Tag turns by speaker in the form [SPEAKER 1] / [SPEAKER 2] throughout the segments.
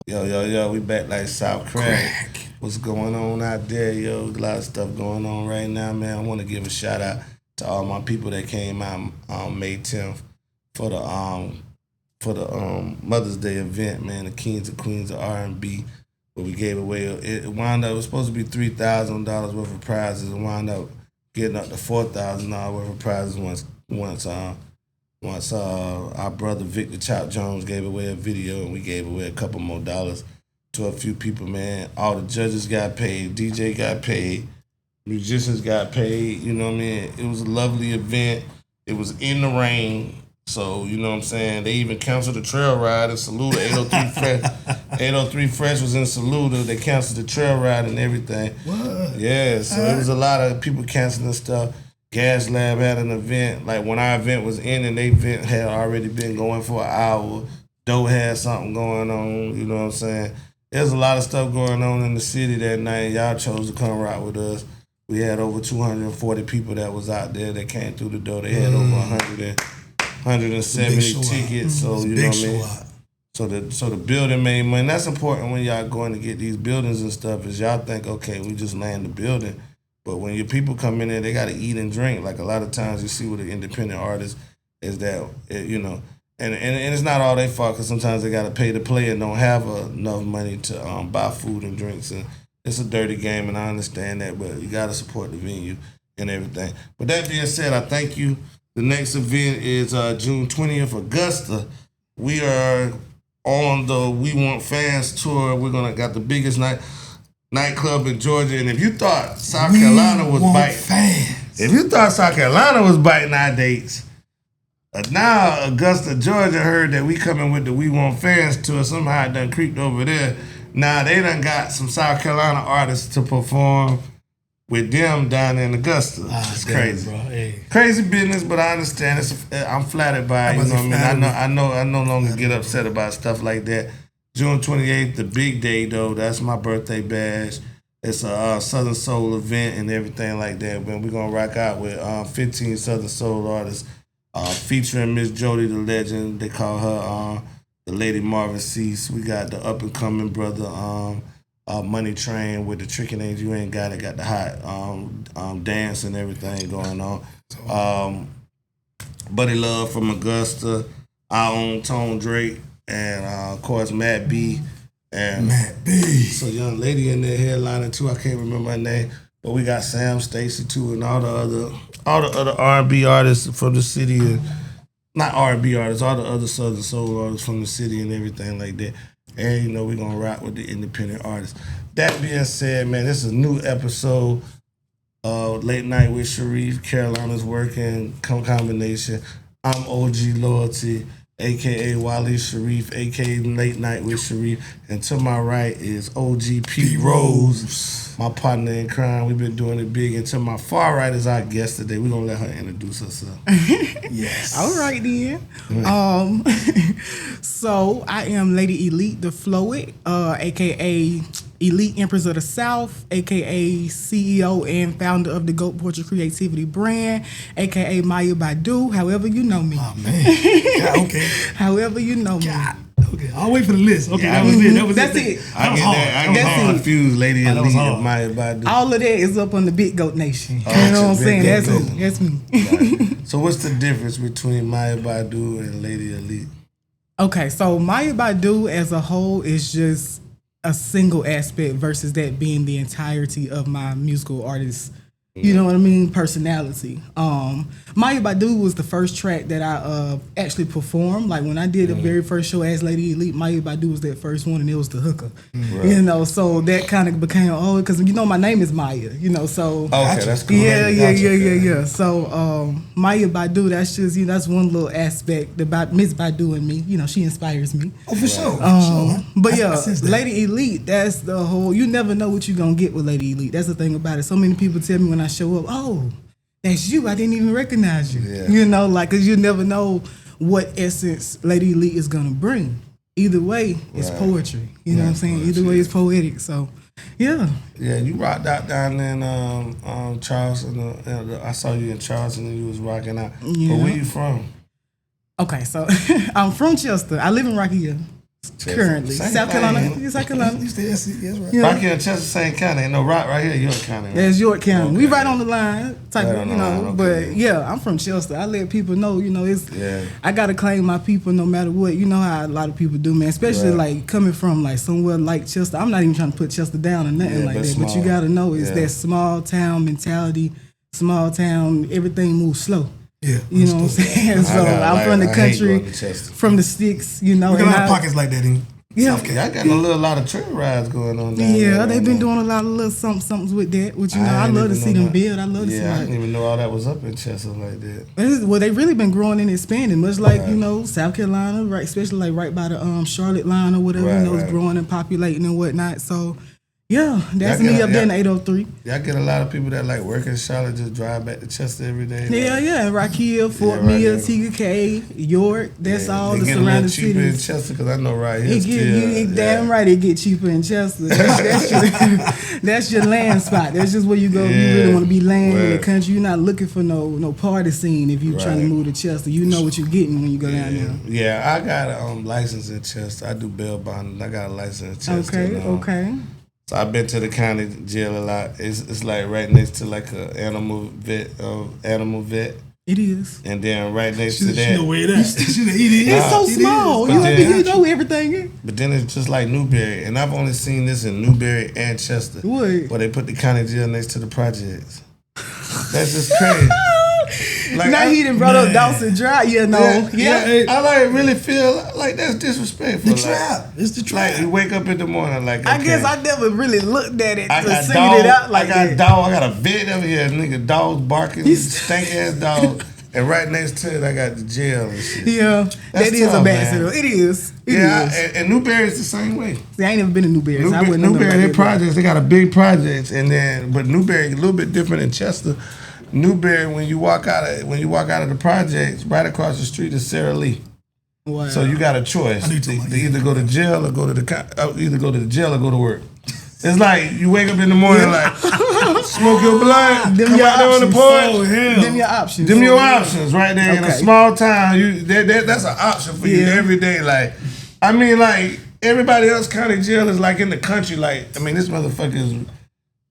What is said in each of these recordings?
[SPEAKER 1] Yo, we back like South Crack. What's going on out there, yo? A lot of stuff going on right now, man. I want to give a shout out to all my people that came out May 10th for the Mother's Day event, man. The Kings and Queens of R&B, where we gave away. It wound up. It was supposed to be $3,000 worth of prizes. It wound up getting up to $4,000 worth of prizes once our brother Victor Chop Jones gave away a video, and we gave away a couple more dollars to a few people, man. All the judges got paid, DJ got paid, musicians got paid, you know what I mean? It was a lovely event. It was in the rain. So, you know what I'm saying? They even canceled the trail ride in Saluda. 803 Fresh 803 Fresh was in Saluda. They canceled the trail ride and everything.
[SPEAKER 2] What?
[SPEAKER 1] Yeah, so it was a lot of people canceling stuff. Gas Lab had an event. Like when our event was ending, their event had already been going for an hour. Doe had something going on, you know what I'm saying? There's a lot of stuff going on in the city that night. Y'all chose to come rock with us. We had over 240 people that was out there that came through the door. They had over 170 tickets. So you know what I mean? So the building made money. That's important when y'all going to get these buildings and stuff, is y'all think, okay, we just land the building. But when your people come in there, they got to eat and drink. Like a lot of times you see with the independent artists is that, you know, and it's not all their fault, because sometimes they got to pay to play and don't have enough money to buy food and drinks. And it's a dirty game, and I understand that, but you got to support the venue and everything. But that being said, I thank you. The next event is June 20th, Augusta. We are on the We Want Fans tour. We're gonna got the biggest nightclub in Georgia, and if you thought South Carolina was biting our dates, now Augusta, Georgia heard that we coming with the We Want Fans tour. Somehow it done creeped over there. Now they done got some South Carolina artists to perform with them down in Augusta. It's crazy, bro. Hey. Crazy business, but I understand. I'm flattered by it. You know what I mean? I no longer get upset about stuff like that. June 28th, the big day though. That's my birthday bash. It's a Southern Soul event and everything like that. But we're gonna rock out with 15 Southern Soul artists, featuring Miss Jody the Legend. They call her the Lady Marvin Cease. We got the up and coming brother Money Train with the Trickin' Age You Ain't Got It. Got the hot dance and everything going on. Buddy Love from Augusta. Our own Tone Drake. And of course Matt B. And
[SPEAKER 2] Matt B.
[SPEAKER 1] So young lady in there headlining too. I can't remember her name, but we got Sam Stacy too, and all the other R&B artists from the city, and not R&B artists, all the other Southern Soul artists from the city and everything like that. And you know we're gonna rock with the independent artists. That being said, man, this is a new episode of Late Night with Sharif. Carolina's Working combination. I'm OG Loyalty, a.k.a. Wally Sharif, a.k.a. Late Night with Sharif. And to my right is OG Pete Rose, my partner in crime. We've been doing it big. And to my far right is our guest today. We're going to let her introduce herself.
[SPEAKER 3] Yes. All right, then. So I am Lady Elite the Floet, a.k.a. Elite Empress of the South, a.k.a. CEO and founder of the Goat Portrait Creativity brand, a.k.a. Maya Badu, however you know me.
[SPEAKER 2] Oh, man. Yeah, okay.
[SPEAKER 3] However you know me.
[SPEAKER 2] Okay, I'll wait for the list. Okay,
[SPEAKER 3] yeah, that's it.
[SPEAKER 1] I get confused, Lady Elite and Maya Badu.
[SPEAKER 3] All of that is up on the Big Goat Nation. You know what I'm saying? That's me.
[SPEAKER 1] Right. So what's the difference between Maya Badu and Lady Elite?
[SPEAKER 3] Okay, so Maya Badu as a whole is just a single aspect versus that being the entirety of my musical artist, you know what I mean, personality. Maya Badu was the first track that I actually performed. Like when I did the very first show as Lady Elite, Maya Badu was that first one, and it was the hooker. Right. You know, so that kind of became, because you know my name is Maya, you know, so.
[SPEAKER 1] Okay, that's cool.
[SPEAKER 3] Yeah. So Maya Badu, that's just, you know, that's one little aspect about Miss Badu and me. You know, she inspires me.
[SPEAKER 2] Oh, for sure.
[SPEAKER 3] But yeah, Lady Elite, that's the whole, you never know what you're going to get with Lady Elite. That's the thing about it. So many people tell me when I show up, oh, that's you. I didn't even recognize you. Yeah. You know, like, because you never know what essence Lady Elite is going to bring. Either way, it's poetry. You know what I'm saying? Either way, it's poetic. So, yeah.
[SPEAKER 1] Yeah, you rocked out down in Charleston. I saw you in Charleston and you was rocking out. Yeah. But where you from?
[SPEAKER 3] Okay, so I'm from Chester. I live in Rocky Hill. Currently,
[SPEAKER 1] Same
[SPEAKER 3] South
[SPEAKER 1] thing.
[SPEAKER 3] Carolina. South Carolina.
[SPEAKER 2] You stay SC, that's right.
[SPEAKER 3] Yeah.
[SPEAKER 1] Rocky and Chester, same county. Ain't no Rock right here, York County. Right?
[SPEAKER 3] That's York County.
[SPEAKER 1] Okay.
[SPEAKER 3] We right on the line, type
[SPEAKER 1] Right
[SPEAKER 3] of,
[SPEAKER 1] on
[SPEAKER 3] you
[SPEAKER 1] the
[SPEAKER 3] know.
[SPEAKER 1] line, okay.
[SPEAKER 3] But yeah, I'm from Chester. I let people know, it's.
[SPEAKER 1] Yeah.
[SPEAKER 3] I gotta claim my people no matter what. You know how a lot of people do, man. Especially
[SPEAKER 1] Right.
[SPEAKER 3] like coming from like somewhere like Chester. I'm not even trying to put Chester down or nothing
[SPEAKER 1] Yeah,
[SPEAKER 3] like
[SPEAKER 1] but
[SPEAKER 3] that. But you
[SPEAKER 1] small.
[SPEAKER 3] gotta know it's
[SPEAKER 1] Yeah.
[SPEAKER 3] that small town mentality. Small town, everything moves slow.
[SPEAKER 2] Yeah.
[SPEAKER 3] You know what I'm saying? So I'm from the
[SPEAKER 1] I hate
[SPEAKER 3] country,
[SPEAKER 1] going to Chester.
[SPEAKER 3] from the sticks.
[SPEAKER 2] We got a
[SPEAKER 3] and
[SPEAKER 2] lot of
[SPEAKER 3] I-
[SPEAKER 2] pockets like that in
[SPEAKER 3] Yeah.
[SPEAKER 2] South
[SPEAKER 1] Yeah, I
[SPEAKER 2] Carolina.
[SPEAKER 1] got a lot of trail rides going on down there.
[SPEAKER 3] Yeah, they've been
[SPEAKER 1] right now.
[SPEAKER 3] doing a lot of little something with that. Which I
[SPEAKER 1] ain't
[SPEAKER 3] love to
[SPEAKER 1] even
[SPEAKER 3] see
[SPEAKER 1] know
[SPEAKER 3] them
[SPEAKER 1] that.
[SPEAKER 3] build. I love to see.
[SPEAKER 1] Yeah, I
[SPEAKER 3] Like,
[SPEAKER 1] didn't even know all that was up in Chester like that.
[SPEAKER 3] well, they really been growing and expanding, much like
[SPEAKER 1] Right.
[SPEAKER 3] South Carolina, right? Especially like right by the Charlotte line or whatever.
[SPEAKER 1] Right,
[SPEAKER 3] It's
[SPEAKER 1] right.
[SPEAKER 3] growing and populating and whatnot. So, yeah, that's
[SPEAKER 1] Y'all
[SPEAKER 3] me
[SPEAKER 1] get-
[SPEAKER 3] up there in
[SPEAKER 1] y'all-
[SPEAKER 3] 803.
[SPEAKER 1] Y'all get a lot of people that like work in Charlotte just drive back to Chester every day.
[SPEAKER 3] Yeah,
[SPEAKER 1] like,
[SPEAKER 3] yeah, Rock Hill, Fort
[SPEAKER 1] right
[SPEAKER 3] Mill,
[SPEAKER 1] there.
[SPEAKER 3] TKK, York. That's
[SPEAKER 1] yeah,
[SPEAKER 3] all
[SPEAKER 1] they
[SPEAKER 3] the
[SPEAKER 1] get a little
[SPEAKER 3] surrounding
[SPEAKER 1] cheaper in
[SPEAKER 3] cities.
[SPEAKER 1] Chester because I know right here
[SPEAKER 3] It get, you damn right it get cheaper in Chester. That's your land spot. That's just where you go. If you really
[SPEAKER 1] Yeah.
[SPEAKER 3] want to be land in the
[SPEAKER 1] Right.
[SPEAKER 3] country. You're not looking for no party scene if you're trying to
[SPEAKER 1] Right.
[SPEAKER 3] move to Chester. You know what you're getting when you go down there.
[SPEAKER 1] Yeah, I got a license in Chester. I do bail bonding. I got a license in Chester.
[SPEAKER 3] Okay,
[SPEAKER 1] now.
[SPEAKER 3] okay.
[SPEAKER 1] So I've been to the county jail a lot. It's like right next to like a animal vet,
[SPEAKER 3] It is.
[SPEAKER 1] and then right next
[SPEAKER 2] She
[SPEAKER 1] to that.
[SPEAKER 2] know where it at. She know it is.
[SPEAKER 3] It's so
[SPEAKER 2] It is.
[SPEAKER 3] small.
[SPEAKER 1] But
[SPEAKER 3] You,
[SPEAKER 1] then-
[SPEAKER 3] you know everything.
[SPEAKER 1] But then it's just like Newberry, and I've only seen this in Newberry and Chester,
[SPEAKER 3] What?
[SPEAKER 1] where they put the county jail next to the projects. That's just crazy. Like,
[SPEAKER 3] Now he done brought up Dawson Drive. Yeah, no. Yeah.
[SPEAKER 1] I like really feel like that's disrespectful.
[SPEAKER 2] The
[SPEAKER 1] like,
[SPEAKER 2] trap. It's the trap.
[SPEAKER 1] Like you wake up in the morning, like
[SPEAKER 3] I
[SPEAKER 1] okay,
[SPEAKER 3] guess I never really looked at it
[SPEAKER 1] I
[SPEAKER 3] to
[SPEAKER 1] got
[SPEAKER 3] single
[SPEAKER 1] dog,
[SPEAKER 3] it out like
[SPEAKER 1] I got
[SPEAKER 3] that.
[SPEAKER 1] dog, I got a vet over here, nigga, dogs barking, stank ass dog, and right next to it I got the jail and shit.
[SPEAKER 3] Yeah,
[SPEAKER 1] That's
[SPEAKER 3] that is
[SPEAKER 1] tough,
[SPEAKER 3] a bad
[SPEAKER 1] man.
[SPEAKER 3] situation. It is. It
[SPEAKER 1] Yeah,
[SPEAKER 3] is.
[SPEAKER 1] and Newberry's the same way.
[SPEAKER 3] See, I ain't never been to Newberry. So I wouldn't know
[SPEAKER 1] Newberry,
[SPEAKER 3] nothing
[SPEAKER 1] their
[SPEAKER 3] about that.
[SPEAKER 1] projects, they got a big projects, and then but Newberry a little bit different than Chester. Newberry, when you walk out of the projects, right across the street is Sarah Lee.
[SPEAKER 3] Wow.
[SPEAKER 1] So you got a choice.
[SPEAKER 2] I need to
[SPEAKER 1] They,
[SPEAKER 2] like
[SPEAKER 1] they either go to jail or go to either go to the jail or go to work. It's like you wake up in the morning like smoke your blunt,
[SPEAKER 3] Them
[SPEAKER 1] come
[SPEAKER 3] your
[SPEAKER 1] out there on the
[SPEAKER 3] options.
[SPEAKER 1] porch.
[SPEAKER 2] Oh, hell.
[SPEAKER 3] Them your options.
[SPEAKER 1] Them your options right there in a
[SPEAKER 3] Okay.
[SPEAKER 1] small town. That's an option for you
[SPEAKER 3] Yeah.
[SPEAKER 1] every day. Like, I mean, like everybody else county jail is like in the country. Like, I mean, this motherfucker is.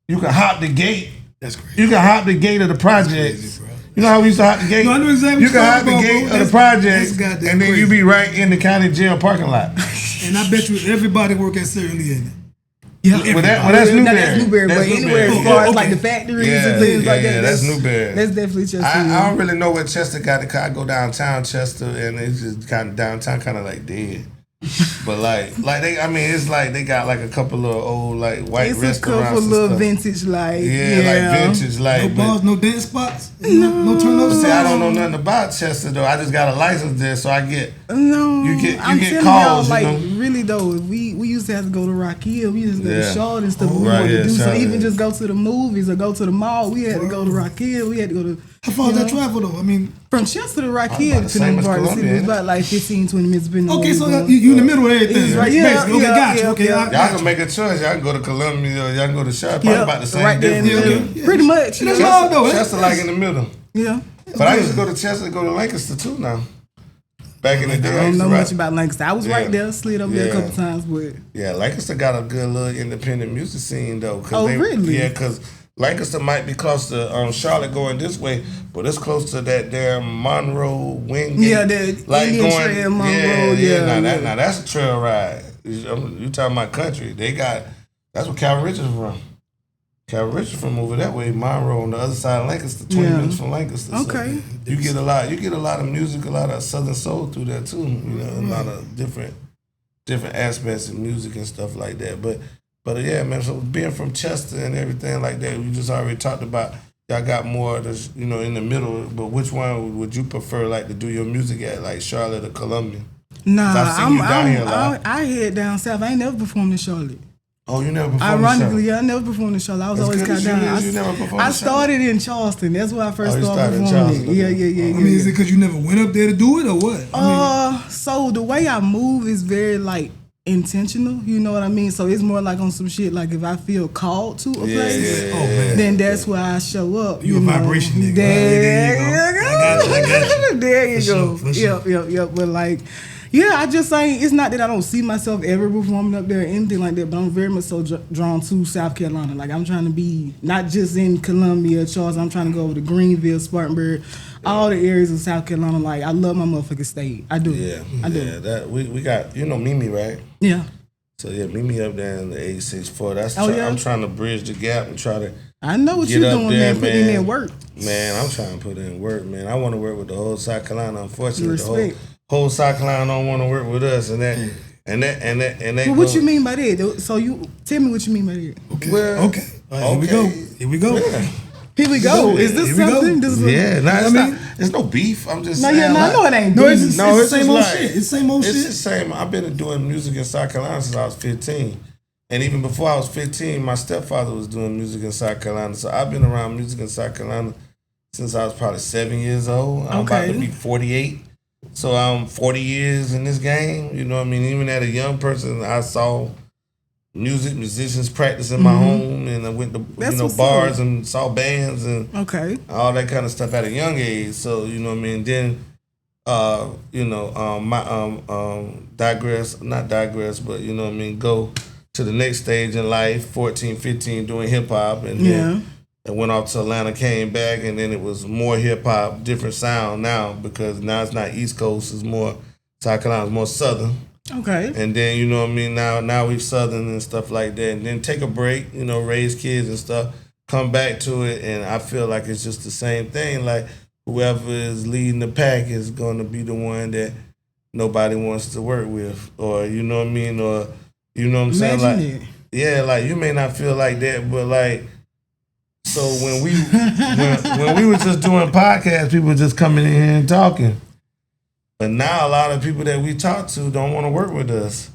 [SPEAKER 1] You can hop the gate.
[SPEAKER 2] That's crazy.
[SPEAKER 1] You can hop the gate of the projects.
[SPEAKER 2] crazy, bro.
[SPEAKER 1] You know how we used to hop the gate?
[SPEAKER 2] No, I know exactly
[SPEAKER 1] You
[SPEAKER 2] what
[SPEAKER 1] can
[SPEAKER 2] you're
[SPEAKER 1] hop the
[SPEAKER 2] talking
[SPEAKER 1] gate
[SPEAKER 2] about, bro.
[SPEAKER 1] of the
[SPEAKER 2] That's
[SPEAKER 1] projects,
[SPEAKER 2] goddamn
[SPEAKER 1] and then you
[SPEAKER 2] crazy.
[SPEAKER 1] be right in the county jail parking lot.
[SPEAKER 2] And I bet you everybody work at Sarah Lee, ain't it?
[SPEAKER 3] Yeah.
[SPEAKER 1] Well, that's
[SPEAKER 3] Now,
[SPEAKER 1] Newberry.
[SPEAKER 3] that's Newberry,
[SPEAKER 1] That's
[SPEAKER 3] but anywhere
[SPEAKER 1] Newberry.
[SPEAKER 3] as far as
[SPEAKER 2] Okay.
[SPEAKER 3] like the factories
[SPEAKER 1] Yeah,
[SPEAKER 3] and things like
[SPEAKER 1] yeah,
[SPEAKER 3] that,
[SPEAKER 1] that's Newberry.
[SPEAKER 3] That's definitely Chester.
[SPEAKER 1] I don't really know what Chester got. I go downtown Chester, and it's just kind of downtown, kind of like dead. But like they, I mean, it's like they got like a couple of old like white
[SPEAKER 3] It's a
[SPEAKER 1] restaurants.
[SPEAKER 3] couple
[SPEAKER 1] and
[SPEAKER 3] little
[SPEAKER 1] stuff.
[SPEAKER 3] vintage like
[SPEAKER 1] Yeah, like vintage,
[SPEAKER 2] No
[SPEAKER 1] like.
[SPEAKER 2] bars,
[SPEAKER 1] But,
[SPEAKER 2] no dance spots, no turnovers.
[SPEAKER 1] see, I don't know nothing about Chester though. I just got a license there, so I get.
[SPEAKER 3] No,
[SPEAKER 1] You get
[SPEAKER 3] I'm telling
[SPEAKER 1] calls,
[SPEAKER 3] y'all,
[SPEAKER 1] you
[SPEAKER 3] like
[SPEAKER 1] know?
[SPEAKER 3] really though. We used to have to go to Rock Hill. We used to go
[SPEAKER 1] Yeah.
[SPEAKER 3] to Charlotte and stuff. We
[SPEAKER 1] Right,
[SPEAKER 3] wanted to
[SPEAKER 1] yeah,
[SPEAKER 3] do so.
[SPEAKER 1] Charlotte.
[SPEAKER 3] Even just go to the movies or go to the mall. We had to go to Rock Hill. We had to go to.
[SPEAKER 2] How far
[SPEAKER 3] you
[SPEAKER 2] is that
[SPEAKER 3] know,
[SPEAKER 2] travel though? I mean,
[SPEAKER 3] from Chester to Rock
[SPEAKER 1] About
[SPEAKER 3] Hill,
[SPEAKER 1] the same
[SPEAKER 3] depending
[SPEAKER 1] as
[SPEAKER 3] on part of the city,
[SPEAKER 1] Columbia,
[SPEAKER 3] it's
[SPEAKER 1] ain't it?
[SPEAKER 3] about like 15, 20 minutes. Depending on
[SPEAKER 2] okay,
[SPEAKER 3] where
[SPEAKER 2] so
[SPEAKER 3] you're going.
[SPEAKER 2] you in the middle of everything.
[SPEAKER 3] It's right- yeah,
[SPEAKER 2] Basically, okay,
[SPEAKER 3] yeah,
[SPEAKER 2] got you.
[SPEAKER 3] yeah,
[SPEAKER 2] Okay,
[SPEAKER 3] yeah.
[SPEAKER 2] I
[SPEAKER 1] Y'all
[SPEAKER 2] got
[SPEAKER 1] can
[SPEAKER 2] you.
[SPEAKER 1] make a choice. Y'all can go to Columbia or y'all can go to Charlotte. Probably
[SPEAKER 3] Yeah,
[SPEAKER 1] about the same
[SPEAKER 3] right there in the
[SPEAKER 1] difference.
[SPEAKER 3] middle.
[SPEAKER 2] Yeah.
[SPEAKER 3] Pretty much.
[SPEAKER 2] That's
[SPEAKER 3] yeah.
[SPEAKER 2] all though.
[SPEAKER 1] Chester like in the middle.
[SPEAKER 3] Yeah.
[SPEAKER 1] But I used to go to Chester to go to Lancaster too now. Back in the day,
[SPEAKER 3] I
[SPEAKER 1] I
[SPEAKER 3] don't
[SPEAKER 1] used
[SPEAKER 3] know
[SPEAKER 1] to
[SPEAKER 3] much
[SPEAKER 1] ride-
[SPEAKER 3] about Lancaster. I was right
[SPEAKER 1] Yeah.
[SPEAKER 3] there, slid over there a
[SPEAKER 1] Yeah.
[SPEAKER 3] couple times, but
[SPEAKER 1] Yeah, Lancaster got a good little independent music scene though.
[SPEAKER 3] Oh, really?
[SPEAKER 1] Yeah, because Lancaster might be close to Charlotte going this way, but it's close to that damn Monroe Wingate.
[SPEAKER 3] Yeah, the Indian Trail, Monroe, yeah,
[SPEAKER 1] Now that's a trail ride. You talking about country? That's where Calvin Richards from. Calvin Richards from over that way, Monroe on the other side of Lancaster, 20
[SPEAKER 3] Yeah.
[SPEAKER 1] minutes from Lancaster. So
[SPEAKER 3] Okay.
[SPEAKER 1] you get a lot of music, a lot of Southern soul through there too. You know, a lot of different aspects of music and stuff like that. But yeah, man. So being from Chester and everything like that, we just already talked about. Y'all got more, of this, you know, in the middle. But which one would you prefer, like, to do your music at, like Charlotte or Columbia?
[SPEAKER 3] nah,
[SPEAKER 1] 'Cause I've seen you down here a lot.
[SPEAKER 3] I head down south. I ain't never performed in Charlotte.
[SPEAKER 1] Oh, you never performed
[SPEAKER 3] Ironically,
[SPEAKER 1] in
[SPEAKER 3] yeah, I never performed in Charlotte. I was
[SPEAKER 1] As
[SPEAKER 3] always
[SPEAKER 1] good
[SPEAKER 3] cut
[SPEAKER 1] as you
[SPEAKER 3] down.
[SPEAKER 1] is, you never performed
[SPEAKER 3] I
[SPEAKER 1] in
[SPEAKER 3] started in Charleston. That's where I first
[SPEAKER 1] Oh, you
[SPEAKER 3] started
[SPEAKER 1] started in
[SPEAKER 3] performing.
[SPEAKER 1] Charleston,
[SPEAKER 3] Yeah,
[SPEAKER 1] okay.
[SPEAKER 3] yeah, yeah,
[SPEAKER 2] I
[SPEAKER 3] yeah.
[SPEAKER 2] mean, is it because you never went up there to do it or what? I mean,
[SPEAKER 3] So the way I move is very like intentional. You know what I mean? So it's more like on some shit. Like if I feel called to a place,
[SPEAKER 2] oh man,
[SPEAKER 3] then that's where I show up.
[SPEAKER 2] You a
[SPEAKER 3] know?
[SPEAKER 2] vibration nigga.
[SPEAKER 3] There,
[SPEAKER 2] There you go. I got you.
[SPEAKER 3] There you
[SPEAKER 2] For
[SPEAKER 3] go.
[SPEAKER 2] sure, for sure.
[SPEAKER 3] Yep. But like, Yeah, I just saying it's not that I don't see myself ever performing up there or anything like that, but I'm very much so drawn to South Carolina. Like I'm trying to be not just in Columbia, Charles. I'm trying to go over to Greenville, Spartanburg, all the areas of South Carolina. Like I love my motherfucking state. I do.
[SPEAKER 1] Yeah,
[SPEAKER 3] I do.
[SPEAKER 1] Yeah, that we got Mimi, right?
[SPEAKER 3] Yeah.
[SPEAKER 1] So yeah, Mimi up there in the 864. That's
[SPEAKER 3] yeah?
[SPEAKER 1] I'm trying to bridge the gap and try to.
[SPEAKER 3] I know what you're doing, man. Putting in that work.
[SPEAKER 1] Man, I'm trying to put in work, man. I want to work with the whole South Carolina. Unfortunately,
[SPEAKER 3] Respect.
[SPEAKER 1] the whole South Carolina don't want to work with us, and that.
[SPEAKER 3] Well, what you mean by that? So you tell me what you mean by that.
[SPEAKER 2] Okay.
[SPEAKER 1] Well,
[SPEAKER 2] okay. Here we go. Here we go.
[SPEAKER 1] Yeah.
[SPEAKER 3] Here we go. Is this something? This is
[SPEAKER 1] It's no beef. I'm just
[SPEAKER 3] no,
[SPEAKER 1] saying.
[SPEAKER 3] yeah, no, I know it ain't.
[SPEAKER 2] No,
[SPEAKER 3] beef.
[SPEAKER 2] it's the same old shit. It's the same old shit.
[SPEAKER 1] It's the same. I've been doing music in South Carolina since I was 15. And even before I was 15, my stepfather was doing music in South Carolina. So I've been around music in South Carolina since I was probably 7 years old. I'm about to be 48. So I'm 40 years in this game. You know what I mean? Even as a young person, I saw musicians practice in my home, and I went to bars and saw bands and all that kind of stuff at a young age. So you know what I mean. Then not digress, but you know what I mean. Go to the next stage in life. 14, 15, doing hip hop, and then I went off to Atlanta, came back, and then it was more hip hop, different sound now because now it's not East Coast, it's more South Carolina, it's more Southern.
[SPEAKER 3] Okay.
[SPEAKER 1] And then, you know what I mean, now we've Southern and stuff like that. And then take a break, raise kids and stuff, come back to it, and I feel like it's just the same thing. Like, whoever is leading the pack is going to be the one that nobody wants to work with. Or, you know what I mean? Or, you know what I'm saying? Like, yeah, like, you may not feel like that, but, like, so when we were just doing podcasts, people were just coming in here and talking. But now a lot of people that we talk to don't want to work with us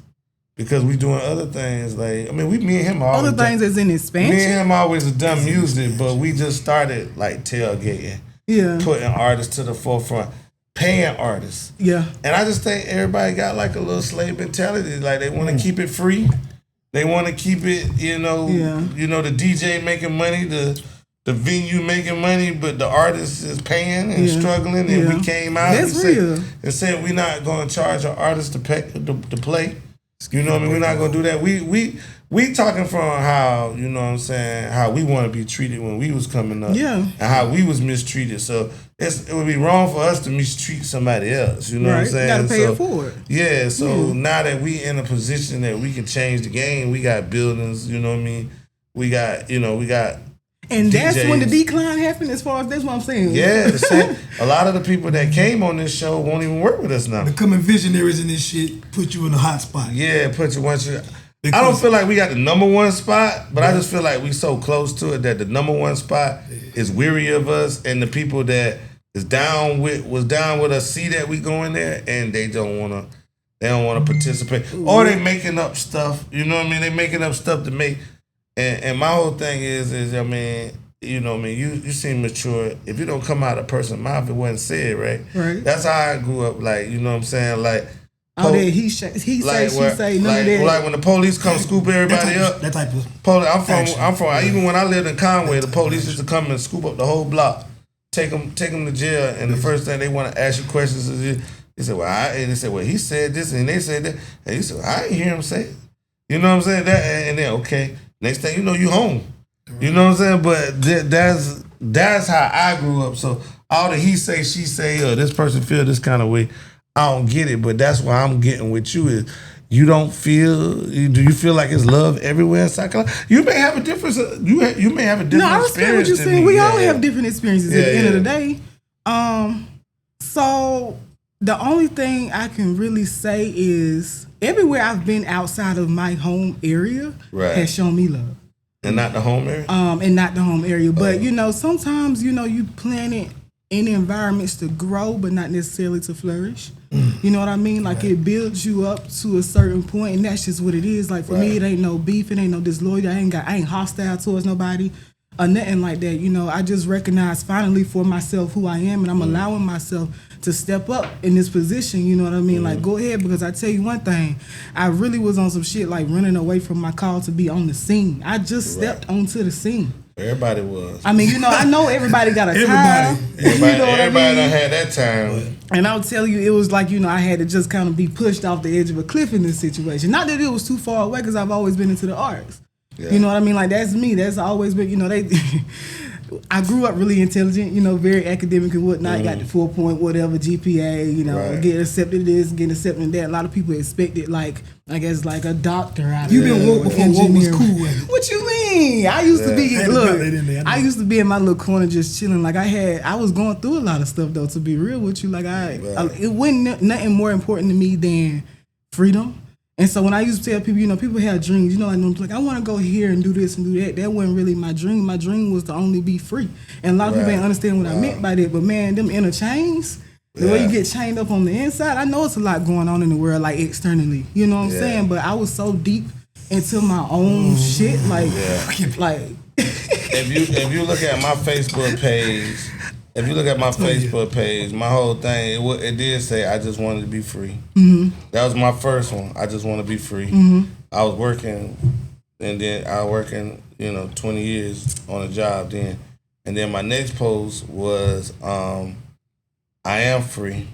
[SPEAKER 1] because we doing other things. Like, I mean, me and him always
[SPEAKER 3] other things as in expansion.
[SPEAKER 1] Me and him always have done music, but we just started like tailgating, putting artists to the forefront, paying artists.
[SPEAKER 3] Yeah. And
[SPEAKER 1] I just think everybody got like a little slave mentality. Like they want to keep it free. They want to keep it, the DJ making money, the venue making money, but the artist is paying and struggling, and we came out and said we're not going to charge our artists to pay to play. You know what I mean? We're not going to do that. We talking from how, you know what I'm saying, how we want to be treated when we was coming up, and how we was mistreated. So it would be wrong for us to mistreat somebody else. You know what I'm saying?
[SPEAKER 3] Got to pay it forward.
[SPEAKER 1] Yeah. So now that we in a position that we can change the game, we got buildings. You know what I mean? We got.
[SPEAKER 3] And
[SPEAKER 1] DJs.
[SPEAKER 3] That's when the decline happened, as far as that's what I'm saying.
[SPEAKER 1] Yeah, a lot of the people that came on this show won't even work with us now.
[SPEAKER 2] Becoming visionaries in this shit put you in a hot spot.
[SPEAKER 1] Yeah, I don't feel like we got the number one spot, but I just feel like we so close to it that the number one spot is weary of us, and the people that was down with us see that we going there, and they don't want to participate, or they making up stuff. You know what I mean? They making up stuff to make. And my whole thing is I mean, you know what I mean, you seem mature. If you don't come out of a person's mouth, it wasn't said, right? Right. That's how I grew up, like, you know what I'm saying? Like,
[SPEAKER 3] he say, she say, none of that.
[SPEAKER 1] Like when the police come scoop everybody up.
[SPEAKER 2] That type of
[SPEAKER 1] I'm from even when I lived in Conway, the police used to come and scoop up the whole block, take them to jail, and the first thing they want to ask you questions is, they said, well, he said this, and they said that, and you said, well, I didn't hear him say it. You know what I'm saying? That, and then, okay. Next thing you know, you home. You know what I'm saying? But that's how I grew up. So all the he say, she say, this person feel this kind of way, I don't get it. But that's why I'm getting with you is do you feel like it's love everywhere in South Carolina? You may have a difference. You may have a different experience. No, I respect what you're saying.
[SPEAKER 3] We all have different experiences at the end of the day. So the only thing I can really say is everywhere I've been outside of my home area has shown me love.
[SPEAKER 1] And not the home area?
[SPEAKER 3] And not the home area. But, sometimes, you plant it in environments to grow, but not necessarily to flourish. You know what I mean? Like, it builds you up to a certain point, and that's just what it is. Like, for me, it ain't no beef, it ain't no disloyalty. I ain't hostile towards nobody or nothing like that. I just recognize finally for myself who I am, and I'm allowing myself to step up in this position, you know what I mean? Like, go ahead, because I tell you one thing, I really was on some shit like running away from my call to be on the scene. I just stepped onto the scene.
[SPEAKER 1] Everybody was.
[SPEAKER 3] I mean, I know everybody got a time.
[SPEAKER 1] Everybody done had that time.
[SPEAKER 3] And I'll tell you, it was like, I had to just kind of be pushed off the edge of a cliff in this situation. Not that it was too far away, because I've always been into the arts. Yeah. You know what I mean? Like, that's me. That's always been, I grew up really intelligent, very academic and whatnot. Got the 4 point whatever GPA, getting accepted this, getting accepted that. A lot of people expected, like, I guess, like a doctor out of
[SPEAKER 2] you been woke before woke was cool.
[SPEAKER 3] What you mean? I used to be I used to be in my little corner just chilling. Like, I was going through a lot of stuff though. To be real with you, like it wasn't nothing more important to me than freedom. And so when I used to tell people, people have dreams, like I want to go here and do this and do that. That wasn't really my dream. My dream was to only be free. And a lot of people ain't understand what I meant by that. But man, them inner chains, the way you get chained up on the inside, I know it's a lot going on in the world, like externally. You know what I'm saying? But I was so deep into my own shit, like.
[SPEAKER 1] If you look at my Facebook page, my whole thing, it did say I just wanted to be free. Mm-hmm. That was my first one. I just want to be free. Mm-hmm. I was working, and then I was working, 20 years on a job then. And then my next post was, I am free.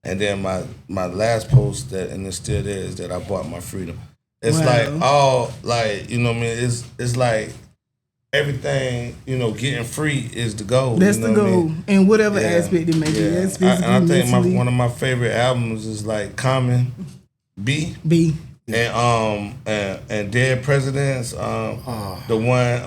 [SPEAKER 1] And then my last post and it's still there, is that I bought my freedom. It's it's like everything, getting free is the goal.
[SPEAKER 3] That's the goal. In whatever aspect it may be.
[SPEAKER 1] I think one of my favorite albums is like Common, B. And Dead Presidents, the one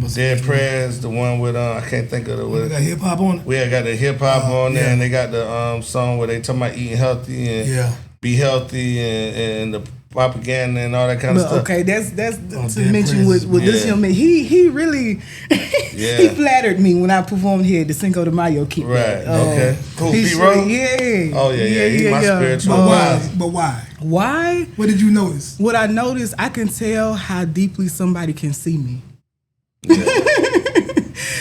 [SPEAKER 1] Dead Prez, the one with I can't think of the
[SPEAKER 2] we got hip hop on it.
[SPEAKER 1] We got the hip hop on there, and they got the song where they talking about eating healthy and be healthy and the propaganda and all that kind of stuff.
[SPEAKER 3] Okay, that's to mention with this young man. He really he flattered me when I performed here at the Cinco de Mayo kickback.
[SPEAKER 1] Right. Okay. Cool. B-Roll?
[SPEAKER 3] Yeah.
[SPEAKER 1] Oh yeah. He's my spiritual.
[SPEAKER 2] But why?
[SPEAKER 3] Why?
[SPEAKER 2] What did you notice?
[SPEAKER 3] What I noticed, I can tell how deeply somebody can see me.
[SPEAKER 1] Yeah.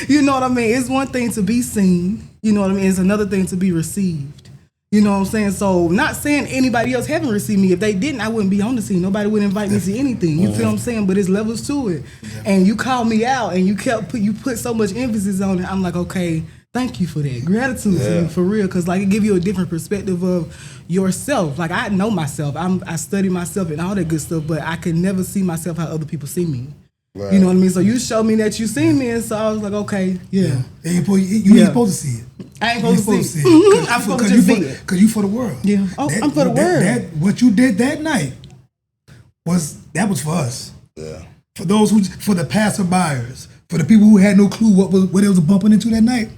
[SPEAKER 3] You know what I mean? It's one thing to be seen. You know what I mean? It's another thing to be received. You know what I'm saying? So, not saying anybody else haven't received me. If they didn't, I wouldn't be on the scene. Nobody would invite me to anything. You feel what I'm saying? But it's levels to it. Yeah. And you called me out, and you put so much emphasis on it. I'm like, okay, thank you for that. Gratitude to you, for real. Because, like, it give you a different perspective of yourself. Like, I know myself. I study myself and all that good stuff, but I can never see myself how other people see me. Right. You know what I mean? So you showed me that you seen me, and so I was like, okay,
[SPEAKER 2] You ain't supposed to see it.
[SPEAKER 3] I ain't supposed to see it. I'm supposed to just see it.
[SPEAKER 2] Because you for the world.
[SPEAKER 3] Yeah. Oh, I'm for the world.
[SPEAKER 2] What you did that night was for us.
[SPEAKER 1] Yeah.
[SPEAKER 2] For the passerbyers, for the people who had no clue what they was bumping into that night,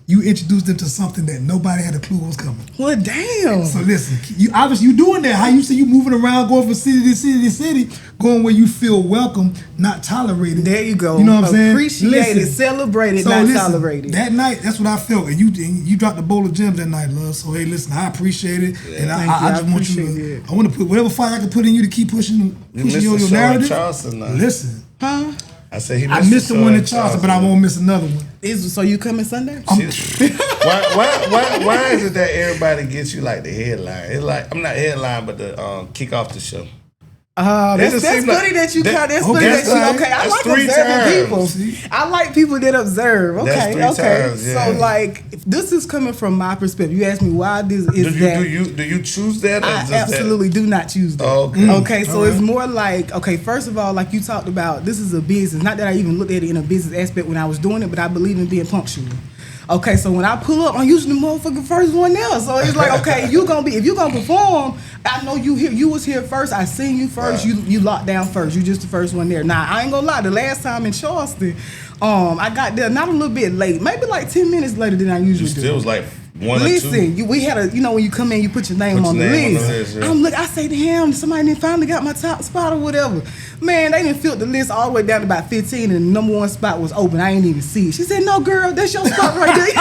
[SPEAKER 2] you introduced them to something that nobody had a clue was coming.
[SPEAKER 3] Well, damn.
[SPEAKER 2] So listen, you doing that. How you say you moving around, going from city to city to city, going where you feel welcome, not tolerated.
[SPEAKER 3] There you go.
[SPEAKER 2] You know what I'm saying?
[SPEAKER 3] Appreciated, celebrated, not tolerated.
[SPEAKER 2] That night, that's what I felt. And you dropped a bowl of gems that night, love. So hey, listen, I appreciate it. Yeah. And I just want you to, I want to put whatever fire I can put in you to keep pushing your narrative.
[SPEAKER 1] Charleston,
[SPEAKER 2] listen.
[SPEAKER 3] Huh?
[SPEAKER 1] I said
[SPEAKER 2] I missed the one in Charleston, but I won't miss another one.
[SPEAKER 3] So you coming Sunday?
[SPEAKER 1] Why is it that everybody gets you like the headline? It's like, I'm not headline, but the kick off the show.
[SPEAKER 3] That's funny that you count. That's funny that you. Okay, I like observing people. I like people that observe. Okay,
[SPEAKER 1] times, yeah.
[SPEAKER 3] So like, if this is coming from my perspective. You ask me why this is that.
[SPEAKER 1] Do you choose that? Or
[SPEAKER 3] I absolutely do not choose that. Okay, so it's more like, okay, first of all, like you talked about, this is a business. Not that I even looked at it in a business aspect when I was doing it, but I believe in being punctual. Okay, so when I pull up, I'm usually the motherfucking first one there. So it's like, okay, if you gonna perform, I know you here. You was here first. I seen you first. Right. You locked down first. You just the first one there. Now I ain't gonna lie. The last time in Charleston, I got there not a little bit late, maybe like 10 minutes later than I usually do.
[SPEAKER 1] Still was like one or two.
[SPEAKER 3] Listen, we had when you come in, you put your name on the list. I say, damn, somebody done finally got my top spot or whatever. Man, they didn't fill the list all the way down to about 15, and the number one spot was open. I ain't even see it. She said, no, girl, that's your spot right there. She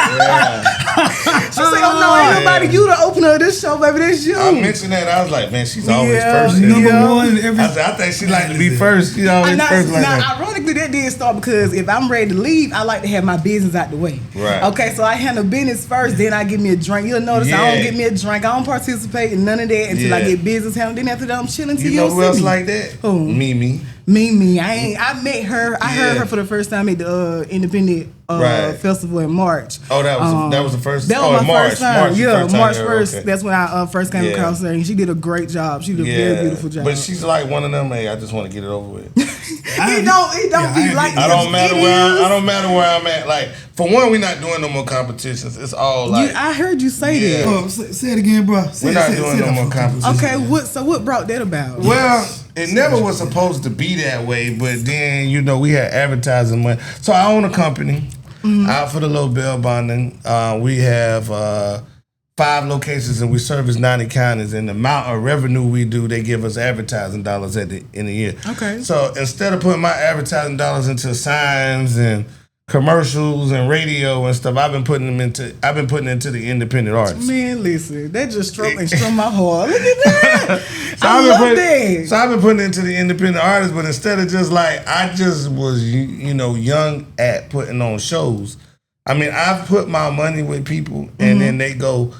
[SPEAKER 3] said, oh, no, ain't nobody you the opener of this show, baby. That's you.
[SPEAKER 1] I mentioned that. I was like, man, she's always first.
[SPEAKER 2] Number one.
[SPEAKER 1] I think she like to be first. She's always first like that.
[SPEAKER 3] Now, ironically, that did start because if I'm ready to leave, I like to have my business out the way.
[SPEAKER 1] Right.
[SPEAKER 3] Okay, so I handle business first, then I give me a drink. You'll notice I don't get me a drink. I don't participate in none of that until I get business handled. Then after that, I'm chilling till
[SPEAKER 1] you know who else like that?
[SPEAKER 3] Who?
[SPEAKER 1] Mimi.
[SPEAKER 3] Mimi. I met her. I heard her for the first time at the independent festival in March.
[SPEAKER 1] Oh, that was the first.
[SPEAKER 3] That was my
[SPEAKER 1] March.
[SPEAKER 3] first time. March 1st.
[SPEAKER 1] Okay.
[SPEAKER 3] That's when I first came across her, and she did a great job. She did a very beautiful job.
[SPEAKER 1] But she's like one of them. Hey, I just want to get it over with.
[SPEAKER 3] It don't be like
[SPEAKER 1] I don't matter where I'm at. Like, for one, we're not doing no more competitions. It's all like.
[SPEAKER 3] I heard you say that.
[SPEAKER 2] Oh, say it again, bro.
[SPEAKER 1] We're not doing no more competitions.
[SPEAKER 3] Okay, what brought that about?
[SPEAKER 1] Well, it never was supposed to be that way, but then we had advertising money. So I own a company out for the low bail bonding. We have 5 locations and we service 90 counties. And the amount of revenue we do, they give us advertising dollars at the end of the year.
[SPEAKER 3] Okay.
[SPEAKER 1] So instead of putting my advertising dollars into signs and commercials and radio and stuff, I've been putting it into the independent artists.
[SPEAKER 3] Man, listen, that just struck my heart. Look at that. I love that.
[SPEAKER 1] So I've been putting it into the independent artists, but instead of just like, I just was, young at putting on shows. I mean, I've put my money with people and then they go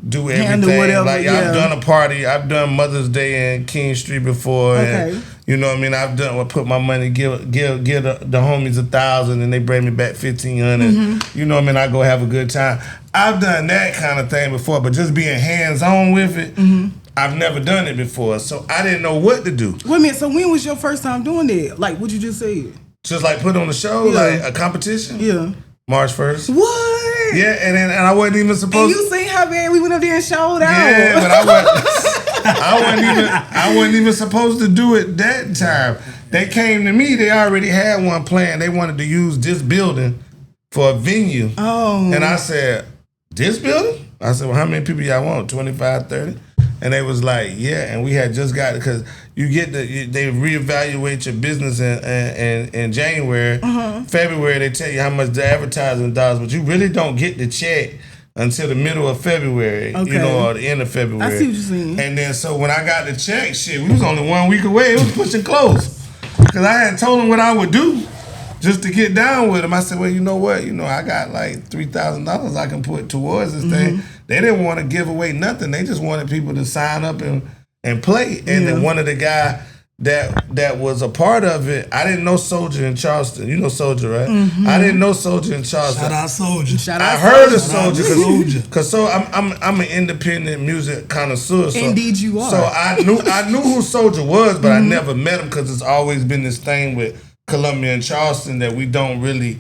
[SPEAKER 1] do everything.
[SPEAKER 3] Whatever,
[SPEAKER 1] like I've done a party. I've done Mother's Day in King Street before.
[SPEAKER 3] Okay.
[SPEAKER 1] And, I've put my money, give the homies 1,000 and they bring me back 1,500. I go have a good time. I've done that kind of thing before, but just being hands-on with it, I've never done it before. So I didn't know what to do.
[SPEAKER 3] Wait a minute, so when was your first time doing that? Like what you just said?
[SPEAKER 1] Just like put on a show, like a competition?
[SPEAKER 3] Yeah.
[SPEAKER 1] March 1st.
[SPEAKER 3] What?
[SPEAKER 1] Yeah, and I wasn't even supposed to.
[SPEAKER 3] And you seen how bad we went up there and showed out.
[SPEAKER 1] Yeah, but I wasn't even supposed to do it that time. They came to me, they already had one plan. They wanted to use this building for a venue.
[SPEAKER 3] Oh.
[SPEAKER 1] And I said, this building? I said, well, how many people y'all want? 25, 30? And they was like, yeah, and we had just got it because they reevaluate your business in January. February, they tell you how much the advertising dollars, but you really don't get the check until the middle of February, or the end of February.
[SPEAKER 3] I see what you're saying.
[SPEAKER 1] And then so when I got the check, we was only 1 week away. It was pushing close because I had told them what I would do just to get down with them. I said, well, you know what? I got like $3,000 I can put towards this thing. They didn't want to give away nothing. They just wanted people to sign up and play. And then one of the guy that was a part of it, I didn't know Soldier in Charleston. You know Soldier, right? I didn't know Soldier in Charleston.
[SPEAKER 2] Shout out Soldier.
[SPEAKER 1] I heard of Soldier because I'm an independent music connoisseur. So,
[SPEAKER 3] indeed, you are.
[SPEAKER 1] So I knew who Soldier was, but I never met him because it's always been this thing with Columbia and Charleston that we don't really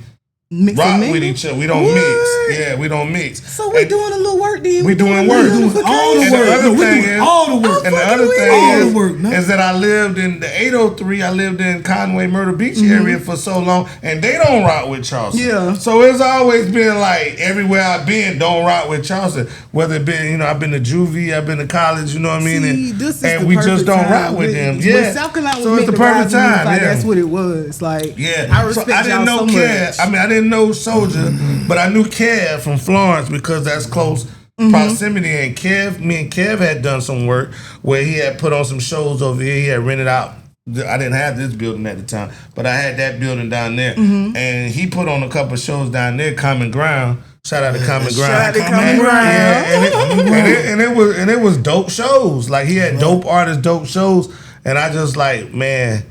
[SPEAKER 1] rock with each other. We don't mix. Yeah, we don't mix.
[SPEAKER 3] So we're doing a little work then.
[SPEAKER 1] We doing work.
[SPEAKER 2] All the work.
[SPEAKER 1] All the work. And the other thing
[SPEAKER 2] is
[SPEAKER 1] that I lived in the 803. I lived in Conway, Myrtle Beach area for so long, and they don't rock with Charleston.
[SPEAKER 3] Yeah.
[SPEAKER 1] So it's always been like everywhere I've been, don't rock with Charleston. Whether it been, I've been to juvie, I've been to college. You know what I mean? And we just don't rock with them. Yeah.
[SPEAKER 3] South Carolina
[SPEAKER 1] so it's the perfect time.
[SPEAKER 3] Yeah. That's what it was. Like,
[SPEAKER 1] yeah.
[SPEAKER 3] I respect
[SPEAKER 1] I didn't know Kev. I mean, I didn't know Soldier, but I knew Kev from Florence because that's close proximity. And me and Kev had done some work where he had put on some shows over here. He had rented out. I didn't have this building at the time, but I had that building down there. And he put on a couple of shows down there, Common Ground. Shout out to Common Ground.
[SPEAKER 3] Shout out to Common Ground.
[SPEAKER 1] Yeah, and it was dope shows. Like he had dope artists, dope shows. And I just like, man,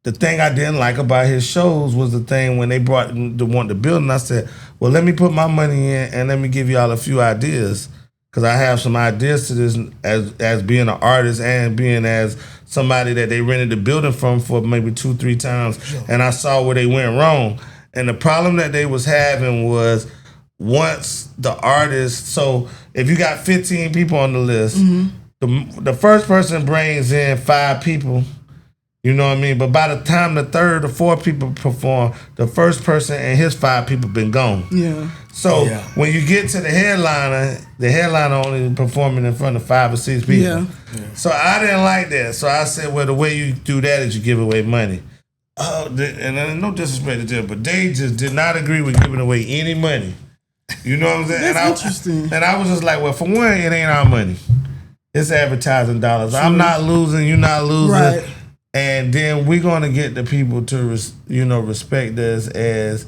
[SPEAKER 1] the thing I didn't like about his shows was the thing when they brought the building. I said, well, let me put my money in and let me give y'all a few ideas. Because I have some ideas to this as being an artist and being as somebody that they rented the building from for maybe 2-3 times. Sure. And I saw where they went wrong. And the problem that they was having was once the artist, so if you got 15 people on the list, the first person brings in 5 people. You know what I mean? But by the time the 3rd or 4th people perform, the first person and his 5 people been gone.
[SPEAKER 3] Yeah.
[SPEAKER 1] So when you get to the headliner only performing in front of 5 or 6 people.
[SPEAKER 3] Yeah.
[SPEAKER 1] So I didn't like that. So I said, well, the way you do that is you give away money. And no disrespect to them, but they just did not agree with giving away any money. You know what I'm saying?
[SPEAKER 3] That's interesting.
[SPEAKER 1] And I was just like, well, for one, it ain't our money. It's advertising dollars. True. I'm not losing. You're not losing.
[SPEAKER 3] Right.
[SPEAKER 1] And then we're gonna get the people to respect us as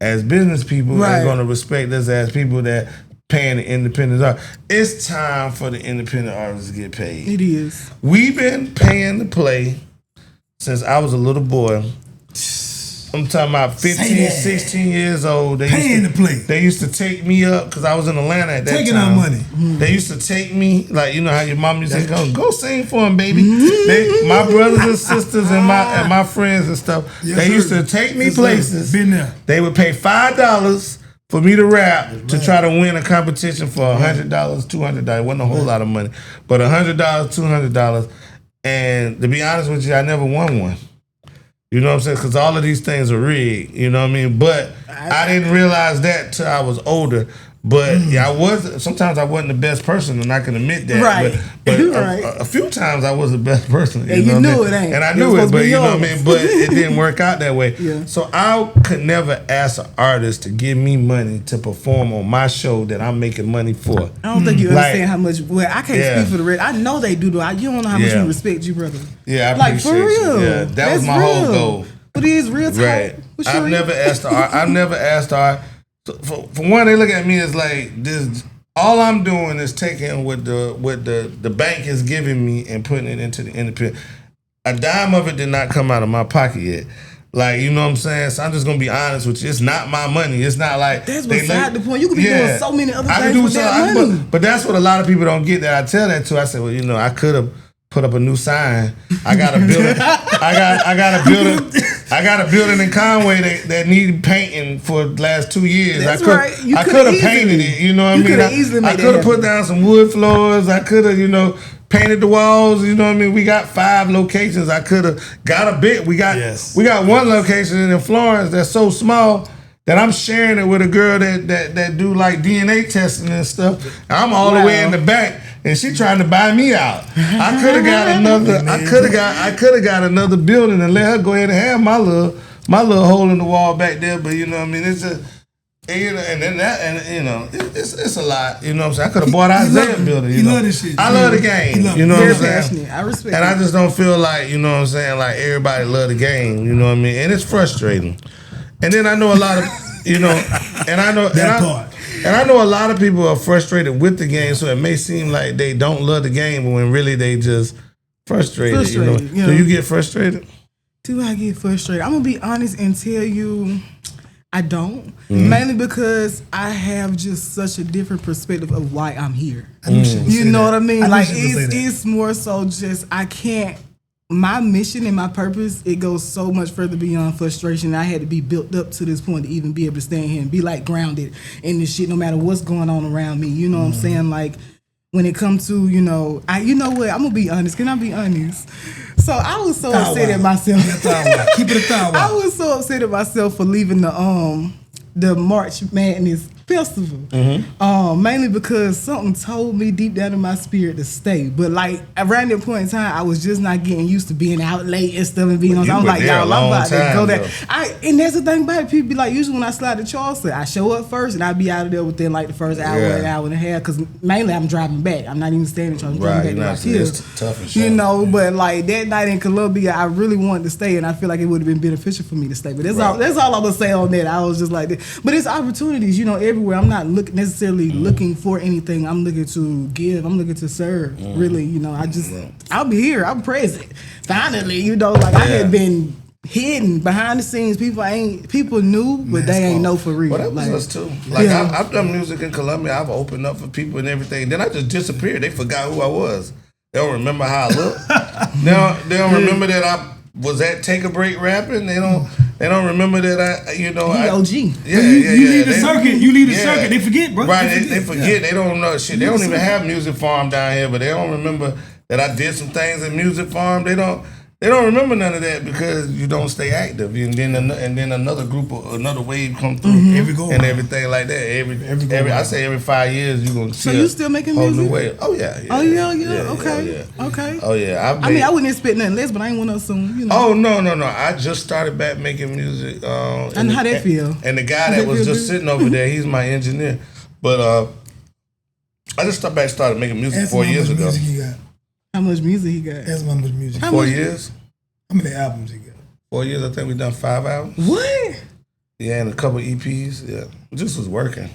[SPEAKER 1] business people.
[SPEAKER 3] Right.
[SPEAKER 1] They're gonna respect us as people that paying the independent art. It's time for the independent artists to get paid.
[SPEAKER 3] It is.
[SPEAKER 1] We've been paying to play since I was a little boy. I'm talking about 15, 16 years old. They used to take me up because I was in Atlanta at that time.
[SPEAKER 2] Taking our money.
[SPEAKER 1] They used to take me, like, you know how your mom used to say, go sing for them, baby. My brothers and sisters and my friends and stuff, they used to take me places.
[SPEAKER 2] Been there.
[SPEAKER 1] They would pay $5 for me to rap to try to win a competition for $100, $200. It wasn't a whole lot of money, but $100, $200. And to be honest with you, I never won one. You know what I'm saying? Because all of these things are rigged. You know what I mean? But I didn't realize that till I was older. But yeah, sometimes I wasn't the best person, and I can admit that.
[SPEAKER 3] Right.
[SPEAKER 1] But
[SPEAKER 3] Right.
[SPEAKER 1] A few times I was the best person.
[SPEAKER 3] And you knew it ain't.
[SPEAKER 1] And I knew it, but you know what I mean? But it didn't work out that way.
[SPEAKER 3] Yeah.
[SPEAKER 1] So I could never ask an artist to give me money to perform on my show that I'm making money for.
[SPEAKER 3] I don't think you understand how much. Well, I can't speak for the rest. I know they do. Though. You don't know how much we respect you, brother.
[SPEAKER 1] Yeah, I
[SPEAKER 3] like
[SPEAKER 1] appreciate
[SPEAKER 3] for real.
[SPEAKER 1] you. Yeah, that was my whole goal.
[SPEAKER 3] But it is real talk.
[SPEAKER 1] Right. I've never asked the art. For one, they look at me as like this. All I'm doing is taking what the bank is giving me and putting it into the independent. A dime of it did not come out of my pocket yet. Like, you know what I'm saying? So I'm just gonna be honest with you. It's not my money. It's not like
[SPEAKER 3] that's beside the point. You could be doing so many other things with that money.
[SPEAKER 1] But that's what a lot of people don't get. That I tell that to. I said, well, you know, I could have put up a new sign. I got a building. I got a building in Conway that needed painting for the last 2 years.
[SPEAKER 3] That's
[SPEAKER 1] I could have painted it. You know what I mean? I could have put down some wood floors. I could have, you know, painted the walls. You know what I mean? We got 5 locations. I could have got a bit. We got one location in Florence that's so small that I'm sharing it with a girl that do like DNA testing and stuff. I'm all the way in the back. And she trying to buy me out. I could have got another. I could have got another building and let her go ahead and have my little hole in the wall back there. But you know what I mean? It's just, you know, and then that, and you know, it's a lot. You know what I'm saying? I could have bought Isaiah building. You know,
[SPEAKER 2] love this shit.
[SPEAKER 1] I love the game. You know what I'm saying?
[SPEAKER 3] I respect.
[SPEAKER 1] And I just don't feel like, you know what I'm saying, like everybody love the game. You know what I mean? And it's frustrating. And then I know a lot of, you know, and I know
[SPEAKER 2] that part.
[SPEAKER 1] And I know a lot of people are frustrated with the game, so it may seem like they don't love the game, but when really they just frustrated. You know? Do you get frustrated?
[SPEAKER 3] Do I get frustrated? I'm gonna be honest and tell you, I don't. Mainly because I have just such a different perspective of why I'm here. You know what I mean? Like it's more so just I can't. My mission and my purpose, it goes so much further beyond frustration. I had to be built up to this point to even be able to stand here and be like grounded in this shit no matter what's going on around me. You know what I'm saying? Like when it comes to, you know what, I'm gonna be honest. Can I be honest? So I was so upset at myself.
[SPEAKER 2] Keep it a thought.
[SPEAKER 3] I was so upset at myself for leaving the March Madness festival. Mainly because something told me deep down in my spirit to stay. But like around that point in time, I was just not getting used to being out late and stuff and being on. I was like, y'all, I'm about to go there. And that's the thing about it. People be like, usually when I slide to Charleston, I show up first and I be out of there within like the first hour, an hour and a half. Because mainly I'm driving back. I'm not even staying in Charleston. I'm driving back to my kids.
[SPEAKER 1] Tough and
[SPEAKER 3] you know, but like that night in Columbia, I really wanted to stay, and I feel like it would have been beneficial for me to stay. But that's all I'm gonna say on that. I was just like, but it's opportunities, you know, everywhere. I'm not necessarily looking for anything. I'm looking to give. I'm looking to serve. Really, you know, I'll be here. I'm present. Finally, you know, like I had been hidden behind the scenes. People knew, but they ain't know for real.
[SPEAKER 1] Well, that was us too. Like I've done music in Columbia. I've opened up for people and everything. Then I just disappeared. They forgot who I was. They don't remember how I looked. they don't remember that I was at Take a Break rapping. They don't remember that I, you know,
[SPEAKER 3] OG.
[SPEAKER 2] You leave the circuit. You leave the circuit. They forget, bro.
[SPEAKER 1] Right. They forget. They don't know shit. They don't even have Music Farm down here, but they don't remember that I did some things at Music Farm. They don't remember none of that because you don't stay active, and then another wave come through and everything like that. I say every 5 years you gonna see.
[SPEAKER 3] So you still making
[SPEAKER 1] whole
[SPEAKER 3] music?
[SPEAKER 1] New wave. Oh yeah.
[SPEAKER 3] Okay. Oh yeah. I mean, I wouldn't expect nothing less, but I ain't want no soon. You know.
[SPEAKER 1] Oh no. I just started back making music.
[SPEAKER 3] And how that feel?
[SPEAKER 1] And the guy that was just sitting over there, he's my engineer. But I just started making music 4 years ago.
[SPEAKER 3] How much music he got?
[SPEAKER 2] That's how much music.
[SPEAKER 1] 4 years?
[SPEAKER 2] How many albums he got?
[SPEAKER 1] 4 years, I think we done 5 albums.
[SPEAKER 3] What?
[SPEAKER 1] Yeah, and a couple EPs. Yeah, just was working.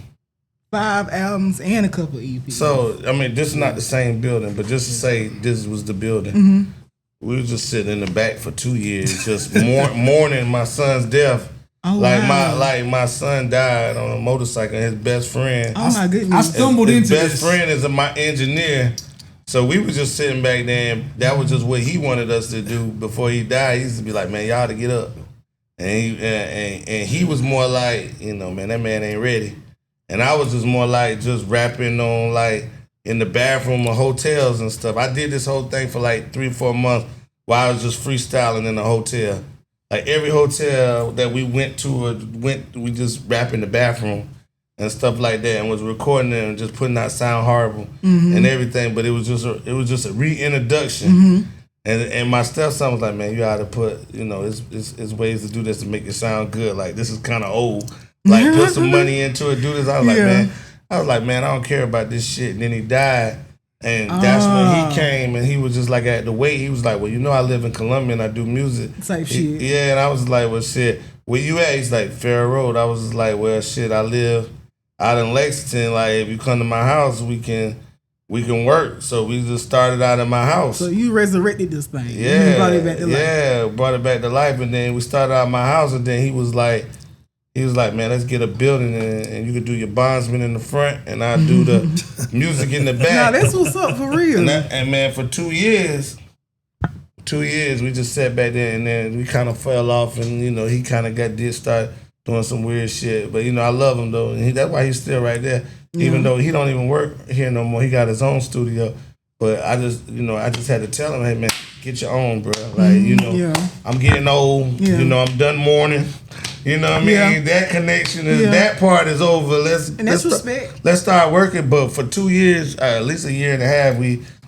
[SPEAKER 3] 5 albums and a couple EPs.
[SPEAKER 1] So, I mean, this is not the same building, but just to say this was the building. We was just sitting in the back for 2 years, just mourning my son's death.
[SPEAKER 3] Oh,
[SPEAKER 1] my son died on a motorcycle. His best friend.
[SPEAKER 3] Oh my goodness!
[SPEAKER 2] I stumbled into
[SPEAKER 1] his
[SPEAKER 2] this.
[SPEAKER 1] best friend is my engineer. So we was just sitting back there, and that was just what he wanted us to do before he died. He used to be like, "Man, y'all to get up," and he was more like, man, that man ain't ready. And I was just more like just rapping on like in the bathroom of hotels and stuff. I did this whole thing for like 3 or 4 months while I was just freestyling in the hotel. Like every hotel that we went to, we just rap in the bathroom and stuff like that, and was recording it and just putting out sound horrible and everything. But it was just a reintroduction. And my stepson was like, "Man, you gotta put, it's ways to do this to make it sound good. Like this is kind of old. Like put some money into it, do this." I was like, man, I don't care about this shit. And then he died. And that's when he came, and he was just like at the wait. He was like, "Well, I live in Columbia and I do music."
[SPEAKER 3] Type shit.
[SPEAKER 1] Yeah, and I was like, "Well, shit, where you at?" He's like, "Fair Road." I was just like, "Well, shit, I live out in Lexington. Like, if you come to my house, we can work." So we just started out in my house.
[SPEAKER 3] So you resurrected this thing.
[SPEAKER 1] Yeah,
[SPEAKER 3] you brought it back to life.
[SPEAKER 1] Yeah, brought it back to life, and then we started out in my house, and then he was like, "Man, let's get a building, and you could do your bondsman in the front, and I'll do the music in the back."
[SPEAKER 3] Nah, that's what's up for real.
[SPEAKER 1] And man, for 2 years, we just sat back there, and then we kind of fell off, and he kind of start doing some weird shit. But I love him though, and that's why he's still right there, even though he don't even work here no more. He got his own studio. But I just had to tell him, "Hey man, get your own, bro. Like I'm getting old. I'm done mourning." You know what I mean? Yeah. That connection that part is over. Let's start working. But for 2 years, at least a year and a half,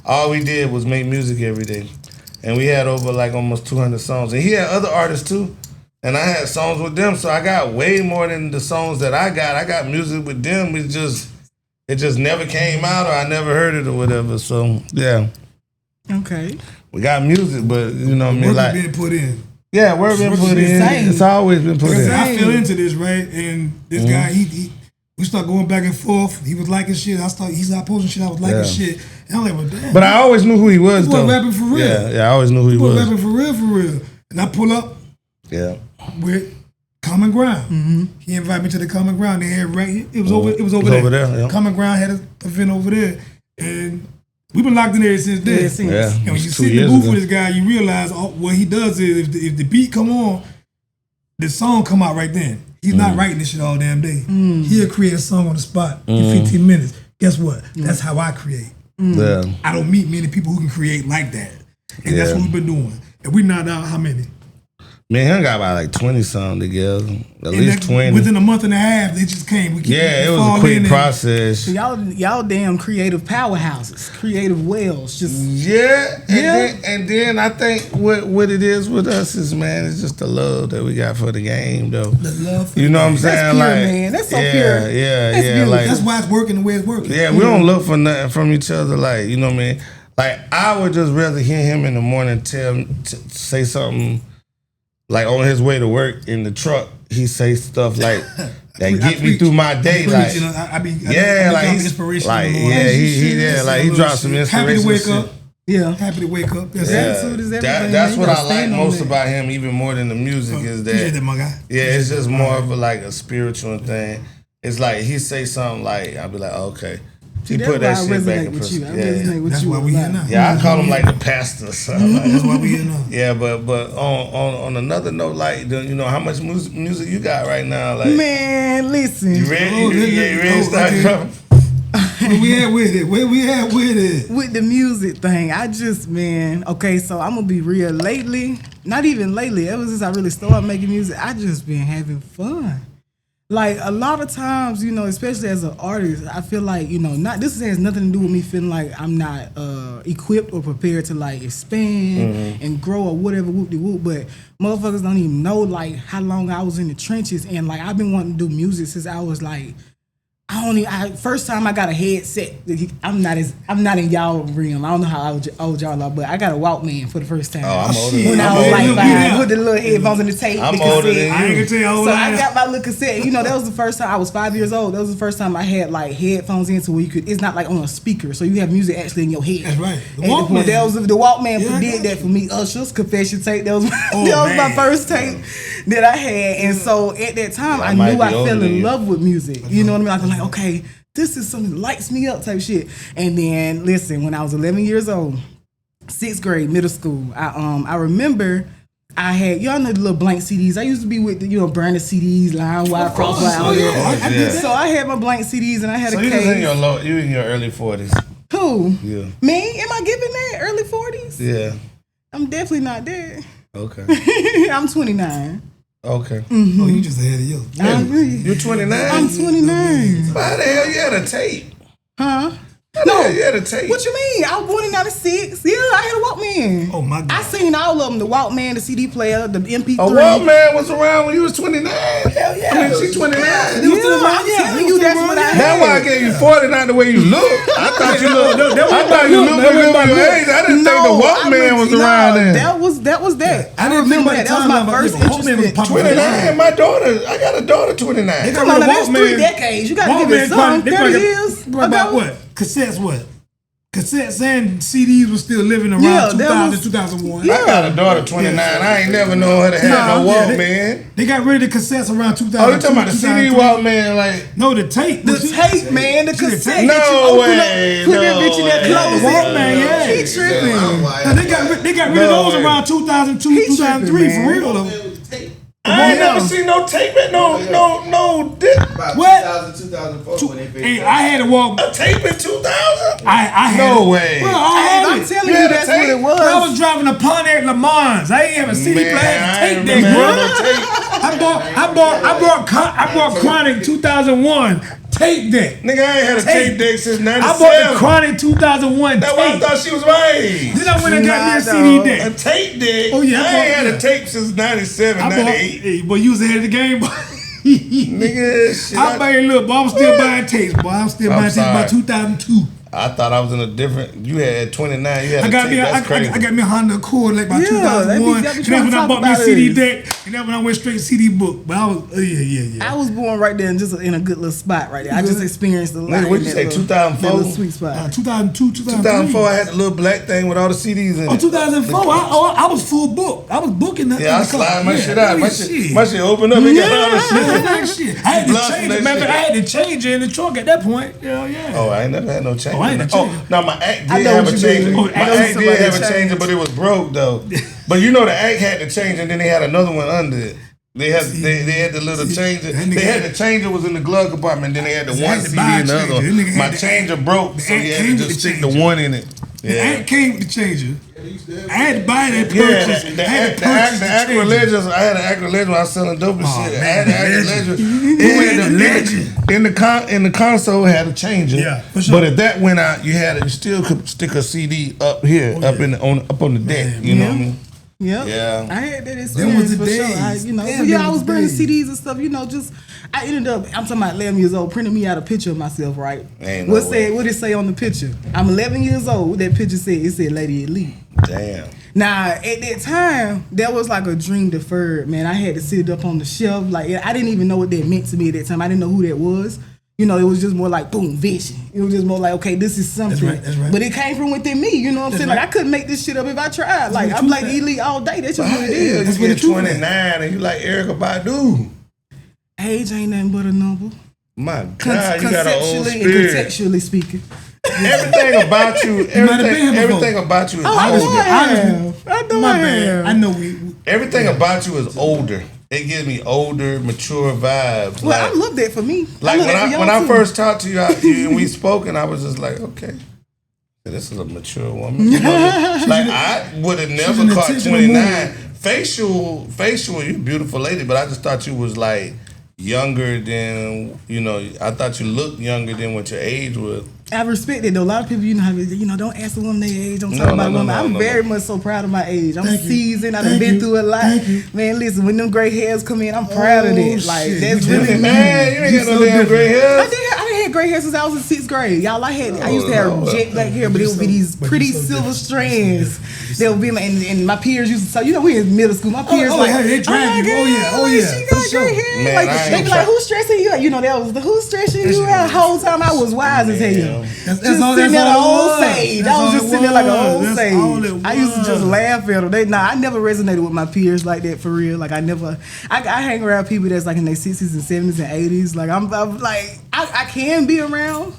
[SPEAKER 1] all we did was make music every day, and we had over like almost 200 songs. And he had other artists too, and I had songs with them. So I got way more than the songs that I got. I got music with them. It just never came out, or I never heard it or whatever. So yeah.
[SPEAKER 3] Okay.
[SPEAKER 1] We got music, but what I mean,
[SPEAKER 2] like being put in.
[SPEAKER 1] Yeah, word been put in. It's always been put in.
[SPEAKER 2] I fell into this, right? And this guy, we start going back and forth. He was liking shit. He started posting shit. I was liking shit. And I'm like, well, damn.
[SPEAKER 1] But I always knew who he was, though.
[SPEAKER 2] He was rapping for real.
[SPEAKER 1] Yeah, I always knew who he was.
[SPEAKER 2] Rapping for real. And I pull up with Common Ground. He invited me to the Common Ground. They had it was over there. Yeah. Common Ground had an event over there. And we've been locked in there since then.
[SPEAKER 1] Yeah.
[SPEAKER 2] And when you sit in the booth with this guy, you realize what he does is if the beat come on, the song come out right then. He's not writing this shit all damn day. He'll create a song on the spot in 15 minutes. Guess what? That's how I create.
[SPEAKER 1] Yeah.
[SPEAKER 2] I don't meet many people who can create like that. And that's what we've been doing. And we knocked out how many?
[SPEAKER 1] Man, he got about like 20 songs together. At least 20.
[SPEAKER 2] Within a month and a half, they just came.
[SPEAKER 1] It was a quick process.
[SPEAKER 3] So y'all damn creative powerhouses, creative wells.
[SPEAKER 1] And then I think what it is with us is, man, it's just the love that we got for the game, though.
[SPEAKER 2] The love for
[SPEAKER 1] you know what I'm saying?
[SPEAKER 3] That's pure, man. That's so pure.
[SPEAKER 1] Yeah.
[SPEAKER 2] Like, that's why it's working the way it's working.
[SPEAKER 1] Yeah, we don't look for nothing from each other. Like, you know what I mean? Like, I would just rather hear him in the morning say something. Like on his way to work in the truck, he say stuff like that get me through my day. Like, he's
[SPEAKER 2] inspiration.
[SPEAKER 1] Like, he dropped some inspiration.
[SPEAKER 2] Happy to wake up. Yeah, happy to wake up.
[SPEAKER 1] That's what I like most about him, even more than the music. Is that
[SPEAKER 2] my guy.
[SPEAKER 1] Yeah, it's just more of a spiritual thing. It's like he say something like I'll be like, okay. He put that shit back in perspective.
[SPEAKER 2] That's why we here now.
[SPEAKER 1] Yeah, I call him like the pastor. So
[SPEAKER 2] that's why we here now.
[SPEAKER 1] Yeah, but on another note, like how much music you got right now? Like,
[SPEAKER 3] man, listen.
[SPEAKER 1] You ready? You ready to start dropping?
[SPEAKER 2] Where we at with it?
[SPEAKER 3] With the music thing, so I'm gonna be real. Lately, not even lately, ever since I really started making music, I just been having fun. Like a lot of times, especially as an artist, I feel like, this has nothing to do with me feeling like I'm not equipped or prepared to like expand and grow or whatever whoop-de-whoop, but motherfuckers don't even know like how long I was in the trenches, and like I've been wanting to do music since I was like, First time I got a headset. I'm not in y'all realm. I don't know how old y'all are, but I got a Walkman for the first time.
[SPEAKER 1] Oh, I'm older.
[SPEAKER 3] When I was like 5, with the little headphones and the tape.
[SPEAKER 1] I'm
[SPEAKER 3] the
[SPEAKER 1] older
[SPEAKER 3] cassette.
[SPEAKER 1] than you.
[SPEAKER 2] I ain't gonna tell you how old
[SPEAKER 3] So
[SPEAKER 2] I
[SPEAKER 3] I
[SPEAKER 2] am.
[SPEAKER 3] got my little cassette. That was the first time I was 5 years old. That was the first time I had like headphones in to where you could. It's not like on a speaker, so you have music actually in your head.
[SPEAKER 2] That's right.
[SPEAKER 3] The Walkman. The Walkman
[SPEAKER 2] Yeah,
[SPEAKER 3] did that for me. Usher's confession tape. That was
[SPEAKER 2] Oh,
[SPEAKER 3] that was my
[SPEAKER 2] man.
[SPEAKER 3] first tape that I had, and so at that time
[SPEAKER 1] I
[SPEAKER 3] I
[SPEAKER 1] might
[SPEAKER 3] knew
[SPEAKER 1] be
[SPEAKER 3] I
[SPEAKER 1] older
[SPEAKER 3] fell
[SPEAKER 1] than
[SPEAKER 3] in
[SPEAKER 1] you.
[SPEAKER 3] love with music. You know what I mean? I was like, okay, this is something that lights me up type shit. And then listen, when I was 11 years old, 6th grade, middle school, I remember I had, y'all know the little blank CDs. I used to be with the, burning CDs, line wide, crosswise, all that.
[SPEAKER 2] I did that.
[SPEAKER 3] So I had my blank CDs and I had
[SPEAKER 1] So
[SPEAKER 3] a
[SPEAKER 1] you was
[SPEAKER 3] case.
[SPEAKER 1] you in your early 40s.
[SPEAKER 3] Who?
[SPEAKER 1] Yeah.
[SPEAKER 3] Me? Am I giving that? Early 40s?
[SPEAKER 1] Yeah.
[SPEAKER 3] I'm definitely not there.
[SPEAKER 1] Okay.
[SPEAKER 3] I'm 29.
[SPEAKER 1] Okay.
[SPEAKER 2] Oh, you just ahead of you.
[SPEAKER 1] You're 29?
[SPEAKER 3] I'm 29.
[SPEAKER 1] Why the hell you had a tape?
[SPEAKER 3] Huh?
[SPEAKER 1] Why the hell you had a tape?
[SPEAKER 3] What you mean? I was born in 96. Yeah, I had a Walkman.
[SPEAKER 2] Oh, my God.
[SPEAKER 3] I seen all of them. The Walkman, the CD player, the MP3.
[SPEAKER 1] A Walkman was around when you was 29. Hell yeah. I mean, she's 29.
[SPEAKER 3] I'm telling you, that's what I had.
[SPEAKER 1] That's why I gave you 40, not the way you look. I thought you looked good for your age. I didn't think the Walkman was around then.
[SPEAKER 3] That was that. I
[SPEAKER 2] didn't
[SPEAKER 3] remember
[SPEAKER 2] think
[SPEAKER 3] that. That was my first interest.
[SPEAKER 1] 29, my daughter, I got a daughter 29.
[SPEAKER 3] Come on, now, that's 3 decades. You got to give it some. 30 years
[SPEAKER 2] About
[SPEAKER 3] ago.
[SPEAKER 2] what? Cassettes what? Cassettes and CDs was still living around 2000, 2001.
[SPEAKER 1] I got a daughter 29. I ain't never known her to have no Walkman.
[SPEAKER 2] They got rid of the cassettes around 2000.
[SPEAKER 1] Oh, you talking about the CD Walkman? Like
[SPEAKER 2] no, the tape.
[SPEAKER 3] The tape, man, the cassette.
[SPEAKER 1] No way.
[SPEAKER 3] Put that bitch in that close.
[SPEAKER 2] Walkman, yeah.
[SPEAKER 3] He tripping.
[SPEAKER 2] Now, they got rid of those around 2002, 2003 for real though.
[SPEAKER 1] I ain't never seen no tape at no.
[SPEAKER 4] About
[SPEAKER 2] What?
[SPEAKER 4] 2004 when they fixed
[SPEAKER 2] Hey,
[SPEAKER 4] it.
[SPEAKER 2] I had to walk.
[SPEAKER 1] A tape in 2000?
[SPEAKER 2] I had
[SPEAKER 1] No
[SPEAKER 2] it.
[SPEAKER 1] way.
[SPEAKER 2] Bro, I had
[SPEAKER 3] I'm
[SPEAKER 2] it.
[SPEAKER 3] telling
[SPEAKER 1] You
[SPEAKER 3] you,
[SPEAKER 1] had a
[SPEAKER 3] that's what
[SPEAKER 1] tape?
[SPEAKER 3] it was.
[SPEAKER 2] I was driving a Pontiac Le Mans. I ain't have a CD player. I had to tape that, bro. I bought Chronic 2001 tape deck.
[SPEAKER 1] Nigga, I ain't had a tape deck since 97.
[SPEAKER 2] I bought the Chronic 2001
[SPEAKER 1] That's why I
[SPEAKER 2] tape.
[SPEAKER 1] thought she was my age.
[SPEAKER 2] Then I went and got me a
[SPEAKER 3] Nah,
[SPEAKER 2] CD
[SPEAKER 3] dog.
[SPEAKER 1] A
[SPEAKER 2] deck.
[SPEAKER 1] tape deck?
[SPEAKER 2] Oh, yeah, I
[SPEAKER 1] I ain't
[SPEAKER 2] bought-
[SPEAKER 1] had a tape since 97,
[SPEAKER 2] I bought,
[SPEAKER 1] 98.
[SPEAKER 2] hey, boy, you was ahead of the game, boy.
[SPEAKER 1] Nigga, shit.
[SPEAKER 2] I buying, look, boy, I'm still buying tapes, boy. I'm still buying tapes by
[SPEAKER 1] sorry.
[SPEAKER 2] 2002.
[SPEAKER 1] I thought I was in a different. You had 29. You had
[SPEAKER 2] I
[SPEAKER 1] a
[SPEAKER 2] got
[SPEAKER 1] tape.
[SPEAKER 2] me,
[SPEAKER 1] That's crazy.
[SPEAKER 2] I got me a Honda Accord like by
[SPEAKER 3] Yeah,
[SPEAKER 2] 2001.
[SPEAKER 3] that be
[SPEAKER 2] And
[SPEAKER 3] trying
[SPEAKER 2] that's when
[SPEAKER 3] to
[SPEAKER 2] I
[SPEAKER 3] talk
[SPEAKER 2] bought me a
[SPEAKER 3] about
[SPEAKER 2] CD
[SPEAKER 3] us.
[SPEAKER 2] deck, and that's when I went straight to CD book. But I was, yeah.
[SPEAKER 3] I was born right there and just in a good little spot right there. I just experienced a lot.
[SPEAKER 1] Nigga, what'd you
[SPEAKER 3] in
[SPEAKER 1] say,
[SPEAKER 3] that little-
[SPEAKER 1] 2004?
[SPEAKER 3] that little sweet spot.
[SPEAKER 2] 2002, 2003.
[SPEAKER 1] 2004, I had the little black thing with all the CDs in it.
[SPEAKER 2] Oh, 2004, I was full book. I was booking that.
[SPEAKER 1] Yeah, I slide my shit out. My shit opened up. It got all the shit.
[SPEAKER 2] I had to
[SPEAKER 1] Bluff
[SPEAKER 2] change
[SPEAKER 1] that
[SPEAKER 2] it. Remember,
[SPEAKER 1] shit.
[SPEAKER 2] I had to change it in the trunk at that point. Yeah.
[SPEAKER 1] Oh, I ain't never had no change.
[SPEAKER 2] Oh, I ain't had to change it.
[SPEAKER 1] no, my act
[SPEAKER 3] I
[SPEAKER 1] did
[SPEAKER 3] know
[SPEAKER 1] have
[SPEAKER 3] what
[SPEAKER 1] a
[SPEAKER 3] you
[SPEAKER 1] changer.
[SPEAKER 3] mean.
[SPEAKER 1] My
[SPEAKER 3] I know
[SPEAKER 1] act did
[SPEAKER 3] somebody
[SPEAKER 1] have a
[SPEAKER 3] changed.
[SPEAKER 1] changer, but it was broke though. But you know the act had to change, and then they had another one under it. They had the little changer.
[SPEAKER 2] that nigga
[SPEAKER 1] They had
[SPEAKER 2] had-
[SPEAKER 1] the changer was in the glove compartment. Then they had the
[SPEAKER 2] They
[SPEAKER 1] one
[SPEAKER 2] had to
[SPEAKER 1] CD
[SPEAKER 2] buy a
[SPEAKER 1] and the other.
[SPEAKER 2] changer.
[SPEAKER 1] one.
[SPEAKER 2] That nigga
[SPEAKER 1] My
[SPEAKER 2] had the
[SPEAKER 1] changer broke, so
[SPEAKER 2] act
[SPEAKER 1] you had
[SPEAKER 2] came
[SPEAKER 1] to
[SPEAKER 2] with
[SPEAKER 1] just
[SPEAKER 2] the
[SPEAKER 1] stick the
[SPEAKER 2] changer.
[SPEAKER 1] one in it.
[SPEAKER 2] The
[SPEAKER 1] Yeah.
[SPEAKER 2] ad came with the changer. I had to buy that
[SPEAKER 1] Yeah,
[SPEAKER 2] purchase.
[SPEAKER 1] the
[SPEAKER 2] I had to purchase the
[SPEAKER 1] Acura
[SPEAKER 2] changer.
[SPEAKER 1] Legends. I had an Acura Legend when I was selling dope and
[SPEAKER 2] Oh,
[SPEAKER 1] shit. I
[SPEAKER 2] man,
[SPEAKER 1] had an Acura
[SPEAKER 2] legend.
[SPEAKER 1] Legend.
[SPEAKER 2] Who had the legend?
[SPEAKER 1] In the console had a changer.
[SPEAKER 2] Yeah, for sure.
[SPEAKER 1] But if that went out, you still could stick a CD up here, up on the deck.
[SPEAKER 2] Man,
[SPEAKER 1] you know what I mean?
[SPEAKER 3] Yep.
[SPEAKER 1] Yeah.
[SPEAKER 3] I had that
[SPEAKER 2] Them
[SPEAKER 3] experience
[SPEAKER 2] was the
[SPEAKER 3] for sure.
[SPEAKER 2] days. Damn,
[SPEAKER 3] But
[SPEAKER 2] them
[SPEAKER 3] yeah, I
[SPEAKER 2] was
[SPEAKER 3] was bringing
[SPEAKER 2] days.
[SPEAKER 3] CDs and stuff. I ended up. I'm talking about 11 years old, printing me out a picture of myself. Right.
[SPEAKER 1] Ain't no way.
[SPEAKER 3] What it say on the picture? I'm 11 years old. What that picture said? It said Lady Elite.
[SPEAKER 1] Damn.
[SPEAKER 3] Now, at that time, that was like a dream deferred, man. I had to sit it up on the shelf. Like, I didn't even know what that meant to me at that time. I didn't know who that was. It was just more like, boom, vision. It was just more like, okay, this is something.
[SPEAKER 2] That's right.
[SPEAKER 3] But it came from within me, you know what I'm saying?
[SPEAKER 2] right.
[SPEAKER 3] Like, I couldn't make this shit up if I tried. Like,
[SPEAKER 2] what
[SPEAKER 3] I'm
[SPEAKER 2] you
[SPEAKER 3] like
[SPEAKER 2] said.
[SPEAKER 3] Elite all day. That's just
[SPEAKER 1] How
[SPEAKER 3] what
[SPEAKER 1] the
[SPEAKER 3] it
[SPEAKER 1] hell
[SPEAKER 3] is.
[SPEAKER 2] That's
[SPEAKER 1] you
[SPEAKER 2] what
[SPEAKER 1] get
[SPEAKER 2] the truth is.
[SPEAKER 1] 29 and you like Erykah Badu?
[SPEAKER 3] Age ain't nothing but a number.
[SPEAKER 1] My God, you got an old
[SPEAKER 3] Conceptually and
[SPEAKER 1] spirit.
[SPEAKER 3] contextually speaking.
[SPEAKER 1] Everything about you,
[SPEAKER 2] might have been here before.
[SPEAKER 1] everything about you is
[SPEAKER 3] Oh, I
[SPEAKER 1] older.
[SPEAKER 3] know I have. I know
[SPEAKER 2] My
[SPEAKER 3] I
[SPEAKER 2] bad.
[SPEAKER 3] have.
[SPEAKER 2] I know we
[SPEAKER 1] Everything about you is older. It gives me older, mature vibes.
[SPEAKER 3] Well, I love that for me.
[SPEAKER 1] Like
[SPEAKER 3] love that for y'all
[SPEAKER 1] when I
[SPEAKER 3] too.
[SPEAKER 1] first talked to you and we spoke, and I was just like, okay, this is a mature woman. You know? Like I would have never
[SPEAKER 2] an
[SPEAKER 1] caught
[SPEAKER 2] intentional
[SPEAKER 1] 29. Facial, you're a beautiful lady, but I just thought you was like younger than I thought you looked younger than what your age was.
[SPEAKER 3] I respect it though. A lot of people, don't ask a woman their age. Don't talk
[SPEAKER 1] No,
[SPEAKER 3] about a
[SPEAKER 1] no,
[SPEAKER 3] woman.
[SPEAKER 1] no,
[SPEAKER 3] I'm
[SPEAKER 1] no,
[SPEAKER 3] very
[SPEAKER 1] no.
[SPEAKER 3] much so proud of my age. I'm
[SPEAKER 2] Thank you.
[SPEAKER 3] seasoned. I've
[SPEAKER 2] Thank
[SPEAKER 3] been
[SPEAKER 2] you.
[SPEAKER 3] through a lot.
[SPEAKER 2] Thank you.
[SPEAKER 3] Man, listen, when them gray hairs come in, I'm proud of that. Like
[SPEAKER 2] shit.
[SPEAKER 3] that's
[SPEAKER 2] You
[SPEAKER 3] really
[SPEAKER 2] different,
[SPEAKER 3] me.
[SPEAKER 1] Man, you ain't got no
[SPEAKER 2] so
[SPEAKER 1] damn gray
[SPEAKER 3] I
[SPEAKER 1] hair.
[SPEAKER 3] didn't have had gray hair since I was in 6th grade. Y'all, I used to have jet black hair, but it would be these pretty silver strands. They would be and my peers used to. So you know, we in middle school. My peers
[SPEAKER 2] they drag you. Oh yeah.
[SPEAKER 3] She got gray hair.
[SPEAKER 1] Man,
[SPEAKER 3] like they be like, who's stressing you out? You know, that was the who's stressing you out. The whole time I was wise as hell. That's all. Sitting there like an old sage. I was just sitting there like an old sage. I used to just laugh at them. I never resonated with my peers like that for real. Like I hang around people that's like in their 60s and 70s and 80s. Like I'm like I can be around,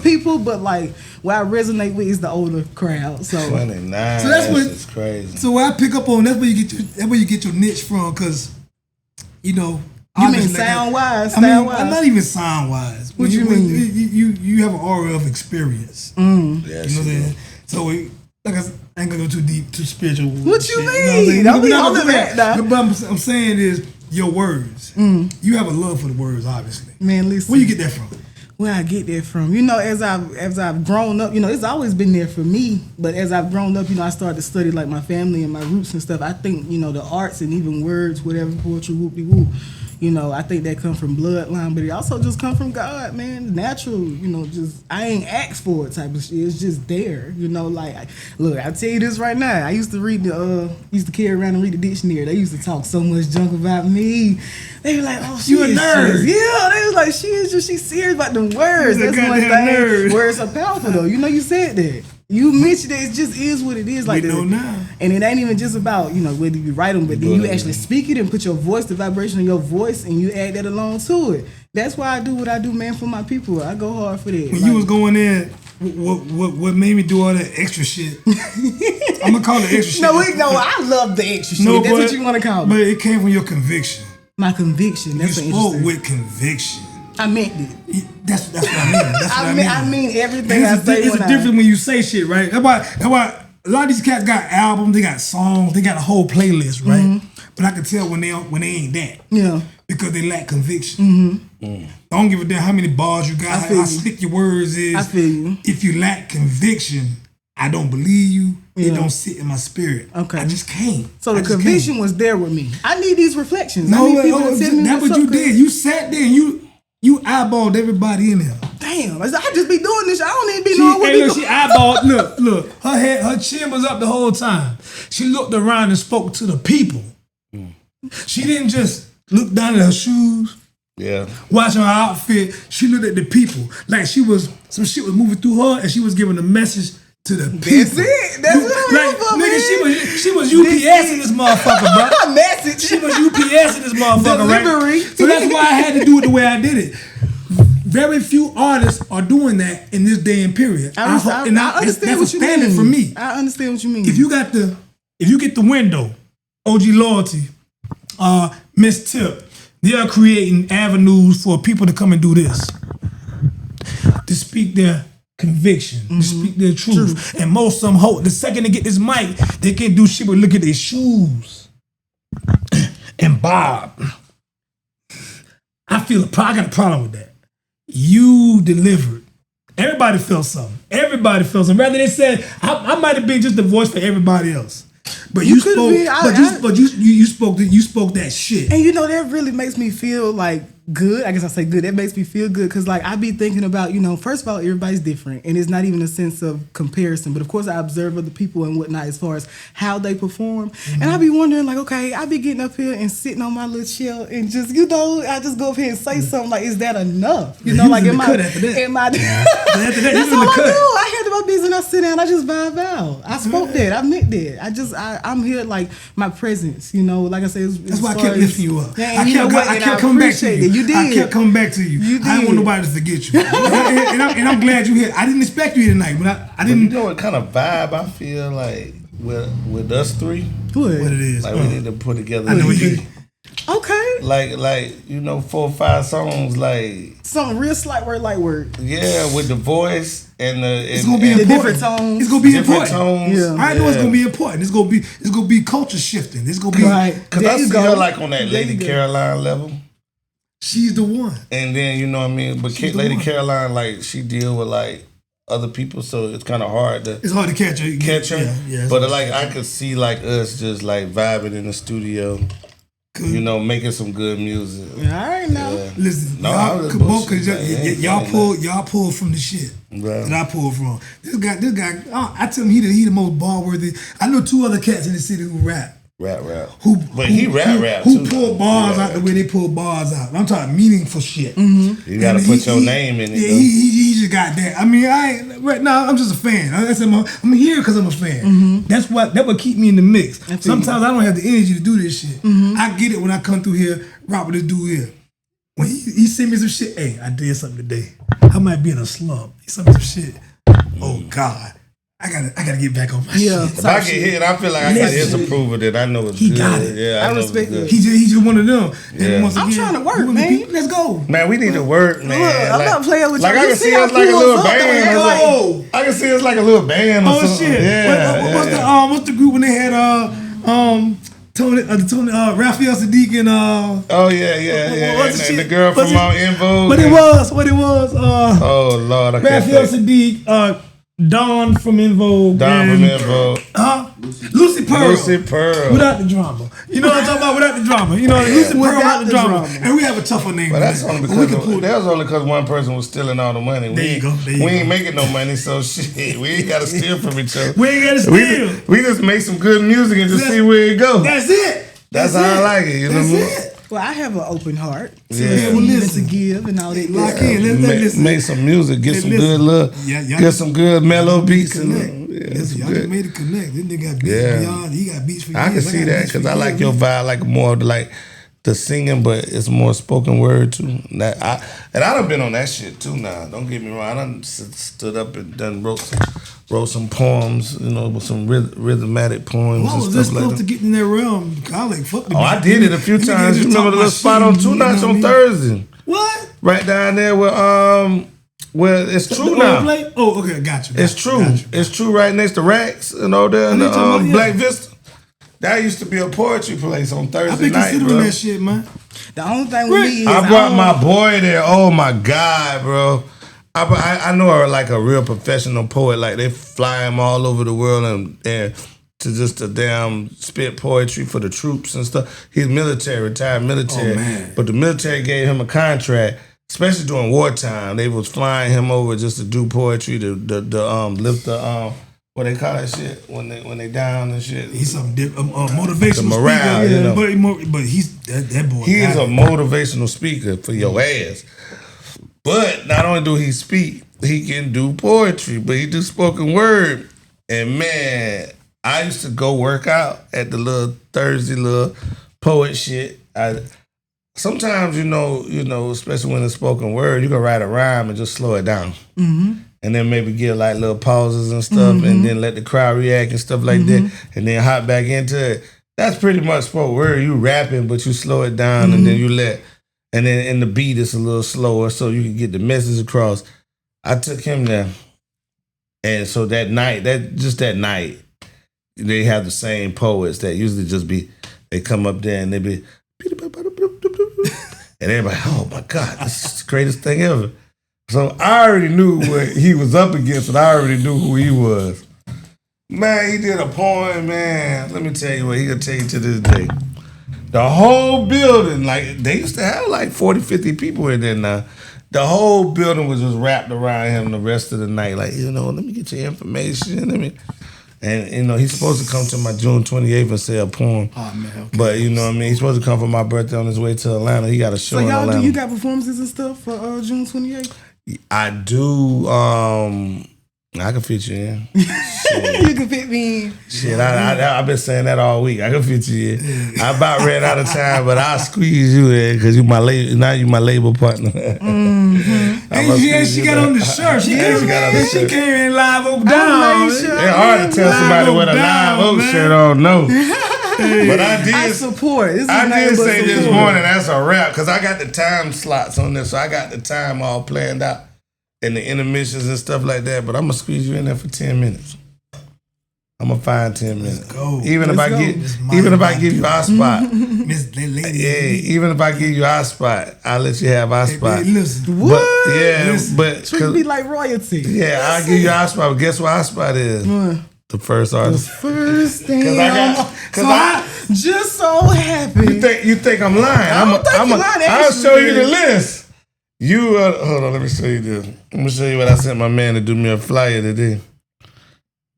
[SPEAKER 3] people, but like what I resonate with is the older crowd. So
[SPEAKER 1] 29.
[SPEAKER 2] So that's what
[SPEAKER 1] it's crazy.
[SPEAKER 2] So what I pick up on, that's where you get your niche from, because
[SPEAKER 3] you mean sound wise?
[SPEAKER 2] I'm not even sound wise.
[SPEAKER 3] What you mean?
[SPEAKER 2] You have an aura of experience.
[SPEAKER 1] Yeah,
[SPEAKER 2] you know what I'm saying? So like I ain't gonna go too deep, too spiritual.
[SPEAKER 3] What you mean? Don't be on that now.
[SPEAKER 2] But I'm saying is your words. You have a love for the words, obviously.
[SPEAKER 3] Man, listen.
[SPEAKER 2] Where you get that from?
[SPEAKER 3] Where I get that from? As I've grown up, it's always been there for me. But as I've grown up, I started to study like my family and my roots and stuff. I think, the arts and even words, whatever, poetry, whoop-de-whoop, I think that come from bloodline, but it also just come from God, man. Natural, just I ain't asked for it type of shit. It's just there, look, I'll tell you this right now. I used to carry around and read the dictionary. They used to talk so much junk about me. They were like, "Oh, she
[SPEAKER 2] a nerd."
[SPEAKER 3] Yeah, they was like, she's serious about them words. That's one thing.
[SPEAKER 2] Nerd.
[SPEAKER 3] Words are powerful though. You said that. You mentioned that it just is what it is. Like
[SPEAKER 2] we know now.
[SPEAKER 3] And it ain't even just about, whether you write them, but then you actually speak it and put your voice, the vibration of your voice, and you add that along to it. That's why I do what I do, man, for my people. I go hard for that.
[SPEAKER 2] When you was going in, what made me do all that extra shit? I'm gonna call it extra shit.
[SPEAKER 3] No, I love the extra shit. That's what you want to call it.
[SPEAKER 2] But it came from your conviction.
[SPEAKER 3] My conviction. That's
[SPEAKER 2] you spoke with conviction.
[SPEAKER 3] I meant it.
[SPEAKER 2] That's what I mean. That's what I mean.
[SPEAKER 3] I mean everything I say.
[SPEAKER 2] It's different when you say shit, right? That's why a lot of these cats got albums, they got songs, they got a whole playlist, right? Mm-hmm. But I can tell when they ain't that. Yeah. Because they lack conviction. Mm-hmm. I don't give a damn how many bars you got, how slick your words is.
[SPEAKER 3] I feel you.
[SPEAKER 2] If you lack conviction, I don't believe you. Yeah. It don't sit in my spirit. Okay. I just can't.
[SPEAKER 3] So the conviction was there with me. I need these reflections.
[SPEAKER 2] No, that's what you did. You sat there and you eyeballed everybody in there.
[SPEAKER 3] Damn, I just be doing this. I don't even be knowing what we doing.
[SPEAKER 2] She eyeballed. Look. Her chin was up the whole time. She looked around and spoke to the people. She didn't just look down at her shoes.
[SPEAKER 1] Yeah.
[SPEAKER 2] Watching her outfit. She looked at the people like some shit was moving through her, and she was giving a message to the people.
[SPEAKER 3] That's it. That's what I'm
[SPEAKER 2] like, for, nigga, she was UPS in this motherfucker, bro.
[SPEAKER 3] Message.
[SPEAKER 2] She was UPS in this motherfucker,
[SPEAKER 3] Delivery.
[SPEAKER 2] Right? So that's why I had to do it the way I did it. Very few artists are doing that in this day and period.
[SPEAKER 3] I understand what you mean.
[SPEAKER 2] That's a standard for me.
[SPEAKER 3] I understand what you mean.
[SPEAKER 2] If you get the window, OG Loyalty, Miss Tip, they are creating avenues for people to come and do this, to speak their conviction, to speak their truth. And most of them hope the second they get this mic, they can't do shit but look at their shoes and bob. I got a problem with that. You delivered. Everybody felt something. Rather they said I might have been just the voice for everybody else. But you spoke. You spoke that shit.
[SPEAKER 3] And that really makes me feel like good. I guess I say good. That makes me feel good because like I be thinking about first of all, everybody's different, and it's not even a sense of comparison. But of course, I observe other people and whatnot as far as how they perform, and I be wondering like, okay, I be getting up here and sitting on my little chill and just I just go up here and say something like, is that enough? Like am I? That's all I do. I handle my business and I sit down. I just vibe out. I spoke that. I meant that. I'm here like my presence. Like I said,
[SPEAKER 2] that's why I kept lifting you up.
[SPEAKER 3] I kept coming back to you.
[SPEAKER 2] You did. I kept coming back to you. I didn't want nobody to forget you. and I'm glad you're here. I didn't expect you here tonight, but I didn't.
[SPEAKER 1] You know what kind of vibe I feel like with us three?
[SPEAKER 2] What it is.
[SPEAKER 1] Like we need to put together.
[SPEAKER 2] I know you.
[SPEAKER 3] Okay.
[SPEAKER 1] Like 4 or 5 songs like
[SPEAKER 3] something real light word.
[SPEAKER 1] Yeah, with the voice and
[SPEAKER 2] it's gonna be important.
[SPEAKER 3] Different tones.
[SPEAKER 2] It's gonna be important.
[SPEAKER 1] Tones.
[SPEAKER 2] Yeah. I know it's gonna be important. It's gonna be culture shifting. It's gonna be
[SPEAKER 1] because I see her like on that Lady Caroline level.
[SPEAKER 2] She's the one.
[SPEAKER 1] And then you know what I mean, but Lady Caroline, like she deal with like other people, so it's kind of hard to.
[SPEAKER 2] It's hard to catch her.
[SPEAKER 1] Yeah, but like I could see like us just like vibing in the studio. You know, making some good music.
[SPEAKER 3] All right, now.
[SPEAKER 1] Yeah.
[SPEAKER 2] Listen,
[SPEAKER 1] No,
[SPEAKER 2] y'all pull from the shit that I pull from. This guy, I tell him he the most ball worthy. I know 2 other cats in the city who rap.
[SPEAKER 1] Rap. He rap
[SPEAKER 2] who
[SPEAKER 1] too.
[SPEAKER 2] pull bars out the way they pull bars out. I'm talking meaningful shit.
[SPEAKER 1] Mm-hmm. You gotta put your name in it.
[SPEAKER 2] Yeah, he just got that. I mean, right now I'm just a fan. I'm here because I'm a fan.
[SPEAKER 3] Mm-hmm.
[SPEAKER 2] That would keep me in the mix. Sometimes I don't have the energy to do this shit.
[SPEAKER 3] Mm-hmm.
[SPEAKER 2] I get it when I come through here, rock with this dude here. When he send me some shit, hey, I did something today. I might be in a slump. He sent me some shit. Oh God. I gotta get back on my shit.
[SPEAKER 1] If I get hit, I feel like I got his approval that I know it's good.
[SPEAKER 2] Got it.
[SPEAKER 1] Yeah, I
[SPEAKER 3] respect it.
[SPEAKER 2] He just one of them.
[SPEAKER 1] Yeah.
[SPEAKER 3] I'm trying to work, man.
[SPEAKER 2] Let's go.
[SPEAKER 1] Man, we need to work, man.
[SPEAKER 3] Look, I'm not playing with you.
[SPEAKER 1] Like I can see us like a little band. I can see us like a little band or something.
[SPEAKER 2] Shit.
[SPEAKER 1] Yeah.
[SPEAKER 2] What's the group when they had Tony Raphael Sadiq and
[SPEAKER 1] oh yeah.
[SPEAKER 2] What's the
[SPEAKER 1] And the
[SPEAKER 2] shit?
[SPEAKER 1] girl from In Vogue.
[SPEAKER 2] What it was
[SPEAKER 1] oh Lord, I can't
[SPEAKER 2] Raphael
[SPEAKER 1] think.
[SPEAKER 2] Sadiq, Dawn from In Vogue. Lucy Pearl. Without the drama. You know what I'm talking about? Without the drama. You know, Lucy Pearl without the drama. And we have a tougher name.
[SPEAKER 1] But that's only because one person was stealing all the money. We ain't making no money, so shit. We ain't gotta steal from each other.
[SPEAKER 2] We ain't gotta steal.
[SPEAKER 1] We just make some good music and just see where it goes.
[SPEAKER 2] That's it.
[SPEAKER 1] That's how I like it. You know what I mean?
[SPEAKER 3] Well, I have an open heart.
[SPEAKER 1] Yeah.
[SPEAKER 3] To give and all that.
[SPEAKER 2] Lock in. Let's
[SPEAKER 1] make some music. Get some good love. Get some good mellow beats.
[SPEAKER 2] Y'all just made it connect. This nigga got beats beyond. He got beats for you.
[SPEAKER 1] I can see that because I like your vibe, like more of like the singing, but it's more spoken word too. I done been on that shit too. Now, don't get me wrong. I done stood up and done wrote some poems, you know, with some rhythmatic poems and stuff like that.
[SPEAKER 2] I was this close to getting in that realm.
[SPEAKER 1] I did it a few times. You remember the little spot on 2 nights on Thursday?
[SPEAKER 2] What?
[SPEAKER 1] Right down there where it's true now.
[SPEAKER 2] Oh, okay, got you.
[SPEAKER 1] It's true. It's true right next to Racks and all there in the Black Vista. That used to be a poetry place on Thursday night, bro.
[SPEAKER 2] Considering that shit, man.
[SPEAKER 3] The only thing with me is
[SPEAKER 1] I brought my boy there. Oh my God, bro. I know like a real professional poet. Like they fly him all over the world and to just to damn spit poetry for the troops and stuff. He's retired military.
[SPEAKER 2] Oh, man.
[SPEAKER 1] But the military gave him a contract, especially during wartime. They was flying him over just to do poetry, to lift the what they call that shit when they down and shit.
[SPEAKER 2] He's some motivational
[SPEAKER 1] the morale,
[SPEAKER 2] speaker,
[SPEAKER 1] you know.
[SPEAKER 2] But he's that boy.
[SPEAKER 1] He's a motivational speaker for your ass. But not only do he speak, he can do poetry, but he do spoken word. And man, I used to go work out at the little Thursday little poet shit. Sometimes, you know, especially when it's spoken word, you can write a rhyme and just slow it down. Mm-hmm. And then maybe give like little pauses and stuff, and then let the crowd react and stuff like that, and then hop back into it. That's pretty much spoken word. You rapping, but you slow it down, and then and then in the beat it's a little slower, so you can get the message across. I took him there, and so that night, they have the same poets that usually just be. They come up there and they be, and everybody, oh my God, this is the greatest thing ever. So I already knew what he was up against, and I already knew who he was. Man, he did a poem, man. Let me tell you what he can tell you to this day. The whole building, like, they used to have like 40, 50 people in there now. The whole building was just wrapped around him the rest of the night. Like, you know, let me get your information. And, you know, he's supposed to come to my June 28th and say a poem.
[SPEAKER 2] Oh, man. Okay.
[SPEAKER 1] But, you know what I mean? He's supposed to come for my birthday on his way to Atlanta. He got a show in Atlanta.
[SPEAKER 3] So, y'all, you got performances and stuff for June 28th?
[SPEAKER 1] I do. I can fit you in.
[SPEAKER 3] You can fit me in.
[SPEAKER 1] Shit, I've been saying that all week. I can fit you in. I about ran out of time, but I'll squeeze you in because you my label partner.
[SPEAKER 2] And she got on the shirt. She came in live oak down.
[SPEAKER 1] It's hard to tell somebody with a live oak shirt on. No. But I
[SPEAKER 3] support.
[SPEAKER 1] I did say this morning that's a wrap because I got the time slots on this, so I got the time all planned out and the intermissions and stuff like that. But I'm gonna squeeze you in there for 10 minutes. I'm gonna find 10 minutes. Even if I give you our spot, even if I give you our spot, I'll let you have our spot.
[SPEAKER 2] Listen,
[SPEAKER 3] but treat me like royalty.
[SPEAKER 1] Yeah, I'll give you our spot. But guess what our spot is? The first artist.
[SPEAKER 3] First thing.
[SPEAKER 1] Cause I
[SPEAKER 3] just so happy.
[SPEAKER 1] You think I'm lying?
[SPEAKER 3] I don't think you're lying.
[SPEAKER 1] I'll show you the list. You hold on. Let me show you this. Let me show you what I sent my man to do me a flyer today.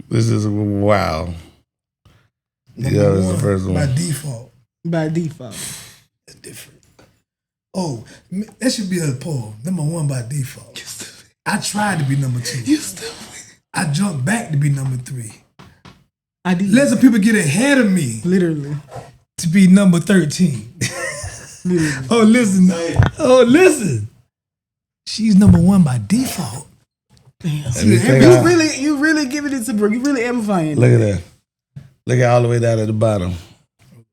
[SPEAKER 1] This is wow. Yeah, this is the first one.
[SPEAKER 2] By default.
[SPEAKER 3] By default.
[SPEAKER 2] That's different. Oh, that should be a poll. Number 1 by default. I tried to be number 2.
[SPEAKER 3] You still.
[SPEAKER 2] I jumped back to be number 3.
[SPEAKER 3] I did.
[SPEAKER 2] Let some people get ahead of me.
[SPEAKER 3] Literally.
[SPEAKER 2] To be number 13.
[SPEAKER 3] Literally.
[SPEAKER 2] Oh, listen. She's number 1 by default.
[SPEAKER 3] Damn. You really giving it to Brooke. You really amplifying it.
[SPEAKER 1] Look at that. Look at all the way down at the bottom.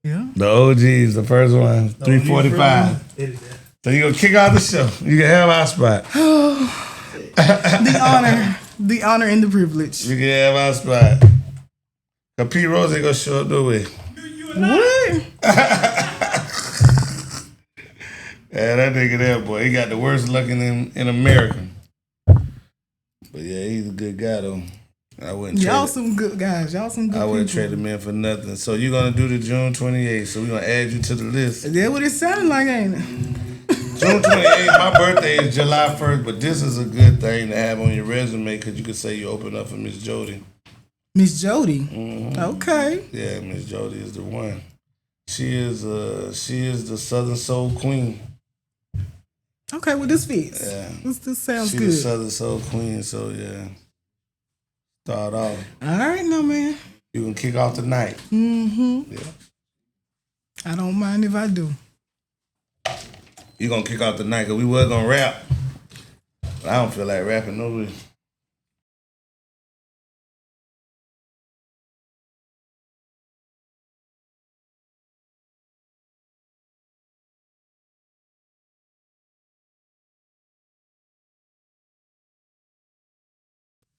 [SPEAKER 3] Yeah.
[SPEAKER 1] The OGs, the first one, 345. So you gonna kick off the show. You can have our spot.
[SPEAKER 3] The honor and the privilege.
[SPEAKER 1] You can have our spot. Cause P. Rose ain't gonna show up no way.
[SPEAKER 3] What?
[SPEAKER 1] Yeah, that nigga there, boy, he got the worst luck in America. But yeah, he's a good guy though. I wouldn't.
[SPEAKER 3] Y'all some good guys. Y'all some good.
[SPEAKER 1] I wouldn't
[SPEAKER 3] people.
[SPEAKER 1] trade him in for nothing. So you're gonna do the June 28th. So we're gonna add you to the list.
[SPEAKER 3] That's what it sounded like, ain't it?
[SPEAKER 1] June 28th. My birthday is July 1st, but this is a good thing to have on your resume because you could say you opened up for Miss Jody.
[SPEAKER 3] Miss Jody.
[SPEAKER 1] Mm-hmm.
[SPEAKER 3] Okay.
[SPEAKER 1] Yeah, Miss Jody is the one. She is the Southern Soul Queen.
[SPEAKER 3] Okay, well this fits.
[SPEAKER 1] Yeah.
[SPEAKER 3] This sounds
[SPEAKER 1] She
[SPEAKER 3] good.
[SPEAKER 1] the Southern Soul Queen, so yeah. Start off.
[SPEAKER 3] All right, now, man.
[SPEAKER 1] You can kick off the night.
[SPEAKER 3] Mm-hmm.
[SPEAKER 1] Yeah.
[SPEAKER 3] I don't mind if I do.
[SPEAKER 1] You gonna kick off the night because we was gonna rap. But I don't feel like rapping no way.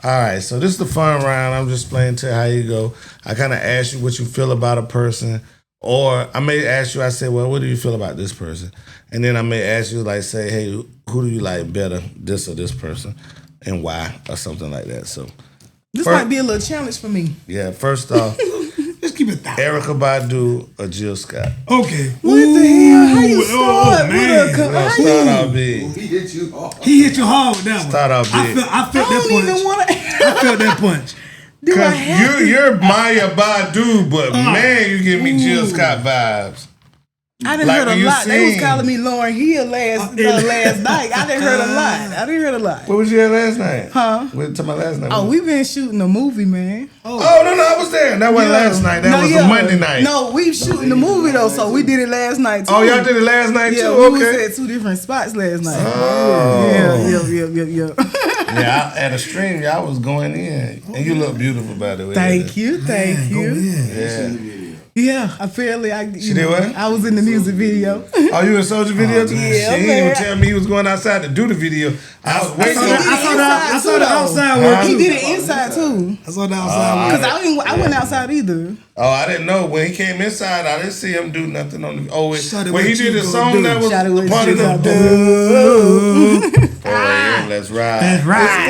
[SPEAKER 1] All right, so this is the fun round. I'm just playing to how you go. I kind of ask you what you feel about a person, or I may ask you, I say, well, what do you feel about this person? And then I may ask you, like, say, hey, who do you like better, this or this person, and why, or something like that. So
[SPEAKER 3] this might be a little challenge for me.
[SPEAKER 1] Yeah, first off,
[SPEAKER 2] let's keep it that.
[SPEAKER 1] Erykah Badu or Jill Scott.
[SPEAKER 2] Okay.
[SPEAKER 3] What the hell? How you start
[SPEAKER 2] man.
[SPEAKER 3] with a
[SPEAKER 1] We're start off big.
[SPEAKER 4] He hit you hard.
[SPEAKER 2] He hit you hard with that one.
[SPEAKER 1] Start off big.
[SPEAKER 2] I felt
[SPEAKER 3] I
[SPEAKER 2] that
[SPEAKER 3] don't
[SPEAKER 2] punch.
[SPEAKER 3] even want to.
[SPEAKER 2] I felt that punch.
[SPEAKER 1] Because you're Maya Badu, but man, you give me Jill Scott vibes.
[SPEAKER 3] I done
[SPEAKER 1] Like
[SPEAKER 3] heard
[SPEAKER 1] when
[SPEAKER 3] a
[SPEAKER 1] you
[SPEAKER 3] lot. They was
[SPEAKER 1] sing.
[SPEAKER 3] calling me Lauryn Hill last night. I didn't heard a lot.
[SPEAKER 1] What was you at last night?
[SPEAKER 3] Huh?
[SPEAKER 1] We were talking about last night.
[SPEAKER 3] Oh, we been shooting a movie, man.
[SPEAKER 1] Oh, no, I was there. That wasn't last night. That was a Monday night.
[SPEAKER 3] No, we shooting the movie though, so we did it last night too.
[SPEAKER 1] Oh, y'all did it last night
[SPEAKER 3] yeah,
[SPEAKER 1] too?
[SPEAKER 3] we
[SPEAKER 1] Okay.
[SPEAKER 3] was at 2 different spots last night.
[SPEAKER 1] Oh.
[SPEAKER 3] Yeah.
[SPEAKER 1] Yeah, at a stream, y'all was going in. And you look beautiful, by the way.
[SPEAKER 3] Thank you.
[SPEAKER 1] Yeah.
[SPEAKER 3] Yeah, apparently
[SPEAKER 1] She did what?
[SPEAKER 3] I was in the music video.
[SPEAKER 1] Oh, you in Soldier video too?
[SPEAKER 3] Yeah,
[SPEAKER 1] She didn't
[SPEAKER 3] man.
[SPEAKER 1] even tell me he was going outside to do the video. I was waiting.
[SPEAKER 2] I saw the outside work.
[SPEAKER 3] He did it inside too.
[SPEAKER 2] I saw the outside work.
[SPEAKER 3] Cause I went outside either.
[SPEAKER 1] Oh, I didn't know. When he came inside, I didn't see him do nothing on the. Oh,
[SPEAKER 2] Shawty,
[SPEAKER 1] when
[SPEAKER 2] what
[SPEAKER 1] he
[SPEAKER 2] you
[SPEAKER 1] did the
[SPEAKER 2] gonna
[SPEAKER 1] song
[SPEAKER 2] do?
[SPEAKER 1] that was
[SPEAKER 3] Shawty, what
[SPEAKER 1] part
[SPEAKER 3] you
[SPEAKER 1] of
[SPEAKER 3] gonna
[SPEAKER 1] the. Oh, yeah, let's ride.
[SPEAKER 2] That's right.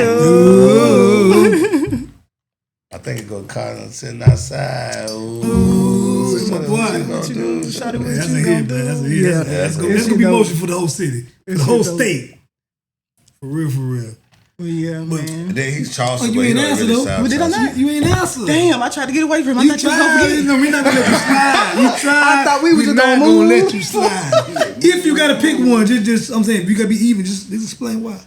[SPEAKER 1] I think it goes Colin sitting outside. Ooh,
[SPEAKER 2] my boy.
[SPEAKER 1] What you gonna do?
[SPEAKER 3] Shawty, what
[SPEAKER 2] That's a
[SPEAKER 3] you
[SPEAKER 2] hit,
[SPEAKER 3] gonna
[SPEAKER 2] man.
[SPEAKER 3] do?
[SPEAKER 2] That's a hit.
[SPEAKER 3] Yeah.
[SPEAKER 2] That's gonna be motion for the whole city, for the whole state. For real.
[SPEAKER 3] Yeah, man.
[SPEAKER 1] And then he's Charleston.
[SPEAKER 2] Oh, you
[SPEAKER 1] but he
[SPEAKER 2] ain't
[SPEAKER 1] don't
[SPEAKER 2] answer,
[SPEAKER 1] really
[SPEAKER 2] though.
[SPEAKER 1] sound
[SPEAKER 3] But did I
[SPEAKER 1] Charleston.
[SPEAKER 3] not?
[SPEAKER 2] You ain't answer.
[SPEAKER 3] Damn, I tried to get away from him. I
[SPEAKER 2] You
[SPEAKER 3] thought you was gonna
[SPEAKER 2] tried.
[SPEAKER 3] forget.
[SPEAKER 2] No, we're not gonna let you slide. You tried.
[SPEAKER 3] I thought we was just
[SPEAKER 2] not
[SPEAKER 3] gonna move.
[SPEAKER 2] let you slide. If you gotta pick one, just I'm saying, if you gotta be even, just explain why.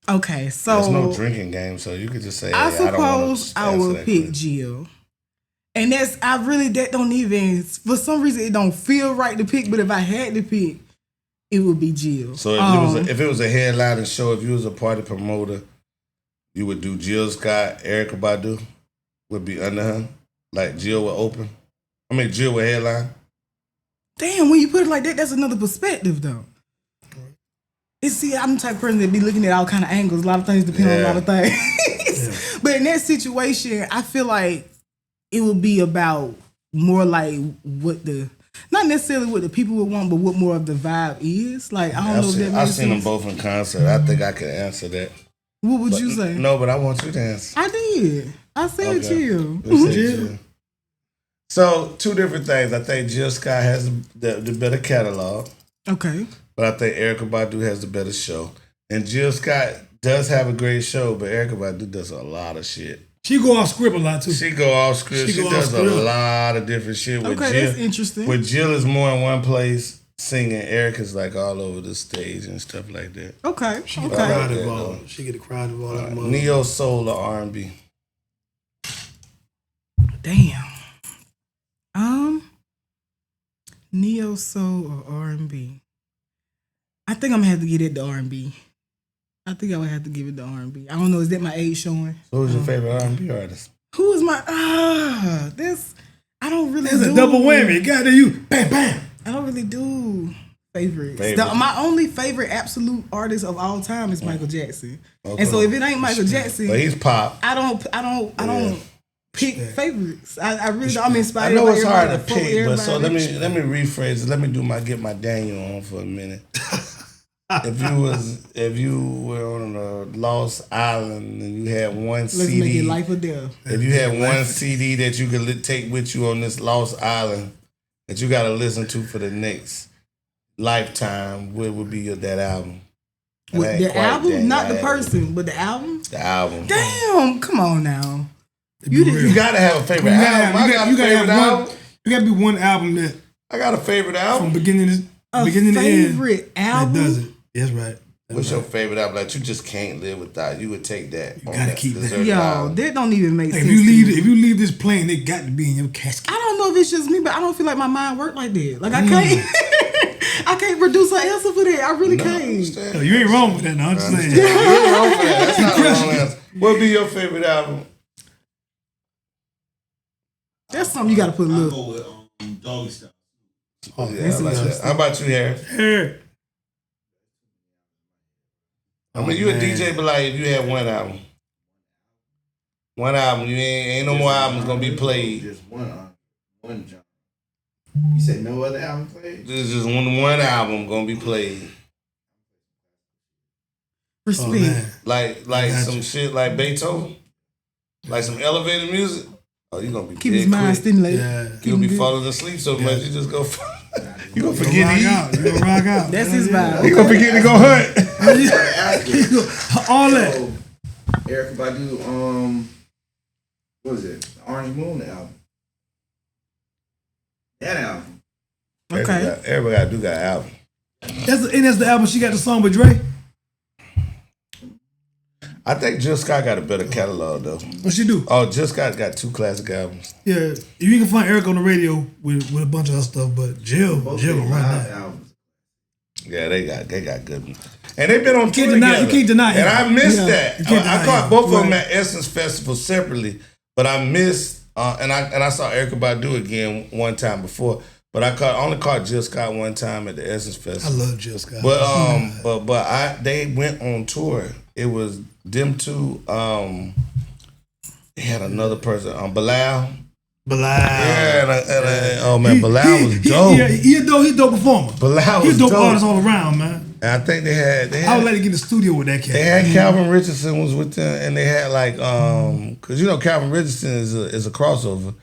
[SPEAKER 3] Okay, so
[SPEAKER 1] There's no drinking game, so you could just say,
[SPEAKER 3] I
[SPEAKER 1] hey,
[SPEAKER 3] suppose I
[SPEAKER 1] will
[SPEAKER 3] would pick Jill. And that don't even, for some reason, it don't feel right to pick, but if I had to pick, it would be Jill.
[SPEAKER 1] So if it was a headlining show, if you was a party promoter, you would do Jill Scott, Erykah Badu would be under her. Like Jill would open. I mean, Jill would headline.
[SPEAKER 3] Damn, when you put it like that, that's another perspective, though. And see, I'm the type of person that be looking at all kind of angles. A lot of things depend on a lot of things. But in that situation, I feel like it would be about more like not necessarily what the people would want, but what more of the vibe is. Like, I don't know if that makes sense.
[SPEAKER 1] I've seen them both in concert. I think I could answer that.
[SPEAKER 3] What would you say?
[SPEAKER 1] No, but I want you to answer.
[SPEAKER 3] I did. I said chill.
[SPEAKER 1] Chill. So 2 different things. I think Jill Scott has the better catalog.
[SPEAKER 3] Okay.
[SPEAKER 1] But I think Erykah Badu has the better show. And Jill Scott does have a great show, but Erykah Badu does a lot of shit.
[SPEAKER 2] She go off script a lot too.
[SPEAKER 1] She go off script. She does a lot of different shit. With
[SPEAKER 3] Okay,
[SPEAKER 1] Jill,
[SPEAKER 3] that's interesting.
[SPEAKER 1] With Jill is more in one place singing. Erykah's like all over the stage and stuff like that.
[SPEAKER 3] Okay.
[SPEAKER 2] She get the crowd involved. She get the crowd involved.
[SPEAKER 1] Neo soul or R&B.
[SPEAKER 3] Damn. Neo soul or R&B. I think I'm gonna have to get it to R&B. I think I would have to give it to R&B. I don't know. Is that my age showing?
[SPEAKER 1] So who's your favorite R&B artist?
[SPEAKER 3] Who is my this? I don't really.
[SPEAKER 2] There's a double whammy. Got to you. Bam, bam.
[SPEAKER 3] I don't really do favorites. My only favorite absolute artist of all time is Michael Jackson. Okay. And so if it ain't Michael Jackson,
[SPEAKER 1] but he's pop.
[SPEAKER 3] I don't pick favorites. I really don't. I'm inspired.
[SPEAKER 1] I know it's hard to pick, but so let me rephrase it. Let me get my Daniel on for a minute. If you were on a lost island and you had one CD,
[SPEAKER 3] make it life or death.
[SPEAKER 1] If you had one CD that you could take with you on this lost island that you got to listen to for the next lifetime, what would be that album?
[SPEAKER 3] With the album, not the person, but the album.
[SPEAKER 1] The album.
[SPEAKER 3] Damn, come on now.
[SPEAKER 1] You gotta have a favorite album. You
[SPEAKER 2] gotta be one album that
[SPEAKER 1] I got a favorite album
[SPEAKER 2] from beginning to end.
[SPEAKER 3] Favorite album
[SPEAKER 2] that does it. That's right.
[SPEAKER 1] What's your favorite album that you just can't live without? You would take that.
[SPEAKER 2] You gotta keep that.
[SPEAKER 3] Yo, that don't even make sense.
[SPEAKER 2] If you leave this plane, it got to be in your casket.
[SPEAKER 3] I don't know if it's just me, but I don't feel like my mind work like that. Like I can't. I can't produce an answer for that. I really can't.
[SPEAKER 2] No, you ain't wrong with that. No, I'm just saying.
[SPEAKER 1] You ain't wrong for that. That's not the wrong answer. What would be your favorite album?
[SPEAKER 3] That's something you got to put a little.
[SPEAKER 4] I'll go with Doggy Style.
[SPEAKER 1] Oh, yeah, I like that. How about you, Harry? I mean, you a DJ, but like if you had one album, you ain't no more albums gonna be played.
[SPEAKER 4] Just one genre. You said no other album played?
[SPEAKER 1] There's just one album gonna be played.
[SPEAKER 3] Respect.
[SPEAKER 1] Like some shit like Beethoven, like some elevated music. Oh, you gonna be
[SPEAKER 3] keep his mind stimulated.
[SPEAKER 1] Yeah. You'll be falling asleep so much you just go. You gonna forget to eat.
[SPEAKER 2] You gonna rock out.
[SPEAKER 3] That's his vibe.
[SPEAKER 1] You gonna forget to go hunt.
[SPEAKER 2] All that.
[SPEAKER 4] Erykah Badu, what was it? The Orange Moon album. That album.
[SPEAKER 3] Okay.
[SPEAKER 1] Everybody got an album.
[SPEAKER 2] That's the album she got the song with Dre.
[SPEAKER 1] I think Jill Scott got a better catalog though.
[SPEAKER 2] What she do?
[SPEAKER 1] Oh, Jill Scott got 2 classic albums.
[SPEAKER 2] Yeah, you can find Eric on the radio with a bunch of other stuff, but Jill will run that. Albums.
[SPEAKER 1] Yeah, they got good ones. And they've been on tour
[SPEAKER 2] together. You can't deny it.
[SPEAKER 1] And I missed that. I caught both of them at Essence Festival separately, but I missed and I saw Erykah Badu again one time before. But I only caught Jill Scott one time at the Essence Festival.
[SPEAKER 2] I love Jill Scott.
[SPEAKER 1] But they went on tour. It was them 2. They had another person, Bilal. Yeah, oh man, Bilal was dope.
[SPEAKER 2] He a dope performer.
[SPEAKER 1] Bilal was
[SPEAKER 2] He's dope artist all around, man.
[SPEAKER 1] And I think they had.
[SPEAKER 2] I would like to get in the studio with that cat.
[SPEAKER 1] They had Calvin Richardson was with them, and they had like because Calvin Richardson is a crossover.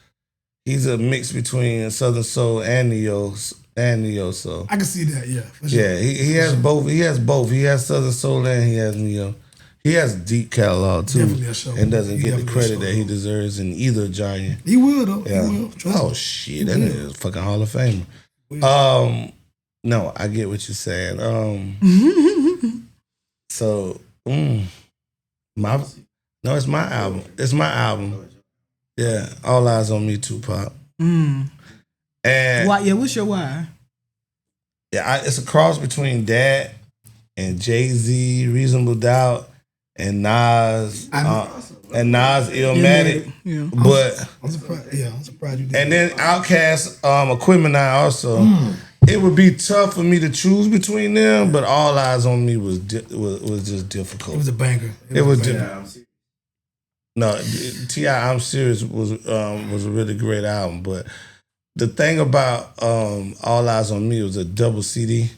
[SPEAKER 1] He's a mix between Southern Soul and neo soul.
[SPEAKER 2] I can see that, yeah. For
[SPEAKER 1] sure. Yeah, he has both. He has both. He has Southern Soul and he has neo. He has a deep catalog too, and doesn't get the credit that he deserves in either genre.
[SPEAKER 2] He will though.
[SPEAKER 1] Yeah.
[SPEAKER 2] He will. Trust me.
[SPEAKER 1] Shit, that nigga is a fucking Hall of Famer. No, I get what you're saying. So, it's my album. It's my album. Yeah, All Eyes on Me, Tupac. And
[SPEAKER 3] why? Yeah, what's your why?
[SPEAKER 1] Yeah, it's a cross between that and Jay-Z, Reasonable Doubt, and Nas, Illmatic.
[SPEAKER 3] Yeah.
[SPEAKER 2] But I'm surprised you did.
[SPEAKER 1] And then Outkast, Aquemini also. It would be tough for me to choose between them, but All Eyes on Me was just difficult.
[SPEAKER 2] It was a banger.
[SPEAKER 1] It was no, T.I. I'm Serious was a really great album, but the thing about All Eyes on Me was a double CD.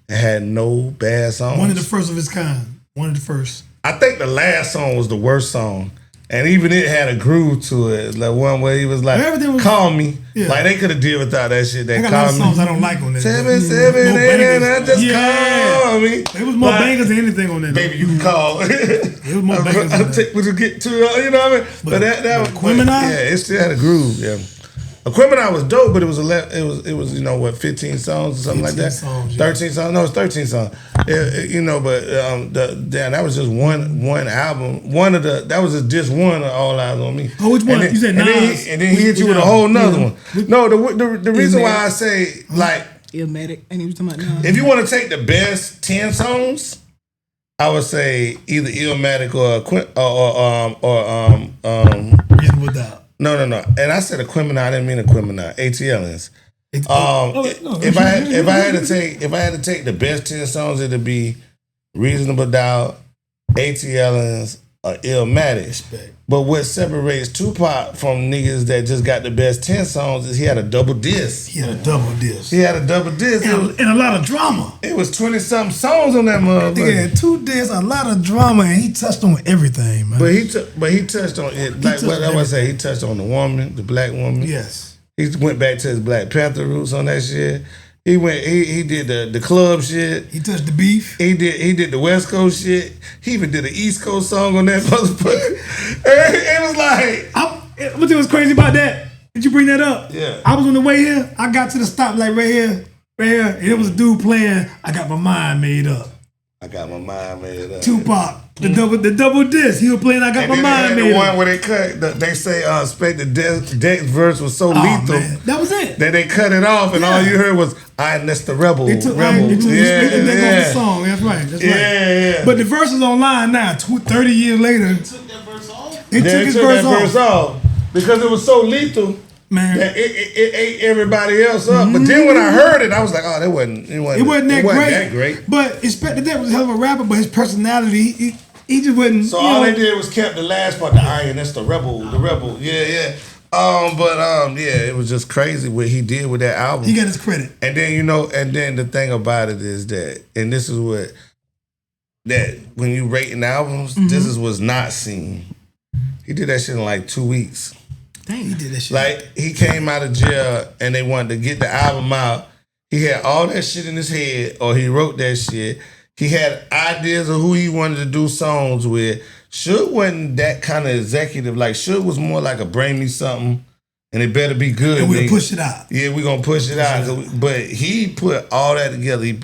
[SPEAKER 1] It had no bad songs.
[SPEAKER 2] One of the first of its kind. One of the first.
[SPEAKER 1] I think the last song was the worst song, And even it had a groove to it. Like one where he was like, call me. Yeah. Like they could have did without that shit. They called me.
[SPEAKER 2] Songs I don't like on that.
[SPEAKER 1] 778, just call me.
[SPEAKER 2] It was more bangers than anything on that.
[SPEAKER 1] Baby, you can call. It was more bangers than that. We just get to, you know what I mean? But that was
[SPEAKER 2] Equimini?
[SPEAKER 1] Yeah, it still had a groove, yeah. Equimini was dope, but it was you know what, 15 songs or something like that.
[SPEAKER 2] Songs,
[SPEAKER 1] 13 songs. No, it's 13 songs. You know, but that was just one album. That was just one of All Eyes on Me.
[SPEAKER 2] Oh, which one? You said Nas.
[SPEAKER 1] And then he hit you with a whole nother one. No, the reason why I say like
[SPEAKER 3] Illmatic, and he was talking about Nas.
[SPEAKER 1] If you want to take the best 10 songs, I would say either Illmatic or
[SPEAKER 2] Reasonable Doubt.
[SPEAKER 1] No. And I said Equimini. I didn't mean Equimini. ATLians. If I had to take the best 10 songs, it'd be Reasonable Doubt, ATLians, or Illmatic.
[SPEAKER 2] Respect.
[SPEAKER 1] But what separates Tupac from niggas that just got the best 10 songs is he had a double disc.
[SPEAKER 2] He had a double disc.
[SPEAKER 1] And
[SPEAKER 2] a lot of drama.
[SPEAKER 1] It was 20-something songs on that motherfucker.
[SPEAKER 2] He had 2 discs, a lot of drama, and he touched on everything, man.
[SPEAKER 1] But he touched on it. Like what I was say, he touched on the woman, the black woman.
[SPEAKER 2] Yes.
[SPEAKER 1] He went back to his Black Panther roots on that shit. He did the club shit.
[SPEAKER 2] He touched the beef.
[SPEAKER 1] He did the West Coast shit. He even did an East Coast song on that motherfucker. It was like,
[SPEAKER 2] what was crazy about that? Did you bring that up?
[SPEAKER 1] Yeah.
[SPEAKER 2] I was on the way here. I got to the stoplight right here, and it was a dude playing I Got My Mind Made Up. Tupac. The double disc. He was playing I Got My Mind Made Up.
[SPEAKER 1] The one where they cut, they say the Dex verse was so lethal.
[SPEAKER 2] Man. That was it.
[SPEAKER 1] That they cut it off and all you heard was, and that's the rebel.
[SPEAKER 2] They took
[SPEAKER 1] rebel.
[SPEAKER 2] the song. That's right.
[SPEAKER 1] Yeah.
[SPEAKER 2] But the verse is online now. 30 years later. They took that verse off? They took his
[SPEAKER 1] verse off. Because it was so lethal.
[SPEAKER 2] Man,
[SPEAKER 1] that it ate everybody else up. But then when I heard it, I was like, "Oh, it wasn't that great."
[SPEAKER 2] But Inspector Deck was a hell of a rapper, but his personality, he just wasn't.
[SPEAKER 1] So all they did was kept the last part, the iron. That's the rebel, yeah. It was just crazy what he did with that album.
[SPEAKER 2] He got his credit.
[SPEAKER 1] And then the thing about it is that, and this is what that when you rating albums, this is what's not seen. He did that shit in like 2 weeks.
[SPEAKER 2] Dang, he did that shit.
[SPEAKER 1] Like, he came out of jail and they wanted to get the album out. He had all that shit in his head, or he wrote that shit. He had ideas of who he wanted to do songs with. Suge wasn't that kind of executive. Like, Suge was more like a bring me something and it better be good.
[SPEAKER 2] And we'll push it out.
[SPEAKER 1] Yeah, we're going to push it out. But he put all that together. He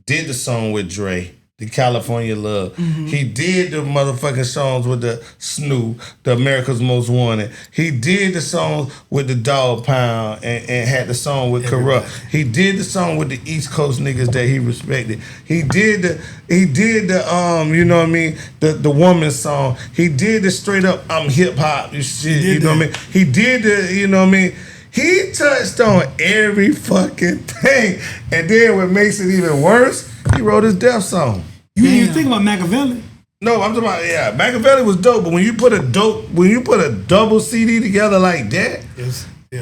[SPEAKER 1] did the song with Dre. The California Love. He did the motherfucking songs with the Snoop, the America's Most Wanted. He did the songs with the Dog Pound and had the song with Corrupt. He did the song with the East Coast niggas that he respected. He did the you know what I mean, the woman song. He did the straight up I'm hip hop shit, you know what I mean? He did the, you know what I mean? He touched on every fucking thing. And then what makes it even worse, he wrote his death song.
[SPEAKER 2] You didn't even think about Machiavelli?
[SPEAKER 1] No, I'm talking about, Machiavelli was dope, but when you put a double CD together like that,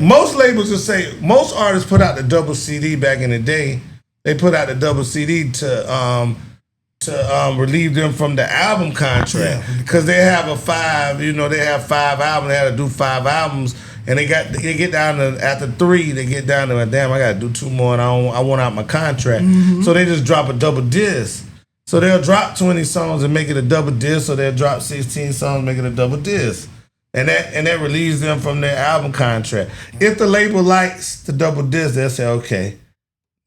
[SPEAKER 1] most labels just say, most artists put out the double CD back in the day. They put out the double CD to relieve them from the album contract. Because they have they have 5 albums, they had to do 5 albums. And they get down to, after 3, they get down to, damn, I got to do 2 more and I want out my contract. So they just drop a double disc. So they'll drop 20 songs and make it a double disc, so they'll drop 16 songs and make it a double disc. And that relieves them from their album contract. If the label likes the double disc, they'll say, okay,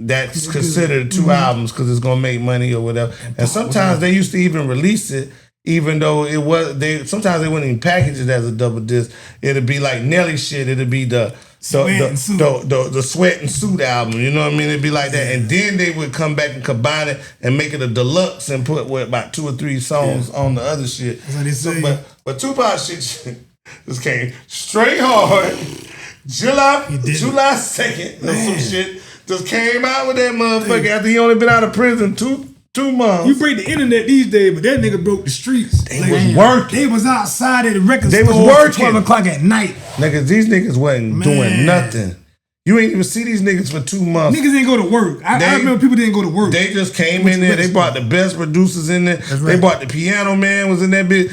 [SPEAKER 1] that's considered 2 albums because it's going to make money or whatever. And sometimes they used to even release it, even though sometimes they wouldn't even package it as a double disc. It'd be like Nelly shit. It'd be the Sweat and Suit album. You know what I mean? It'd be like that. And then they would come back and combine it and make it a deluxe and put about 2 or 3 songs on the other shit.
[SPEAKER 2] That's what they say.
[SPEAKER 1] But Tupac shit just came straight hard. July 2nd or some shit. Just came out with that motherfucker after he only been out of prison 2 months.
[SPEAKER 2] You break the internet these days, but that nigga broke the streets.
[SPEAKER 1] They was working.
[SPEAKER 2] They was outside at the record store.
[SPEAKER 1] They was working.
[SPEAKER 2] 12 o'clock at night.
[SPEAKER 1] Niggas, these niggas wasn't doing nothing. You ain't even see these niggas for 2 months.
[SPEAKER 2] Niggas ain't go to work. I remember people didn't go to work.
[SPEAKER 1] They just came in there. They brought the best producers in there. Right. They brought the piano man was in that bitch.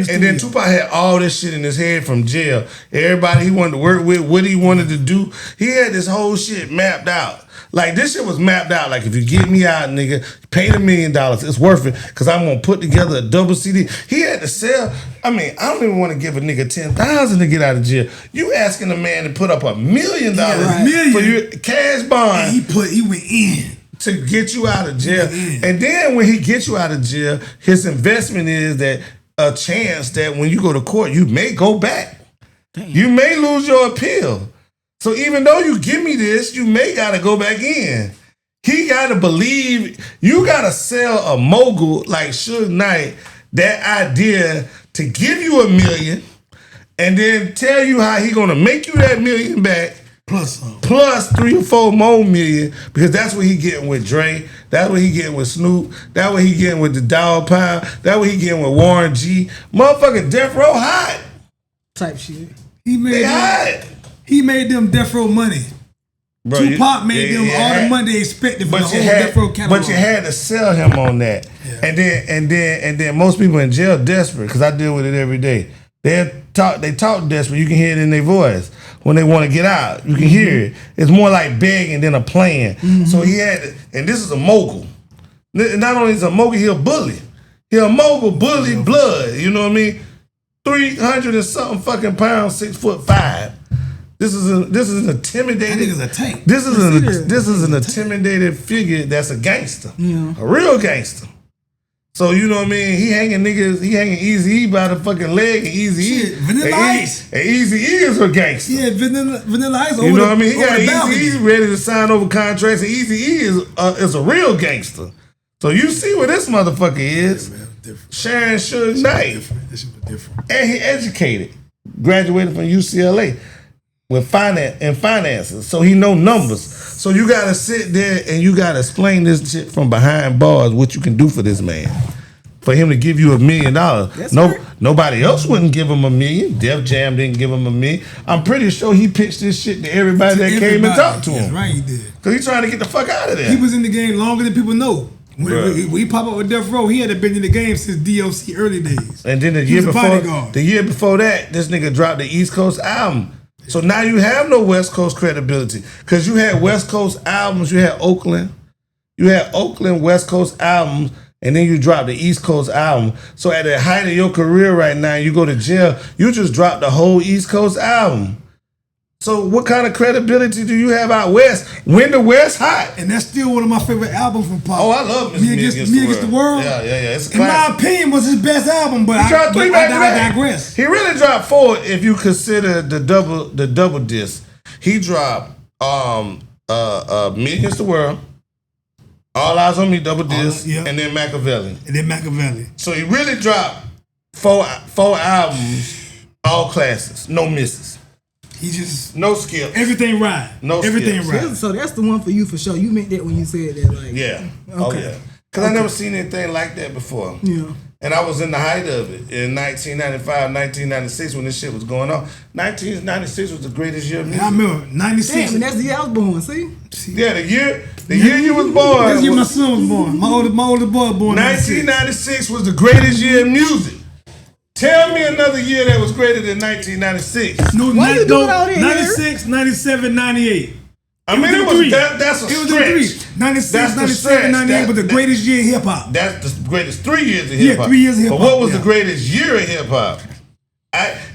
[SPEAKER 1] And then Tupac had all this shit in his head from jail. Everybody he wanted to work with, what he wanted to do. He had this whole shit mapped out. Like, this shit was mapped out. Like, if you get me out, nigga, pay the $1 million. It's worth it, because I'm going to put together a double CD. He had to sell. I mean, I don't even want to give a nigga $10,000 to get out of jail. You asking a man to put up $1 million for your cash bond.
[SPEAKER 2] And he went in.
[SPEAKER 1] To get you out of jail. And then when he gets you out of jail, his investment is that a chance that when you go to court, you may go back. Damn. You may lose your appeal. So even though you give me this, you may gotta go back in. He gotta believe, you gotta sell a mogul like Suge Knight that idea to give you $1 million and then tell you how he gonna make you that $1 million back plus 3 or 4 more million, because that's what he getting with Dre, that's what he getting with Snoop, that's what he getting with the Dog Pound, that's what he getting with Warren G. Motherfucking Death Row hot.
[SPEAKER 3] Type shit.
[SPEAKER 2] They hot. He made them Death Row money. Bro, Tupac made them all the money they expected from the whole Death Row catalog.
[SPEAKER 1] But you had to sell him on that. Yeah. And then most people in jail desperate, because I deal with it every day. They talk desperate. You can hear it in their voice when they want to get out. You can hear it. It's more like begging than a plan. So he had, and this is a mogul. Not only is a mogul, he a bully. He a mogul, bully, blood. You know what I mean? 300 and something fucking pounds, 6'5". This is an intimidating.
[SPEAKER 2] That nigga's a tank.
[SPEAKER 1] This is an intimidated figure that's a gangster, a real gangster. So you know what I mean? He hanging Eazy-E by the fucking leg, and Eazy-E.
[SPEAKER 2] Vanilla Ice.
[SPEAKER 1] And Eazy-E is a gangster.
[SPEAKER 2] Yeah, Vanilla Ice.
[SPEAKER 1] You know what I mean? He got Eazy-E ready to sign over contracts, and Eazy-E is a real gangster. So you see what this motherfucker is. Yeah, man, Sharon Suge Knight.
[SPEAKER 2] This shit was different.
[SPEAKER 1] And he educated, graduated from UCLA. With finances, so he know numbers. So you gotta sit there and you gotta explain this shit from behind bars, what you can do for this man. For him to give you $1 million, nobody else wouldn't give him $1 million. Def Jam didn't give him $1 million. I'm pretty sure he pitched this shit to everybody that came and talked to him.
[SPEAKER 2] That's right, he did.
[SPEAKER 1] Cause he trying to get the fuck out of there.
[SPEAKER 2] He was in the game longer than people know. When he pop up with Death Row, he had been in the game since DLC early days.
[SPEAKER 1] And then the year before that, this nigga dropped the East Coast album. So now you have no West Coast credibility, because you had West Coast albums, you had Oakland, West Coast albums, and then you dropped the East Coast album. So at the height of your career right now, you go to jail, you just dropped the whole East Coast album. So what kind of credibility do you have out West when the West hot?
[SPEAKER 2] And that's still one of my favorite albums from Pop.
[SPEAKER 1] Oh, I love
[SPEAKER 2] Me Against the World.
[SPEAKER 1] Yeah. It's a
[SPEAKER 2] in my opinion, was his best album, but I digress.
[SPEAKER 1] He really dropped 4 if you consider the double disc. He dropped Me Against the World, All Eyes on Me double disc, and then Machiavelli. So he really dropped 4 albums, all classes, no misses.
[SPEAKER 2] He just
[SPEAKER 1] no skill.
[SPEAKER 2] Everything right. Everything right.
[SPEAKER 3] So that's the one for you for sure. You meant that when you said that, like
[SPEAKER 1] Okay. Because I never seen anything like that before.
[SPEAKER 3] Yeah.
[SPEAKER 1] And I was in the height of it in 1995, 1996 when this shit was going on. 1996 was the greatest year of music.
[SPEAKER 2] I remember 96.
[SPEAKER 3] Damn, and that's the year I was born. See?
[SPEAKER 1] Yeah, the year you was born.
[SPEAKER 2] That's the year my son was born. My older boy was born.
[SPEAKER 1] 1996 was the greatest year in music. Tell me another year that was greater than 1996.
[SPEAKER 2] No, why you doing all that? 96, 97, 98.
[SPEAKER 1] I mean, that's a stretch.
[SPEAKER 2] 96, 97, 98 was the greatest year in hip hop.
[SPEAKER 1] That's the greatest 3 years of hip hop.
[SPEAKER 2] 3 years of hip hop.
[SPEAKER 1] But what was the greatest year of hip hop?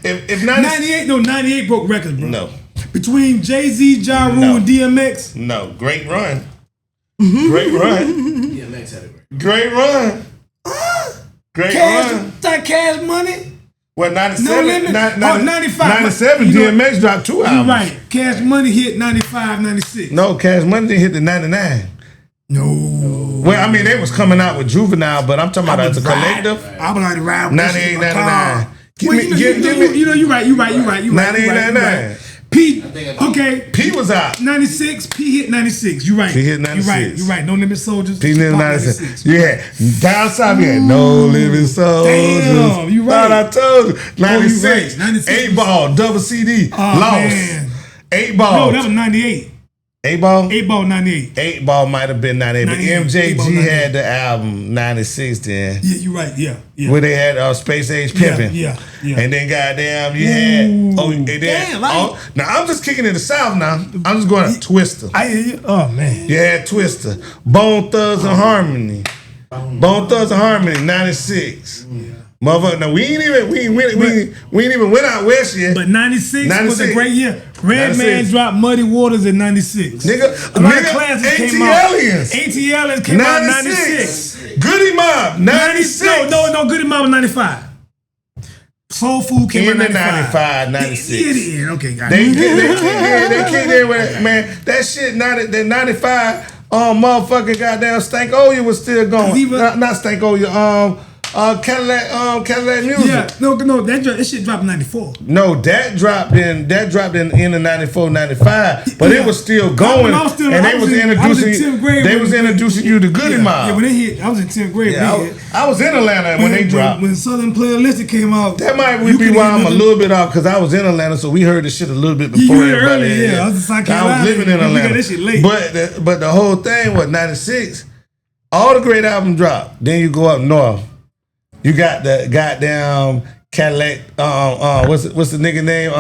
[SPEAKER 1] If
[SPEAKER 2] 98 broke records, bro.
[SPEAKER 1] No.
[SPEAKER 2] Between Jay-Z, Ja Rule, and DMX.
[SPEAKER 1] No, great run. Great run.
[SPEAKER 4] DMX had a
[SPEAKER 1] great run. Great run.
[SPEAKER 2] Cash Money.
[SPEAKER 1] Well, 97,
[SPEAKER 2] 95.
[SPEAKER 1] 97, DMX dropped 2 albums.
[SPEAKER 2] You're right. Cash Money hit 95, 96.
[SPEAKER 1] No, Cash Money didn't hit the 99.
[SPEAKER 2] No.
[SPEAKER 1] Well, I mean, they was coming out with Juvenile, but I'm talking about as a collective.
[SPEAKER 2] I was like, ride
[SPEAKER 1] 98, 99.
[SPEAKER 2] Give me. You're right.
[SPEAKER 1] 98, 99.
[SPEAKER 2] P, okay.
[SPEAKER 1] P was out.
[SPEAKER 2] 96. P hit 96. You right.
[SPEAKER 1] P hit 96.
[SPEAKER 2] You right. No Limit Soldiers.
[SPEAKER 1] P hit 96. Yeah. Down south, you had No Limit Soldiers.
[SPEAKER 2] Damn, you right.
[SPEAKER 1] Thought I told you. 96.
[SPEAKER 2] Right. 96.
[SPEAKER 1] 8 Ball, double CD.
[SPEAKER 2] Oh,
[SPEAKER 1] Lost.
[SPEAKER 2] Man.
[SPEAKER 1] 8 Ball.
[SPEAKER 2] No, that was 98.
[SPEAKER 1] 8 Ball?
[SPEAKER 2] 8 Ball 98.
[SPEAKER 1] 8 Ball might have been 98, but
[SPEAKER 2] 98,
[SPEAKER 1] MJG had the album 96 then.
[SPEAKER 2] Yeah, you're right. Yeah.
[SPEAKER 1] Where they had Space Age Pimpin'.
[SPEAKER 2] Yeah.
[SPEAKER 1] And then goddamn, you had and then
[SPEAKER 3] damn,
[SPEAKER 1] now I'm just kicking in the South now. I'm just going to Twister.
[SPEAKER 2] Oh man.
[SPEAKER 1] You had Twister. Bone Thugs and Harmony. Bone Thugs and Harmony 96. Motherfucker, no, we ain't even went out west yet.
[SPEAKER 2] But 96 was a great year. Redman dropped Muddy Waters in 96.
[SPEAKER 1] Nigga,
[SPEAKER 2] a lot of classics came out. ATLiens came out in 96.
[SPEAKER 1] Goody Mob, 96.
[SPEAKER 2] No, Goody Mob was 95. Soul Food came out in
[SPEAKER 1] 95, 96.
[SPEAKER 2] Yeah, okay, got
[SPEAKER 1] They
[SPEAKER 2] it.
[SPEAKER 1] kicked in with it, man. That shit, that 95, motherfucking goddamn Stank Oya was still going. Not Stank Oya, Cadillac Music.
[SPEAKER 2] Yeah, no, that shit dropped in 94.
[SPEAKER 1] No, that dropped in the 94, 95, but it was still going. They was introducing you to Goody Mob.
[SPEAKER 2] Yeah, when they hit, I was in 10th grade.
[SPEAKER 1] Yeah, I was in Atlanta when they dropped.
[SPEAKER 2] When Southern Playalistic came out.
[SPEAKER 1] That might be why I'm a little bit off, because I was in Atlanta, so we heard this shit a little bit before everybody.
[SPEAKER 2] Yeah, I was in South Carolina.
[SPEAKER 1] I was living in Atlanta.
[SPEAKER 2] We got this shit late.
[SPEAKER 1] But the whole thing was 96. All the great albums dropped. Then you go up north. You got the goddamn Cadillac. What's the nigga name?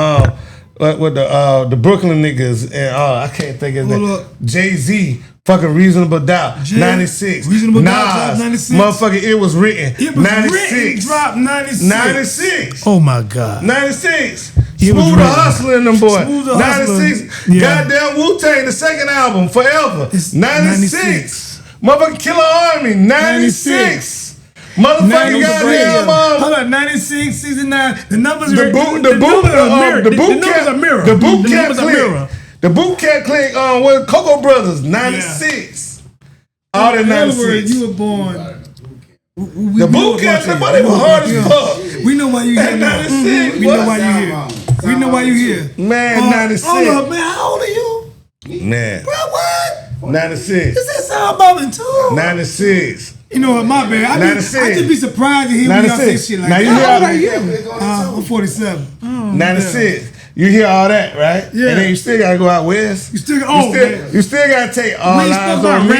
[SPEAKER 1] With the Brooklyn niggas and I can't think of his name. Jay-Z. Fucking Reasonable Doubt. 96.
[SPEAKER 2] Reasonable Doubt. 96.
[SPEAKER 1] Motherfucker, It Was Written.
[SPEAKER 2] It was
[SPEAKER 1] 96.
[SPEAKER 2] Written. Dropped 96.
[SPEAKER 1] 96.
[SPEAKER 2] Oh my God.
[SPEAKER 1] 96. Smooth the Hustler in them boys. 96. Yeah. Goddamn Wu-Tang, the second album, Forever. 96. Motherfucking Killer Army. 96. Motherfucking goddamn
[SPEAKER 2] hold on, 96, 69. The numbers
[SPEAKER 1] are
[SPEAKER 2] mirror.
[SPEAKER 1] The Boot Camp Clique with Cocoa Brothers, 96. All the 96. In other words,
[SPEAKER 2] you were born.
[SPEAKER 1] The Boot Camp Clique, but they were hard as fuck.
[SPEAKER 2] We know why you here now.
[SPEAKER 1] 96.
[SPEAKER 2] We know why you here. We know why you here.
[SPEAKER 1] Man, 96.
[SPEAKER 2] Hold up, man. How old are you?
[SPEAKER 1] Man.
[SPEAKER 2] Bro, what?
[SPEAKER 1] 96.
[SPEAKER 2] This is sound bubbling too.
[SPEAKER 1] 96.
[SPEAKER 2] You know what, my bad. I just be surprised to hear when y'all say shit like that.
[SPEAKER 1] How
[SPEAKER 2] old are you? I'm 47.
[SPEAKER 1] 96. You hear all that, right?
[SPEAKER 2] Yeah.
[SPEAKER 1] And then you still gotta go out west.
[SPEAKER 2] You still
[SPEAKER 1] gotta take all eyes on me.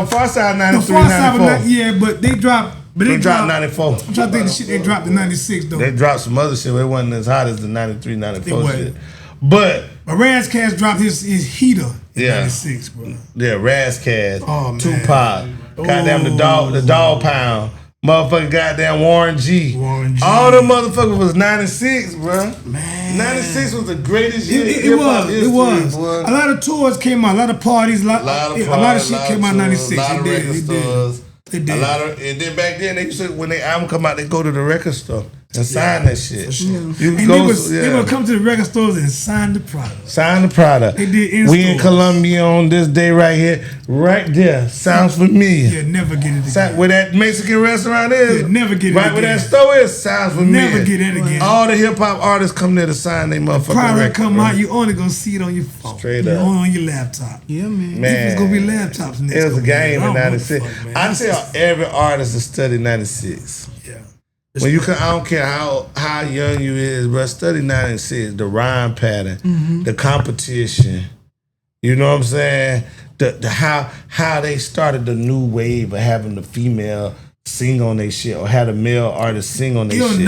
[SPEAKER 1] Farside 93, 94.
[SPEAKER 2] Yeah, but they dropped.
[SPEAKER 1] They dropped 94.
[SPEAKER 2] I'm trying to think of the shit they dropped in 96 though.
[SPEAKER 1] They dropped some other shit. It wasn't as hot as the 93, 94 shit. But
[SPEAKER 2] Razzcast dropped his heater in 96, bro.
[SPEAKER 1] Yeah, Razzcast.
[SPEAKER 2] Oh, man.
[SPEAKER 1] Tupac. Goddamn the dog pound. Motherfucking goddamn Warren G. All them motherfuckers was 96, bro.
[SPEAKER 2] Man.
[SPEAKER 1] 96 was the greatest year.
[SPEAKER 2] It was. A lot of tours came out, a lot of parties, a lot of shit came out in 96.
[SPEAKER 1] A lot of record stores.
[SPEAKER 2] They did.
[SPEAKER 1] And then back then they used to, when their album come out, they go to the record store and sign that shit.
[SPEAKER 2] Sure. They would come to the record stores and sign the product.
[SPEAKER 1] Sign the product.
[SPEAKER 2] They did in
[SPEAKER 1] We in Colombia on this day right here, right there. Sounds familiar.
[SPEAKER 2] You'll never get it again.
[SPEAKER 1] Where that Mexican restaurant is.
[SPEAKER 2] You'll never get it
[SPEAKER 1] right
[SPEAKER 2] again.
[SPEAKER 1] Where that store is, sounds familiar.
[SPEAKER 2] Never get it again.
[SPEAKER 1] All the hip hop artists come there to sign their motherfucking
[SPEAKER 2] product
[SPEAKER 1] record.
[SPEAKER 2] come out, you only gonna see it on your phone.
[SPEAKER 1] Straight up.
[SPEAKER 2] Only on your laptop.
[SPEAKER 3] Yeah, man.
[SPEAKER 2] It's gonna be laptops next.
[SPEAKER 1] It was a game in 96. I tell every artist to study 96.
[SPEAKER 2] Yeah.
[SPEAKER 1] When you can, I don't care how young you is, bro. Study 96. The rhyme pattern, the competition. You know what I'm saying? The how they started the new wave of having the female sing on their shit, or had a male artist sing on their shit.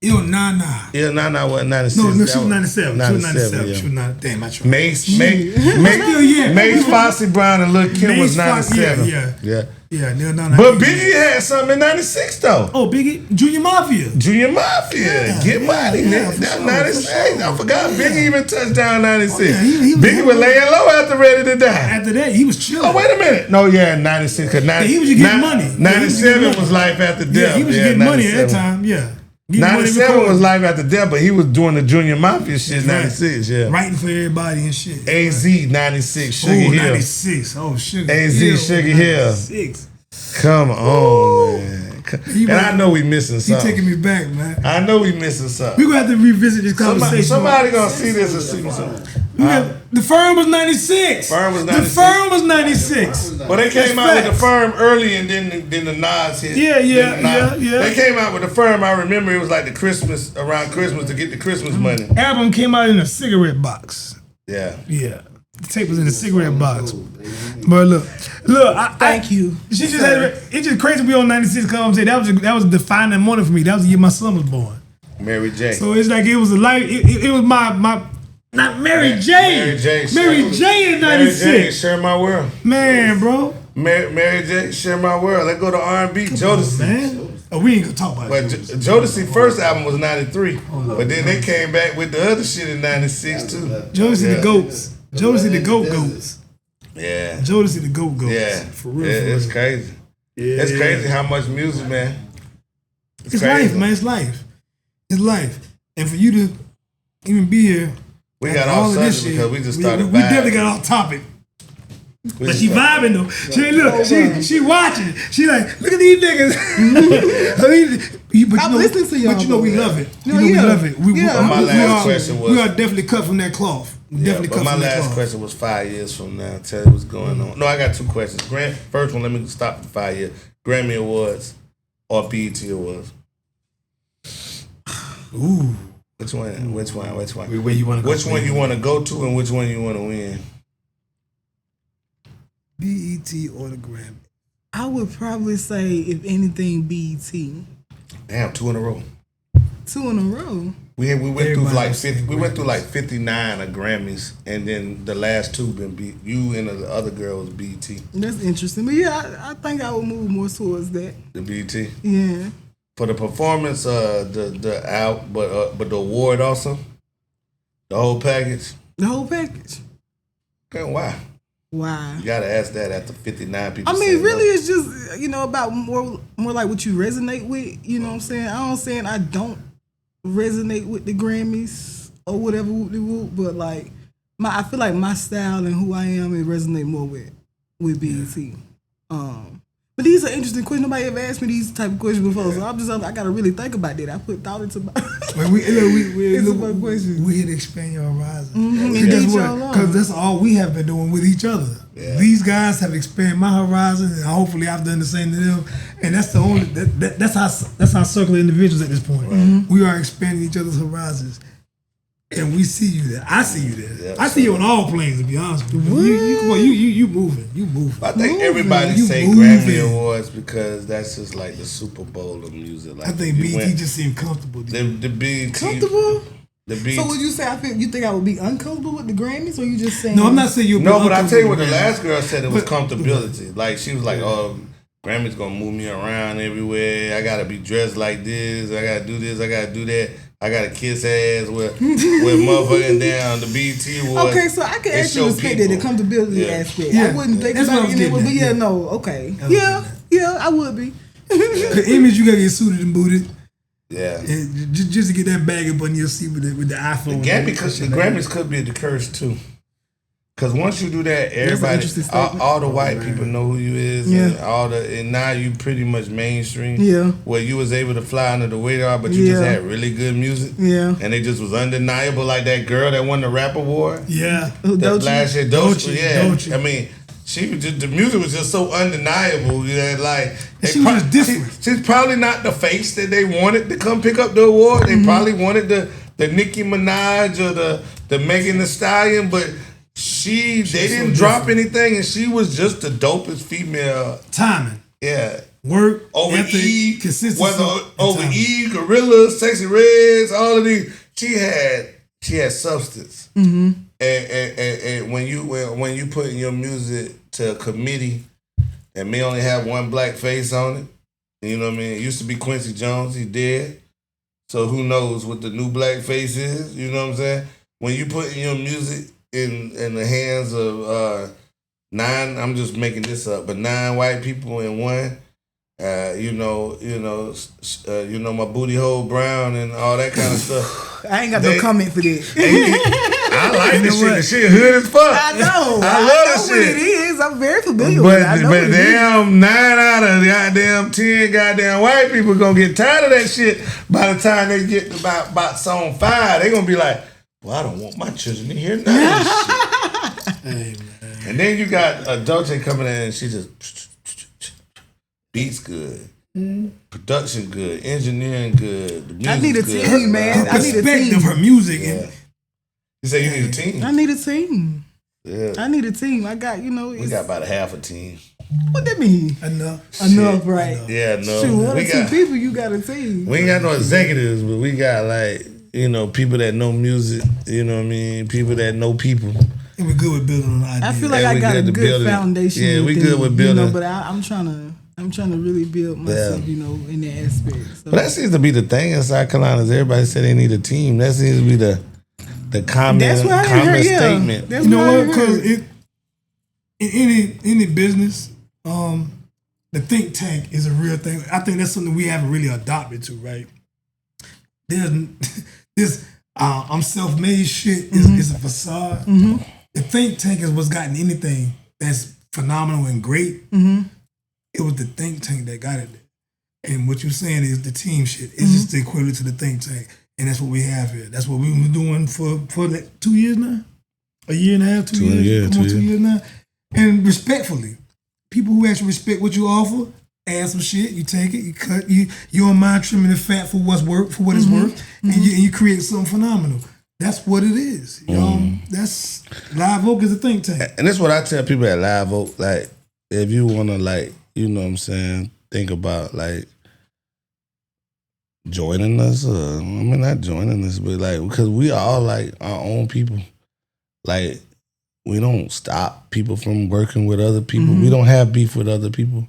[SPEAKER 2] Il Nana
[SPEAKER 1] wasn't 96.
[SPEAKER 2] No, she was 97.
[SPEAKER 1] 97. Yeah.
[SPEAKER 2] She was 97. Damn, I tried.
[SPEAKER 1] Mace, Foxy Brown, and Lil' Kim was 97.
[SPEAKER 2] Yeah,
[SPEAKER 1] but Biggie had something in 96 though.
[SPEAKER 2] Oh, Biggie, Junior Mafia.
[SPEAKER 1] Get money, nigga. That's 96. I forgot Biggie even touched down 96.
[SPEAKER 2] Oh, yeah,
[SPEAKER 1] Biggie was laying low after Ready to Die.
[SPEAKER 2] After that, he was chilling.
[SPEAKER 1] Oh, wait a minute. No, 96. Cause
[SPEAKER 2] he was just getting money.
[SPEAKER 1] 97 was Life After Death.
[SPEAKER 2] Yeah, he was getting money at that time. Yeah.
[SPEAKER 1] 97 was Life After Death, but he was doing the Junior Mafia shit. 96, yeah.
[SPEAKER 2] Writing for everybody and shit.
[SPEAKER 1] AZ 96, Sugar Hill.
[SPEAKER 2] 96. Oh, Sugar
[SPEAKER 1] AZ
[SPEAKER 2] Hill.
[SPEAKER 1] Sugar Hill.
[SPEAKER 2] 96.
[SPEAKER 1] Come on, man. And I know we missing something.
[SPEAKER 2] He taking me back, man.
[SPEAKER 1] I know we missing something.
[SPEAKER 2] We gonna have to revisit this conversation.
[SPEAKER 1] Somebody gonna see this and see something.
[SPEAKER 2] The Firm was 96.
[SPEAKER 1] The
[SPEAKER 2] Firm was 96.
[SPEAKER 1] Well, they came out with the Firm early, and then the Nas hit.
[SPEAKER 2] Yeah.
[SPEAKER 1] They came out with the Firm. I remember it was like around Christmas to get the Christmas money.
[SPEAKER 2] Album came out in a cigarette box.
[SPEAKER 1] Yeah.
[SPEAKER 2] The tape was in a cigarette box. But look.
[SPEAKER 3] Thank you.
[SPEAKER 2] She just it's just crazy to be on 96. Cause I'm saying that was a defining moment for me. That was the year my son was born.
[SPEAKER 1] Mary J.
[SPEAKER 2] So it's like it was a life. It was my. Not Mary J. Mary J in 96.
[SPEAKER 1] Mary J, Share My World.
[SPEAKER 2] Man, bro.
[SPEAKER 1] Mary J, Share My World. Let's go to R&B. Jodeci.
[SPEAKER 2] Man. Oh, we ain't gonna talk about
[SPEAKER 1] but
[SPEAKER 2] it.
[SPEAKER 1] Jodeci first album was 93. But then they came back with the other shit in 96 too.
[SPEAKER 2] Jodeci the Goats. Jodeci the Goats.
[SPEAKER 1] Yeah.
[SPEAKER 2] Jodeci the Goats.
[SPEAKER 1] Yeah.
[SPEAKER 2] For real.
[SPEAKER 1] It's crazy.
[SPEAKER 2] Yeah.
[SPEAKER 1] It's crazy how much music, man.
[SPEAKER 2] It's life, man. It's life. It's life. And for you to even be here.
[SPEAKER 1] We got off subject because we just started vibing.
[SPEAKER 2] We definitely got off topic. But she vibing though. She watching. She like, look at these niggas.
[SPEAKER 3] I'm listening to y'all.
[SPEAKER 2] But you know we love it.
[SPEAKER 3] You know we love it.
[SPEAKER 1] My last question was,
[SPEAKER 2] we are definitely cut from that cloth.
[SPEAKER 1] My last question was 5 years from now. Tell me what's going on. No, I got two questions. First one, let me stop for 5 years. Grammy Awards or BET Awards?
[SPEAKER 2] Ooh.
[SPEAKER 1] Which one?
[SPEAKER 2] Where you want to go?
[SPEAKER 1] Which one you want to go to and which one you want to win?
[SPEAKER 2] BET or the Grammy?
[SPEAKER 3] I would probably say, if anything, BET.
[SPEAKER 1] Damn, 2 in a row.
[SPEAKER 3] 2 in a row.
[SPEAKER 1] We went through like 50. We went through like 59 of Grammys, and then the last two been you and the other girl was BET.
[SPEAKER 3] That's interesting, but yeah, I think I would move more towards that.
[SPEAKER 1] The BET.
[SPEAKER 3] Yeah.
[SPEAKER 1] For the performance, but the award also, the whole package.
[SPEAKER 3] The whole package.
[SPEAKER 1] Okay, why?
[SPEAKER 3] Why?
[SPEAKER 1] You gotta ask that after 59 people.
[SPEAKER 3] I mean, really, it's just about more like what you resonate with. You know what I'm saying? I don't resonate with the Grammys or whatever, but like I feel like my style and who I am, it resonate more with BET. But these are interesting questions. Nobody ever asked me these type of questions before, so I gotta really think about that. I put thought into my questions.
[SPEAKER 2] We here to expand your horizon.
[SPEAKER 3] Because
[SPEAKER 2] that's all we have been doing with each other. Yeah. These guys have expanded my horizon, and hopefully I've done the same to them. And that's the only that's our circle of individuals at this point. Mm-hmm. We are expanding each other's horizons. And we see you there. I see you there. Yeah, I see you on all planes, to be honest with you. You moving. You moving.
[SPEAKER 1] I think everybody say Grammy Awards because that's just like the Super Bowl of music. Like
[SPEAKER 2] I think BET just seemed comfortable.
[SPEAKER 1] The BET.
[SPEAKER 3] Comfortable?
[SPEAKER 1] The BET.
[SPEAKER 3] So would you say you think I would be uncomfortable with the Grammys, or you just saying?
[SPEAKER 2] No, I'm not saying you'll be
[SPEAKER 1] uncomfortable. No, but I tell you what the last girl said, it was comfortability. Like she was like, oh, Grammy's gonna move me around everywhere. I gotta be dressed like this. I gotta do this. I gotta do that. I gotta kiss ass with motherfucking down the BET Awards.
[SPEAKER 3] Okay, so I can actually respect that, the comfortability aspect. Yeah. I wouldn't think about it, but okay. Yeah, I would be.
[SPEAKER 2] The image, you gotta get suited and booted.
[SPEAKER 1] Yeah.
[SPEAKER 2] And just to get that bag up on your seat with the iPhone.
[SPEAKER 1] The Grammys could be the curse too. Because once you do that, everybody, all the white people know who you is, and now you pretty much mainstream. Yeah. Where you was able to fly under the radar, but you just had really good music. Yeah. And it just was undeniable, like that girl that won the rap award.
[SPEAKER 2] Yeah.
[SPEAKER 1] That last year, Doechii. Yeah. I mean, the music was just so undeniable. Like
[SPEAKER 2] she was different.
[SPEAKER 1] She's probably not the face that they wanted to come pick up the award. They probably wanted the Nicki Minaj or the Megan Thee Stallion, but they didn't drop anything, and she was just the dopest female.
[SPEAKER 2] Timing.
[SPEAKER 1] Yeah.
[SPEAKER 2] Work,
[SPEAKER 1] over
[SPEAKER 2] ethic,
[SPEAKER 1] E,
[SPEAKER 2] consistency.
[SPEAKER 1] Whether over timing. E, Gorilla, Sexy Reds, all of these. She had substance. Mm-hmm. And when you put in your music to a committee and may only have one black face on it, you know what I mean? It used to be Quincy Jones, he dead. So who knows what the new black face is, you know what I'm saying? When you put in your music in the hands of 9, I'm just making this up, but 9 white people in one, my booty hole brown and all that kind of stuff.
[SPEAKER 3] I ain't got no comment for that.
[SPEAKER 1] I like this shit. The shit hood as fuck.
[SPEAKER 3] I know.
[SPEAKER 1] I love this
[SPEAKER 3] shit. What it is. I'm very familiar with it.
[SPEAKER 1] But damn, 9 out of goddamn 10 goddamn white people gonna get tired of that shit by the time they get to about song 5. They gonna be like, well, I don't want my children to hear none of this shit. Hey, man. And then you got Dolce coming in and she just beats good. Production good, engineering good. The
[SPEAKER 3] I need a
[SPEAKER 1] good.
[SPEAKER 3] team, man. I need a team.
[SPEAKER 2] Of her music.
[SPEAKER 1] Yeah. You say you need a team?
[SPEAKER 3] I need a team.
[SPEAKER 1] Yeah.
[SPEAKER 3] I need a team. I got,
[SPEAKER 1] we got about a half a team.
[SPEAKER 3] What that mean? Enough, right?
[SPEAKER 1] Yeah, no.
[SPEAKER 3] Shoot, one or two people, you got a team.
[SPEAKER 1] We ain't got no executives, but we got like, people that know music, you know what I mean? People that know people.
[SPEAKER 2] And we're good with building on ideas.
[SPEAKER 3] I feel like I got a good foundation.
[SPEAKER 1] Yeah, we good with building.
[SPEAKER 3] But I'm trying to really build myself, in that aspect. So.
[SPEAKER 1] But that seems to be the thing in South Carolina is everybody say they need a team. That seems to be the common statement.
[SPEAKER 3] That's
[SPEAKER 2] you know what? Because in any business, the think tank is a real thing. I think that's something we haven't really adopted to, right? There's this I'm self-made shit is a facade. Mm-hmm. The think tank is what's gotten anything that's phenomenal and great. Mm-hmm. It was the think tank that got it there. And what you're saying is the team shit. It's just the equivalent to the think tank. And that's what we have here. That's what we've been doing for like 2 years now. A year and a half, 2 years. Come on, 2 years now. And respectfully, people who actually respect what you offer, add some shit, you take it, you cut, you don't mind trimming the fat for what it's worth, and you create something phenomenal. That's what it is. That's Live Oak is a think tank.
[SPEAKER 1] And that's what I tell people at Live Oak, like, if you wanna think about like joining us, not joining us, but like, because we all like our own people. Like, we don't stop people from working with other people. Mm-hmm. We don't have beef with other people.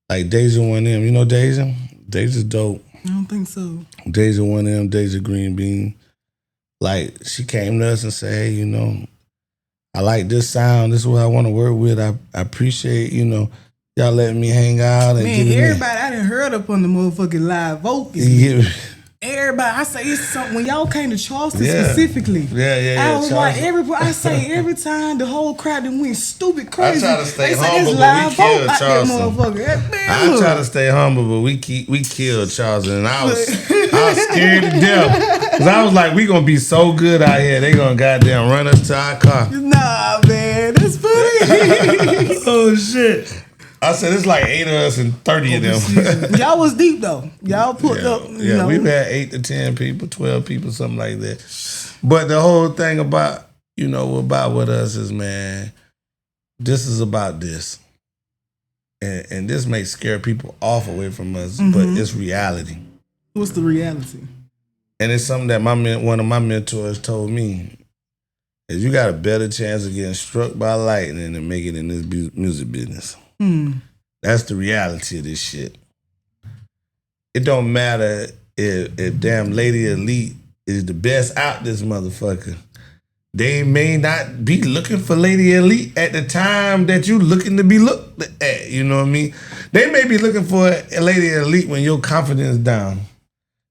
[SPEAKER 1] Like Deja one of them. You know Deja? Deja's dope.
[SPEAKER 3] I don't think so.
[SPEAKER 1] Deja one of them, Deja Green Bean. Like, she came to us and said, hey, I like this sound. This is what I want to work with. I appreciate, y'all letting me hang out. And
[SPEAKER 3] everybody I done heard up on the motherfucking Live Oak. Everybody, I say it's something. When y'all came to Charleston specifically, I was like, every time the whole crowd done went stupid crazy.
[SPEAKER 1] I try to stay humble, but we killed Charleston. I try to stay humble, but we killed Charleston, and I was scared to death because I was like, we gonna be so good out here, they gonna goddamn run us to our car.
[SPEAKER 3] Nah, man, that's funny.
[SPEAKER 1] Oh shit. I said it's like 8 of us and 30 of them.
[SPEAKER 3] Y'all was deep though. Y'all put up.
[SPEAKER 1] Yeah, we've had 8 to 10 people, 12 people, something like that. But the whole thing about with us is, man, this is about this, and this may scare people off away from us, but it's reality.
[SPEAKER 3] What's the reality?
[SPEAKER 1] And it's something that one of my mentors told me. Is you got a better chance of getting struck by lightning than make it in this music business. That's the reality of this shit. It don't matter if damn Lady Elite is the best out this motherfucker. They may not be looking for Lady Elite at the time that you looking to be looked at. You know what I mean? They may be looking for a Lady Elite when your confidence down.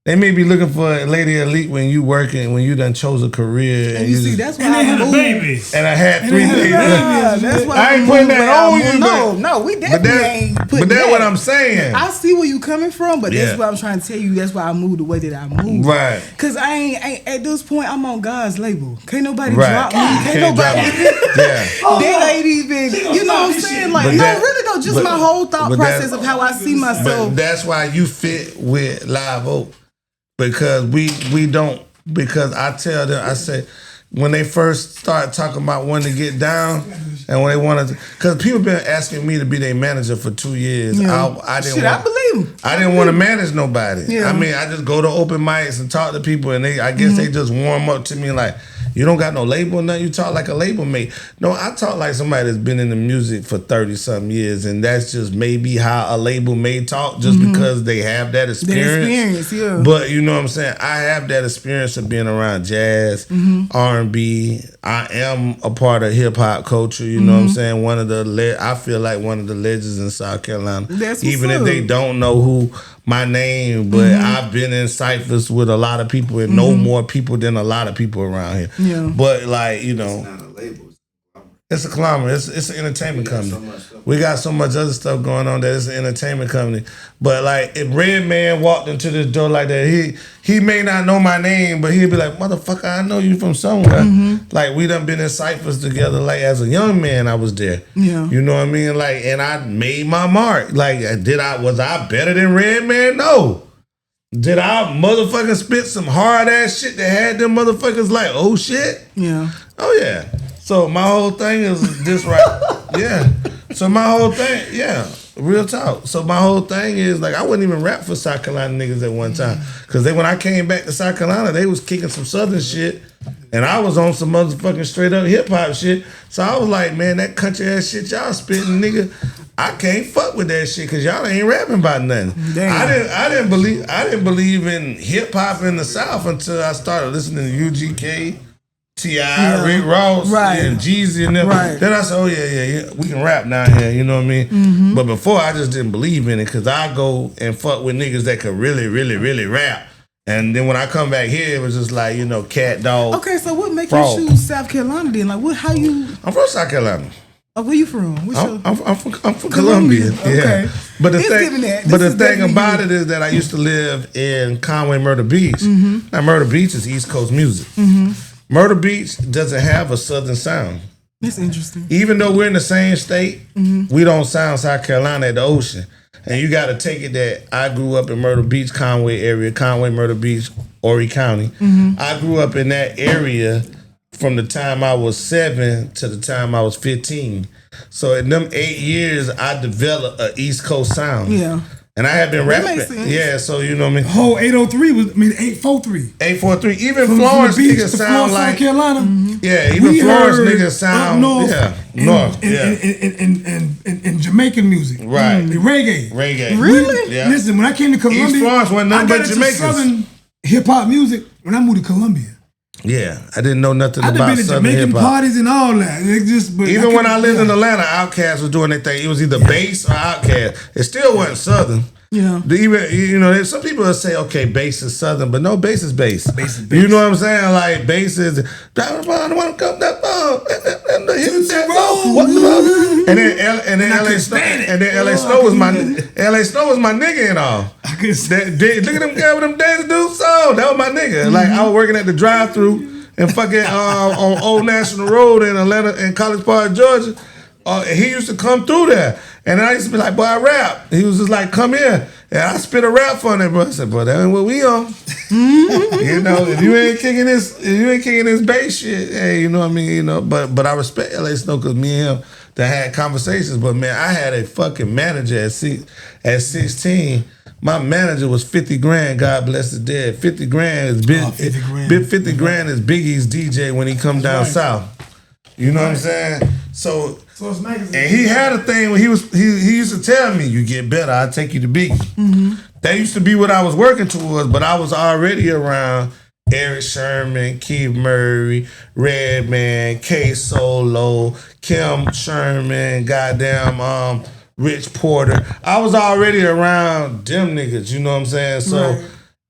[SPEAKER 1] They may be looking for a Lady Elite when you working, when you done chose a career.
[SPEAKER 3] And you see, that's why I moved.
[SPEAKER 1] And I had 3 babies.
[SPEAKER 3] That's why
[SPEAKER 1] I ain't putting that on you.
[SPEAKER 3] No, we definitely ain't putting that.
[SPEAKER 1] But that's what I'm saying.
[SPEAKER 3] I see where you coming from, but that's what I'm trying to tell you. That's why I moved the way that I moved.
[SPEAKER 1] Right.
[SPEAKER 3] Because I ain't at this point, I'm on God's label. Can't nobody drop me. Can't nobody. They ain't even, you know what I'm saying? Like, really though, just my whole thought process of how I see myself.
[SPEAKER 1] But that's why you fit with Live Oak. Because we don't, because I tell them, I say, when they first start talking about wanting to get down and when they wanted to, because people been asking me to be their manager for 2 years.
[SPEAKER 3] Yeah.
[SPEAKER 1] I
[SPEAKER 3] believe them.
[SPEAKER 1] I didn't want to manage nobody.
[SPEAKER 3] Yeah.
[SPEAKER 1] I mean, I just go to open mics and talk to people and I guess they just warm up to me like, you don't got no label or nothing, you talk like a label mate. No, I talk like somebody that's been in the music for 30-something years, and that's just maybe how a label may talk just because they have that experience. But you know what I'm saying? I have that experience of being around jazz, R&B. I am a part of hip-hop culture, you know what I'm saying? I feel like one of the legends in South Carolina. Even if they don't know who my name, but I've been in ciphers with a lot of people and know more people than a lot of people around here. Yeah. But like,
[SPEAKER 4] it's not a label.
[SPEAKER 1] It's a conglomerate. It's an entertainment company. We got so much other stuff going on that it's an entertainment company. But like, if Redman walked into this door like that, he may not know my name, but he'd be like, motherfucker, I know you from somewhere. Like, we done been in ciphers together. Like, as a young man, I was there.
[SPEAKER 3] Yeah.
[SPEAKER 1] You know what I mean? Like, and I made my mark. Like, was I better than Redman? No. Did I motherfucking spit some hard ass shit that had them motherfuckers like, oh shit?
[SPEAKER 3] Yeah.
[SPEAKER 1] Oh yeah. So my whole thing is this right. Yeah. So my whole thing, yeah, real talk. So my whole thing is like, I wouldn't even rap for South Carolina niggas at one time. Cause when I came back to South Carolina, they was kicking some Southern shit. And I was on some motherfucking straight up hip hop shit. So I was like, man, that country ass shit y'all spitting, nigga, I can't fuck with that shit because y'all ain't rapping about nothing. Damn. I didn't believe in hip hop in the South until I started listening to UGK, T.I., Rick Ross, and Jeezy and them. Right. Then I said, oh yeah, we can rap down here, you know what I mean? But before I just didn't believe in it because I go and fuck with niggas that could really, really, really rap. And then when I come back here, it was just like, you know, cat, dog.
[SPEAKER 3] Okay, so what makes you choose South Carolina then? Like, how you?
[SPEAKER 1] I'm from South Carolina.
[SPEAKER 3] Oh, where you from?
[SPEAKER 1] I'm from Columbia. Okay. Yeah. But the thing about it is that I used to live in Conway, Myrtle Beach. Now, Myrtle Beach is East Coast music. Myrtle Beach doesn't have a Southern sound.
[SPEAKER 3] That's interesting.
[SPEAKER 1] Even though we're in the same state, we don't sound South Carolina at the ocean. And you got to take it that I grew up in Myrtle Beach, Conway area, Conway, Myrtle Beach, Horry County. I grew up in that area from the time I was 7 to the time I was 15. So in them 8 years, I developed an East Coast sound. Yeah. And I have been rapping. Yeah, so you know what I mean?
[SPEAKER 2] The whole 803 was, 843.
[SPEAKER 1] 843. Even Florence niggas sound like.
[SPEAKER 2] South Carolina.
[SPEAKER 1] Yeah, even Florence niggas sound.
[SPEAKER 2] North,
[SPEAKER 1] north.
[SPEAKER 2] And Jamaican music.
[SPEAKER 1] Right.
[SPEAKER 2] Reggae.
[SPEAKER 3] Really?
[SPEAKER 2] Yeah. Listen, when I came to Columbia,
[SPEAKER 1] East Florence wasn't nothing but Jamaicans.
[SPEAKER 2] Southern hip hop music when I moved to Columbia.
[SPEAKER 1] Yeah, I didn't know nothing about
[SPEAKER 2] Southern hip hop. I've been to Jamaican parties and all that.
[SPEAKER 1] Even when I lived in Atlanta, Outkast was doing their thing. It was either bass or Outkast. It still wasn't Southern.
[SPEAKER 3] Yeah.
[SPEAKER 1] Even some people will say, okay, bass is Southern, but no, bass is bass. You know what I'm saying? Like bass is. And then LA Snow was my nigga and all. Look at them guys with them Days Do So. That was my nigga. Like I was working at the drive-thru and fucking on Old National Road in Atlanta in College Park, Georgia. He used to come through there. And I used to be like, boy, I rap. He was just like, come here. And I spit a rap for him, bro. I said, bro, that ain't what we on. You know, if you ain't kicking this bass shit, hey, you know what I mean? You know, but I respect LA Snow because me and him that had conversations. But man, I had a fucking manager at 16. My manager was 50 grand, God bless the dead. 50 grand is big. 50 grand is Biggie's DJ when he come down south. You know what I'm saying? So it's magazine. And he had a thing where he used to tell me, you get better, I'll take you to Biggie. That used to be what I was working towards, but I was already around Eric Sherman, Keith Murray, Redman, K Solo, Kim Sherman, goddamn Rich Porter. I was already around them niggas, you know what I'm saying? So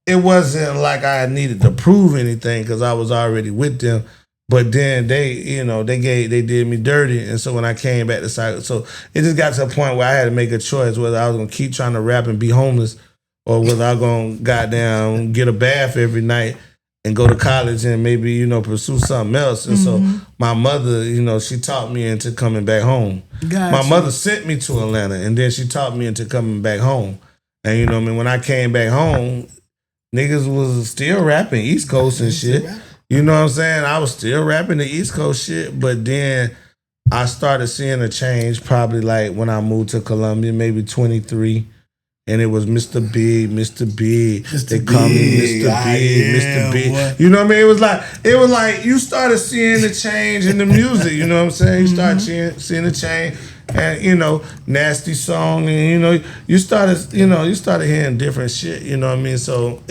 [SPEAKER 1] it wasn't like I needed to prove anything because I was already with them. But then they did me dirty, and so when I came back to South, so it just got to a point where I had to make a choice whether I was gonna keep trying to rap and be homeless, or whether I was gonna goddamn get a bath every night and go to college and maybe pursue something else. And so my mother, she talked me into coming back home. Gotcha. My mother sent me to Atlanta, and then she talked me into coming back home. And when I came back home, niggas was still rapping East Coast and shit. You know what I'm saying? I was still rapping the East Coast shit, but then I started seeing a change probably like when I moved to Columbia, maybe 23, and it was Mr. Big. They call me Mr. Big, Mr. Big. What? You know what I mean? It was like you started seeing the change in the music. You know what I'm saying? You started seeing the change, and Nasty Song, and you started hearing different shit. You know what I mean? So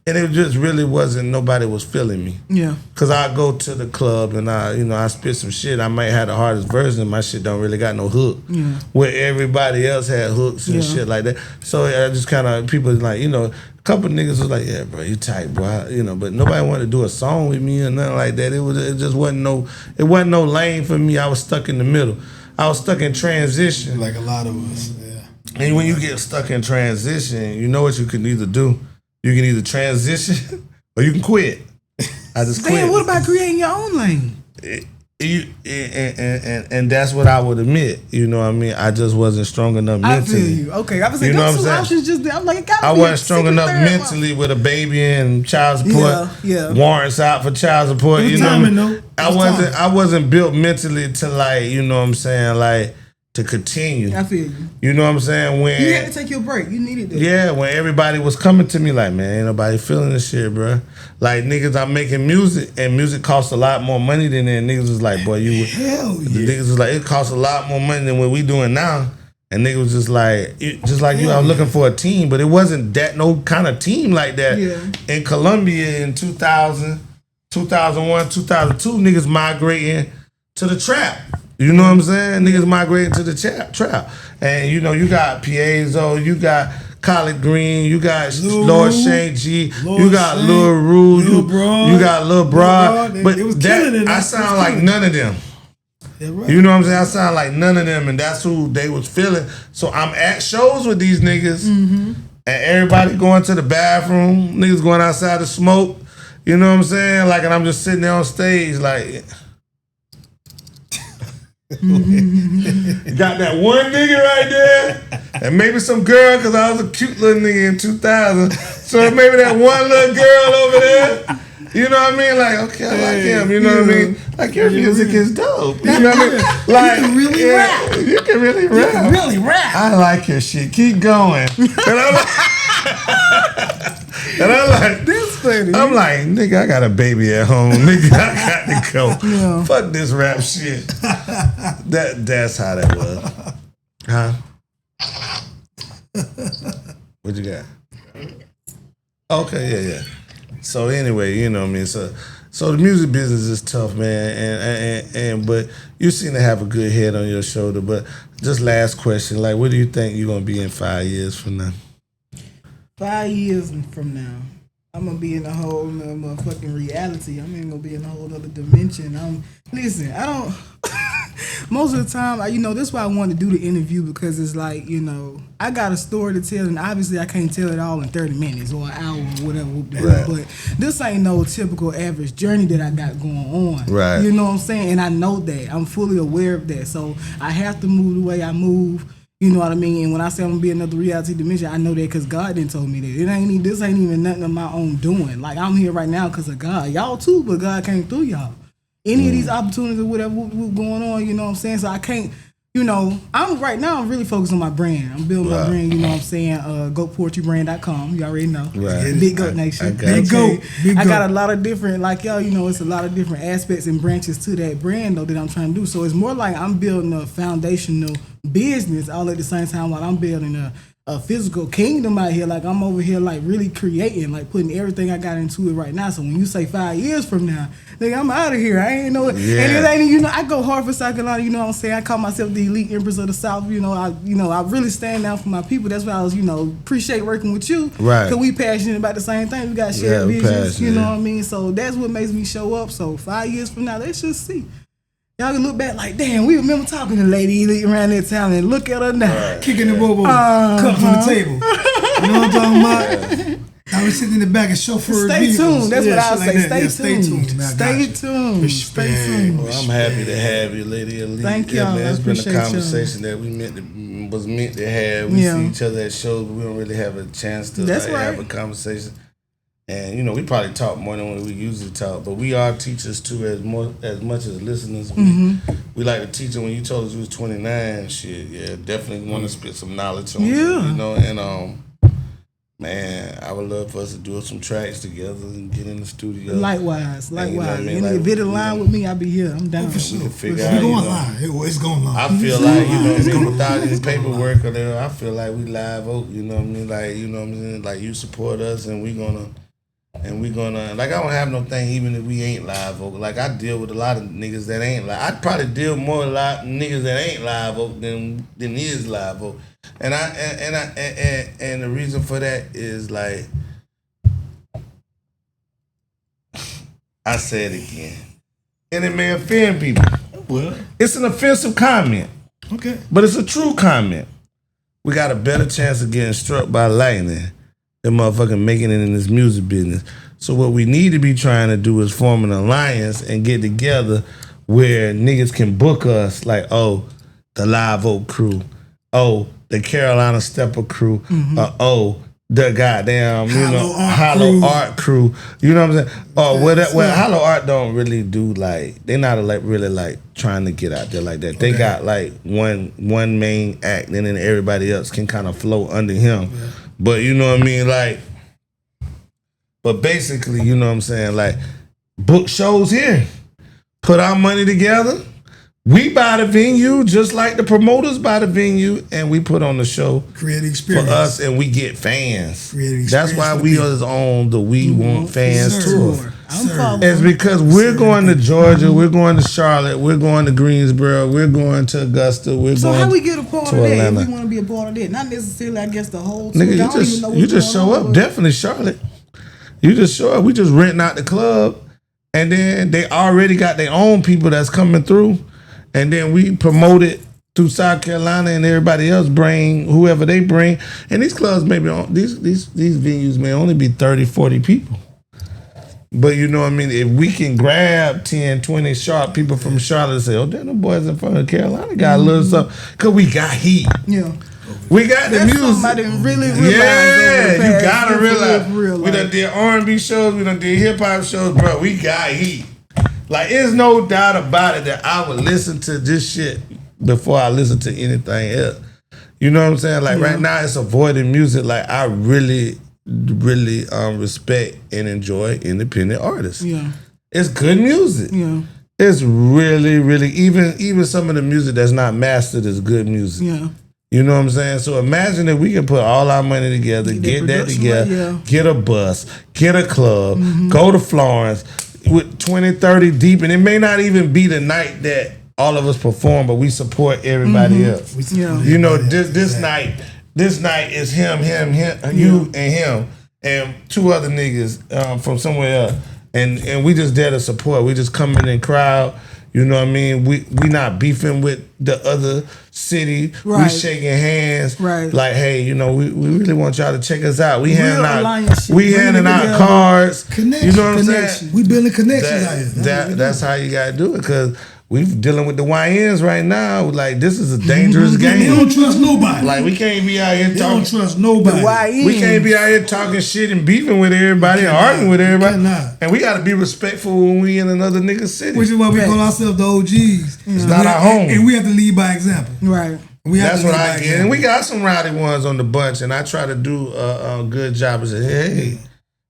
[SPEAKER 1] And it just really wasn't, nobody was feeling me.
[SPEAKER 3] Yeah.
[SPEAKER 1] Cause I go to the club and I spit some shit. I might have the hardest version. My shit don't really got no hook. Yeah. Where everybody else had hooks and shit like that. So I just kind of, people like, a couple niggas was like, yeah, bro, you tight, bro. But nobody wanted to do a song with me or nothing like that. It just wasn't no lane for me. I was stuck in the middle. I was stuck in transition.
[SPEAKER 2] Like a lot of us, yeah.
[SPEAKER 1] And when you get stuck in transition, you know what you can either do. You can either transition or you can quit. I just quit.
[SPEAKER 3] Then what about creating your own lane?
[SPEAKER 1] And that's what I would admit. You know what I mean? I just wasn't strong enough mentally.
[SPEAKER 3] I feel you. Okay, I was saying, those two options just there. I'm like, it gotta
[SPEAKER 1] I
[SPEAKER 3] be
[SPEAKER 1] wasn't strong enough mentally with a baby and child support.
[SPEAKER 3] Yeah.
[SPEAKER 1] Warrants out for child support.
[SPEAKER 2] You know,
[SPEAKER 1] I wasn't built mentally to like, you know what I'm saying, like to continue.
[SPEAKER 3] I feel you.
[SPEAKER 1] You know what I'm saying? When
[SPEAKER 3] you had to take your break. You needed that.
[SPEAKER 1] Yeah, when everybody was coming to me like, man, ain't nobody feeling this shit, bro. Like, niggas, I'm making music, and music costs a lot more money than that. Niggas was like, boy, you...
[SPEAKER 2] Hell yeah.
[SPEAKER 1] The niggas was like, it costs a lot more money than what we doing now. And niggas was just like you, I was looking for a team, but it wasn't that no kind of team like that. Yeah. In Colombia in 2000, 2001, 2002, niggas migrating to the trap. You know what I'm saying? Niggas migrating to the trap. And, you got Piezo, you got Collard Green, you got Lord Shane G, you got Lil Rue, you got Lil Broad. But I sound like none of them. Right. You know what I'm saying? I sound like none of them, and that's who they was feeling. So I'm at shows with these niggas, and everybody going to the bathroom, niggas going outside to smoke. You know what I'm saying? Like, and I'm just sitting there on stage, like... Got that one nigga right there, and maybe some girl, because I was a cute little nigga in 2000. So maybe that one little girl over there, you know what I mean? Like, okay, I like him, you know what I mean? Like, your music is dope. You know what I mean? Like, you can really rap. You can really rap. You can really rap. I like your shit. Keep going. And I'm like, this funny. I'm like, nigga, I got a baby at home. Nigga, I got to go. Yeah. Fuck this rap shit. That's how that was. Huh? What you got? Okay, yeah. So anyway, you know what I mean? So the music business is tough, man. And but you seem to have a good head on your shoulder. But just last question, like, what do you think you're gonna be in 5 years from now? 5 years from now, I'm gonna be in a whole nother motherfucking reality. I'm even gonna be in a whole other dimension. Listen, I don't. Most of the time, this is why I wanted to do the interview, because it's like, I got a story to tell, and obviously I can't tell it all in 30 minutes or an hour or whatever. Right. But this ain't no typical average journey that I got going on. Right. You know what I'm saying? And I know that. I'm fully aware of that. So I have to move the way I move. You know what I mean? And when I say I'm gonna be another reality dimension, I know that because God didn't told me that. This ain't even nothing of my own doing. Like, I'm here right now because of God. Y'all too, but God came through y'all. Any of these opportunities or whatever going on, you know what I'm saying? So I can't, I'm really focused on my brand. I'm building my brand, you know what I'm saying? GoatPoetryBrand.com, you already know. Right. Big Goat Nation. Big Goat. I got a lot of different, it's a lot of different aspects and branches to that brand, though, that I'm trying to do. So it's more like I'm building a foundational business all at the same time while I'm building a physical kingdom out here. Like, I'm over here, like, really creating, like, putting everything I got into it right now. So when you say 5 years from now, nigga, I'm out of here. I ain't know it. Yeah. And it ain't, I go hard for South Carolina, you know what I'm saying? I call myself the elite empress of the South. I really stand down for my people. That's why I was, appreciate working with you. Right. Because we passionate about the same thing. We got shared visions, you know what I mean? So that's what makes me show up. So 5 years from now, let's just see. Y'all can look back like, damn, we remember talking to Lady Elite around that town, and look at her now. Right.
[SPEAKER 2] Kicking the bobo, cups on the table. You know what I'm talking about? I was sitting in the back and chauffeur.
[SPEAKER 3] Stay tuned. That's what I'll say. Stay tuned. Stay tuned.
[SPEAKER 1] Well, I'm happy to have you, Lady Elite.
[SPEAKER 3] Thank y'all.
[SPEAKER 1] Man, it's been a conversation that was meant to have. We see each other at shows, but we don't really have a chance to have a conversation. And we probably talk more than we usually talk, but we are teachers too, as much as listeners. We like to teach them. When you told us you was 29, shit, definitely want to spit some knowledge on you, and man, I would love for us to do some tracks together and get in the studio.
[SPEAKER 3] Likewise. If it align with me, I'll be here. I'm down.
[SPEAKER 2] For sure. It's going live. It's going live.
[SPEAKER 1] I feel like, without any paperwork or whatever, I feel like we live out, you know what I mean? Like, you know what I'm saying? Like, you support us and we gonna And we gonna, like, I don't have no thing even if we ain't live vocal. Like, I deal with a lot of niggas that ain't live. I'd probably deal more with a lot of niggas that ain't live vocal than is live vocal. And and the reason for that is, like, I said it again. And it may offend people.
[SPEAKER 2] Well,
[SPEAKER 1] it's an offensive comment.
[SPEAKER 2] Okay.
[SPEAKER 1] But it's a true comment. We got a better chance of getting struck by lightning than motherfucking making it in this music business. So what we need to be trying to do is form an alliance and get together where niggas can book us like, oh, the Live Oak crew, oh, the Carolina Stepper crew, oh, the goddamn, Hollow Art crew. You know what I'm saying? Oh, well, Hollow Art don't really do, like, they not like really like trying to get out there like that. They got like one main act, and then everybody else can kind of flow under him. Yeah. But you know what I mean? Like, but basically, you know what I'm saying? Like, book shows here. Put our money together. We buy the venue just like the promoters buy the venue, and we put on the show.
[SPEAKER 2] Create experience
[SPEAKER 1] for us, and we get fans. That's why we are on the We Want Fans tour. It's because we're going to Georgia, we're going to Charlotte, we're going to Greensboro, we're going to Augusta,
[SPEAKER 3] so how we get a part of that? If we want to be a part of that, not necessarily, I guess, the whole tour.
[SPEAKER 1] Nigga, you just show up. Definitely Charlotte. You just show up. We just renting out the club, and then they already got their own people that's coming through. And then we promote it through South Carolina, and everybody else bring whoever they bring. And these clubs maybe these venues may only be 30, 40 people. But you know what I mean? If we can grab 10, 20 sharp people from Charlotte and say, oh, damn, the boys in front of Carolina got a little something. Because we got heat.
[SPEAKER 3] Yeah.
[SPEAKER 1] We got the music.
[SPEAKER 3] I didn't really realize.
[SPEAKER 1] Yeah, you gotta realize. We done did R&B shows, we done did hip hop shows, bro. We got heat. Like, there's no doubt about it that I would listen to this shit before I listen to anything else. You know what I'm saying? Like, right now, it's avoiding music. Like, I really respect and enjoy independent artists.
[SPEAKER 3] Yeah.
[SPEAKER 1] It's good music.
[SPEAKER 3] Yeah.
[SPEAKER 1] It's really, even some of the music that's not mastered is good music.
[SPEAKER 3] Yeah.
[SPEAKER 1] You know what I'm saying? So imagine if we can put all our money together, get that together, get a bus, get a club, go to Florence, with 20, 30 deep, and it may not even be the night that all of us perform, but we support everybody else. You know, this night is him, you and him, and two other niggas from somewhere else, and we just there to support. We just come in and crowd. You know what I mean? We not beefing with the other city.
[SPEAKER 3] Right.
[SPEAKER 1] We shaking hands.
[SPEAKER 3] Right.
[SPEAKER 1] Like, hey, you know, we really want y'all to check us out. We handing out
[SPEAKER 2] shit.
[SPEAKER 1] cards.
[SPEAKER 2] Connection.
[SPEAKER 1] You know what I'm saying?
[SPEAKER 2] We building connections out here.
[SPEAKER 1] That's how you gotta do it, because we dealing with the YNs right now. Like, this is a dangerous game.
[SPEAKER 2] They don't trust nobody.
[SPEAKER 1] Like, we can't be out here talking.
[SPEAKER 2] They don't trust nobody.
[SPEAKER 1] We can't be out here talking shit and beefing with everybody and arguing with everybody. And we got to be respectful when we in another nigga's city.
[SPEAKER 2] Which is why we call ourselves the OGs.
[SPEAKER 1] It's not our home.
[SPEAKER 2] And we have to lead by example.
[SPEAKER 3] Right.
[SPEAKER 1] That's what I get. And we got some rowdy ones on the bunch, and I try to do a good job of saying, hey.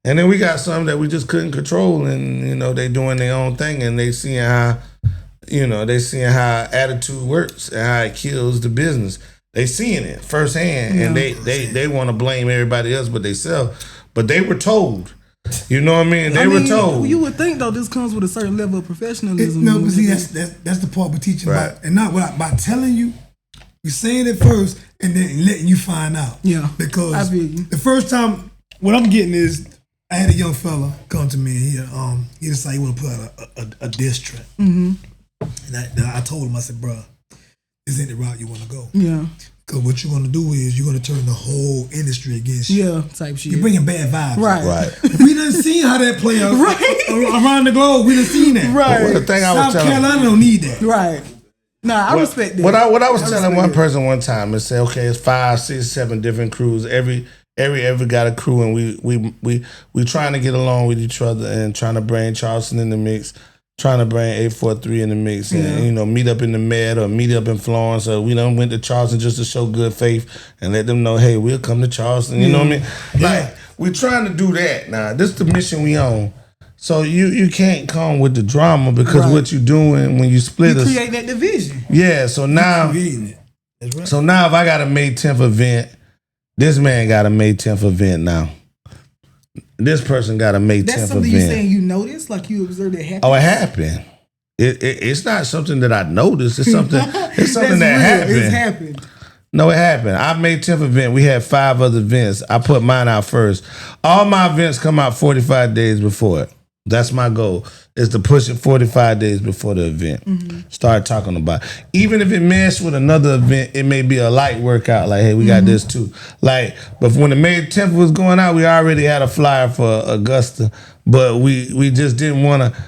[SPEAKER 1] And then we got some that we just couldn't control, and, you know, they doing their own thing, and they seeing how... You know, they seeing how attitude works and how it kills the business. They seeing it firsthand, and they want to blame everybody else but themselves. But they were told. You know what I mean? They were told.
[SPEAKER 3] You would think, though, this comes with a certain level of professionalism.
[SPEAKER 2] No, but see, that's the part we're teaching about. And not by telling you, we're saying it first and then letting you find out.
[SPEAKER 3] Yeah.
[SPEAKER 2] Because the first time, what I'm getting is, I had a young fella come to me, and he decided he want to put out a diss track.
[SPEAKER 3] Mm-hmm.
[SPEAKER 2] And I told him, I said, bro, this ain't the route you want to go.
[SPEAKER 3] Yeah.
[SPEAKER 2] Because what you're going to do is you're going to turn the whole industry against you.
[SPEAKER 3] Yeah, type shit.
[SPEAKER 2] You're bringing bad vibes.
[SPEAKER 3] Right.
[SPEAKER 2] We done seen how that play out around the globe. We done seen that.
[SPEAKER 3] Right.
[SPEAKER 1] Well, the thing
[SPEAKER 2] South Carolina don't need that.
[SPEAKER 3] Right. Nah, I respect that.
[SPEAKER 1] What I was telling one person one time is, say, okay, it's 5, 6, 7 different crews. Every got a crew, and we trying to get along with each other and trying to bring Charleston in the mix. Trying to bring 843 in the mix, and you know, meet up in the Med or meet up in Florence, or we done went to Charleston just to show good faith and let them know, hey, we'll come to Charleston. You know what I mean? Like, we're trying to do that now. This is the mission we on. So you can't come with the drama, because what you doing when you split us,
[SPEAKER 3] create that division.
[SPEAKER 1] Yeah. So now, so now if I got a May 10th event, this man got a May 10th event now. this person got a May 10th event.
[SPEAKER 3] That's something you saying you noticed, like you observed it happen.
[SPEAKER 1] Oh, it happened. It's not something that I noticed. It's something. It's something that happened.
[SPEAKER 3] It's happened.
[SPEAKER 1] No, it happened. Our May 10th event, we had 5 other events. I put mine out first. All my events come out 45 days before it. That's my goal, is to push it 45 days before the event. Start talking about it. Even if it meshed with another event, it may be a light workout. Like, hey, we got this too. Like, but when the May 10th was going out, we already had a flyer for Augusta, but we just didn't want to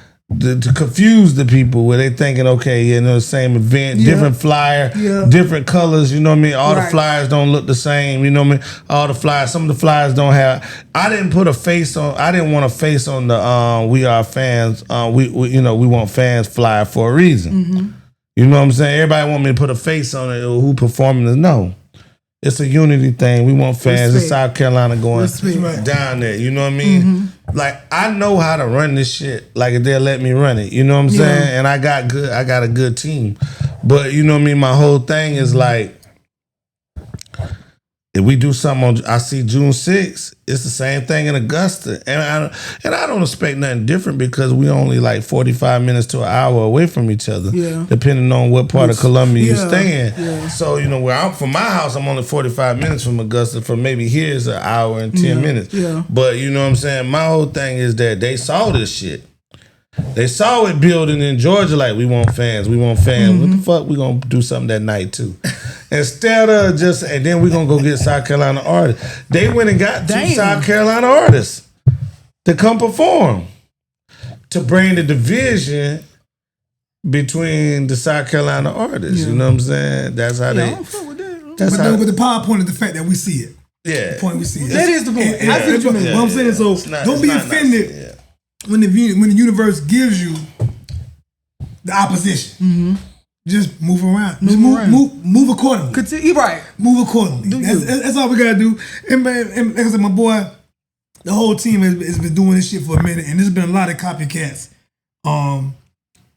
[SPEAKER 1] confuse the people where they thinking, okay, the same event, different flyer, different colors, you know what I mean? All the flyers don't look the same, you know what I mean? All the flyers, some of the flyers don't have, I didn't put a face on, I didn't want a face on the We Are Fans, we want fans flyer for a reason. You know what I'm saying? Everybody want me to put a face on it, who performing this, no. It's a unity thing. We want fans in South Carolina going down there. You know what I mean? Like, I know how to run this shit. Like, if they'll let me run it. You know what I'm saying? And I got a good team. But you know what I mean? My whole thing is like, if we do something I see June 6th, it's the same thing in Augusta. And I don't expect nothing different because we only like 45 minutes to an hour away from each other, depending on what part of Columbia you stay in. So, where I'm from my house, I'm only 45 minutes from Augusta. From maybe here's an hour and 10 minutes. But you know what I'm saying? My whole thing is that they saw this shit. They saw it building in Georgia like, we want fans. What the fuck? We gonna do something that night too. Instead of just, and then we gonna go get South Carolina artists. They went and got 2 South Carolina artists to come perform, to bring the division between the South Carolina artists. You know what I'm saying? That's how they. That's
[SPEAKER 2] but the PowerPoint is the fact that we see it.
[SPEAKER 1] Yeah,
[SPEAKER 2] the point we see it.
[SPEAKER 3] That is the point. I see what you mean.
[SPEAKER 2] What I'm saying, so don't be offended when the universe gives you the opposition. Just move around. Move accordingly.
[SPEAKER 3] Continue, right.
[SPEAKER 2] Move accordingly. That's all we gotta do. And like I said, my boy, the whole team has been doing this shit for a minute, and there's been a lot of copycats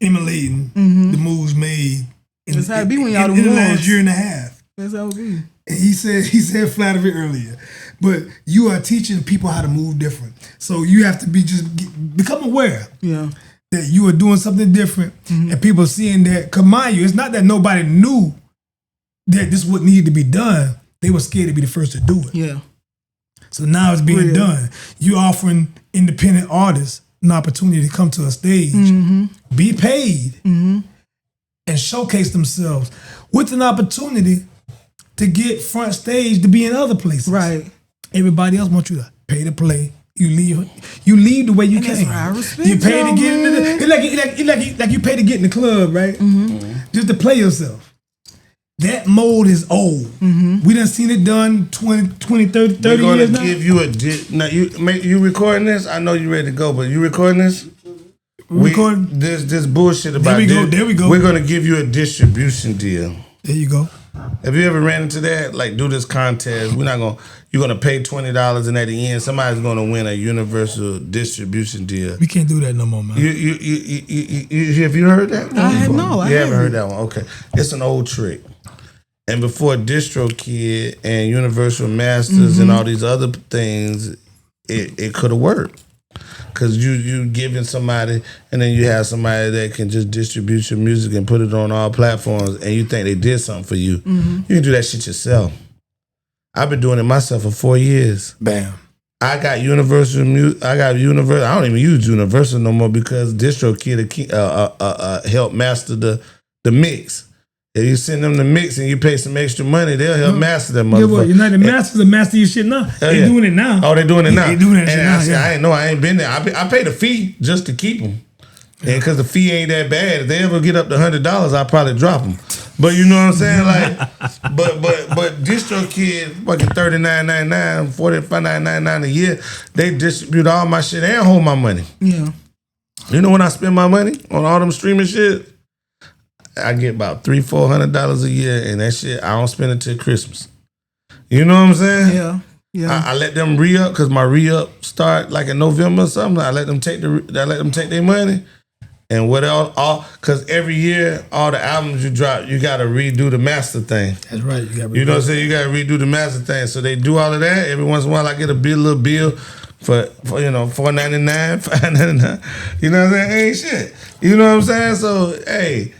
[SPEAKER 2] emulating the moves made in the last year and a half.
[SPEAKER 3] That's how it be.
[SPEAKER 2] And he said flattery earlier, but you are teaching people how to move different. So you have to become aware. That you are doing something different, and people seeing that. Cause mind you, it's not that nobody knew that this would need to be done. They were scared to be the first to do it. So now it's being done. You offering independent artists an opportunity to come to a stage, be paid, and showcase themselves with an opportunity to get front stage to be in other places. Right. Everybody else wants you to pay to play. You leave the way you came. You pay to get into the like you pay to get in the club, right? Just to play yourself. That mode is old. We done seen it done 20, 30 years now. We're going to give you
[SPEAKER 1] now you recording this? I know you ready to go, but you recording this?
[SPEAKER 2] Recording?
[SPEAKER 1] This bullshit about
[SPEAKER 2] There we go.
[SPEAKER 1] We're going to give you a distribution deal.
[SPEAKER 2] There you go.
[SPEAKER 1] Have you ever ran into that? Like, do this contest. You're gonna pay $20, and at the end, somebody's gonna win a universal distribution deal.
[SPEAKER 2] We can't do that no more, man.
[SPEAKER 1] Have you heard that one?
[SPEAKER 3] I have no.
[SPEAKER 1] You haven't heard that one? Okay, it's an old trick. And before DistroKid and Universal Masters and all these other things, it could have worked. Because you giving somebody, and then you have somebody that can just distribute your music and put it on all platforms, and you think they did something for you. You can do that shit yourself. I've been doing it myself for 4 years.
[SPEAKER 2] Bam.
[SPEAKER 1] I got Universal music. I don't even use Universal no more because DistroKid help master the mix. If you send them the mix and you pay some extra money, they'll help master that motherfucker.
[SPEAKER 2] Yeah, well, United Masters will master your shit now. They're doing it now.
[SPEAKER 1] Oh, they're doing it now.
[SPEAKER 2] They're doing that shit now.
[SPEAKER 1] I ain't know. I ain't been there. I paid a fee just to keep them. And because the fee ain't that bad. If they ever get up to $100, I'll probably drop them. But you know what I'm saying? Like, but DistroKid, fucking $39.99, $45.99 a year, they distribute all my shit and hold my money.
[SPEAKER 3] Yeah.
[SPEAKER 1] You know when I spend my money on all them streaming shit? I get about $300-400 a year, and that shit I don't spend it till Christmas. You know what I'm saying?
[SPEAKER 3] Yeah.
[SPEAKER 1] I let them re-up because my re-up start like in November or something. I let them take their money, and what all because every year all the albums you drop, you got to redo the master thing.
[SPEAKER 2] That's right.
[SPEAKER 1] You know what I'm saying? You got to redo the master thing. So they do all of that. Every once in a while, I get a little bill for $4.99, $5.99. You know what I'm saying? Ain't shit. You know what I'm saying? So hey,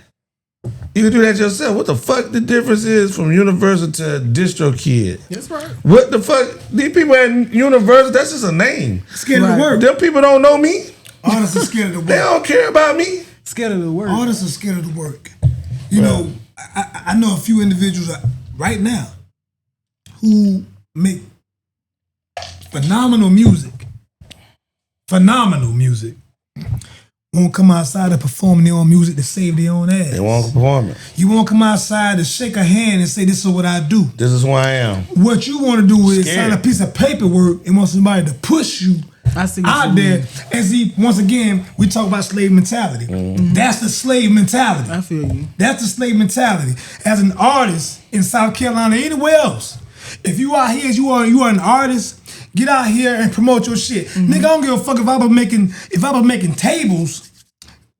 [SPEAKER 1] you can do that yourself. What the fuck the difference is from Universal to DistroKid?
[SPEAKER 3] That's right.
[SPEAKER 1] What the fuck? These people at Universal, that's just a name.
[SPEAKER 2] Scared of the word.
[SPEAKER 1] Them people don't know me.
[SPEAKER 2] Artists are scared of the work.
[SPEAKER 1] They don't care about me.
[SPEAKER 3] Scared of the work.
[SPEAKER 2] Artists are scared of the work. You know, I know a few individuals right now who make phenomenal music. Won't come outside to perform their own music to save their own ass.
[SPEAKER 1] They won't perform it.
[SPEAKER 2] You won't come outside to shake a hand and say, this is what I do.
[SPEAKER 1] This is who I am.
[SPEAKER 2] What you want to do is sign a piece of paperwork and want somebody to push you out there. And see, once again, we talk about slave mentality. Mm-hmm. That's the slave mentality.
[SPEAKER 3] I feel you.
[SPEAKER 2] That's the slave mentality. As an artist in South Carolina, anywhere else, if you out here, you are an artist, get out here and promote your shit. Mm-hmm. Nigga, I don't give a fuck if I was making tables,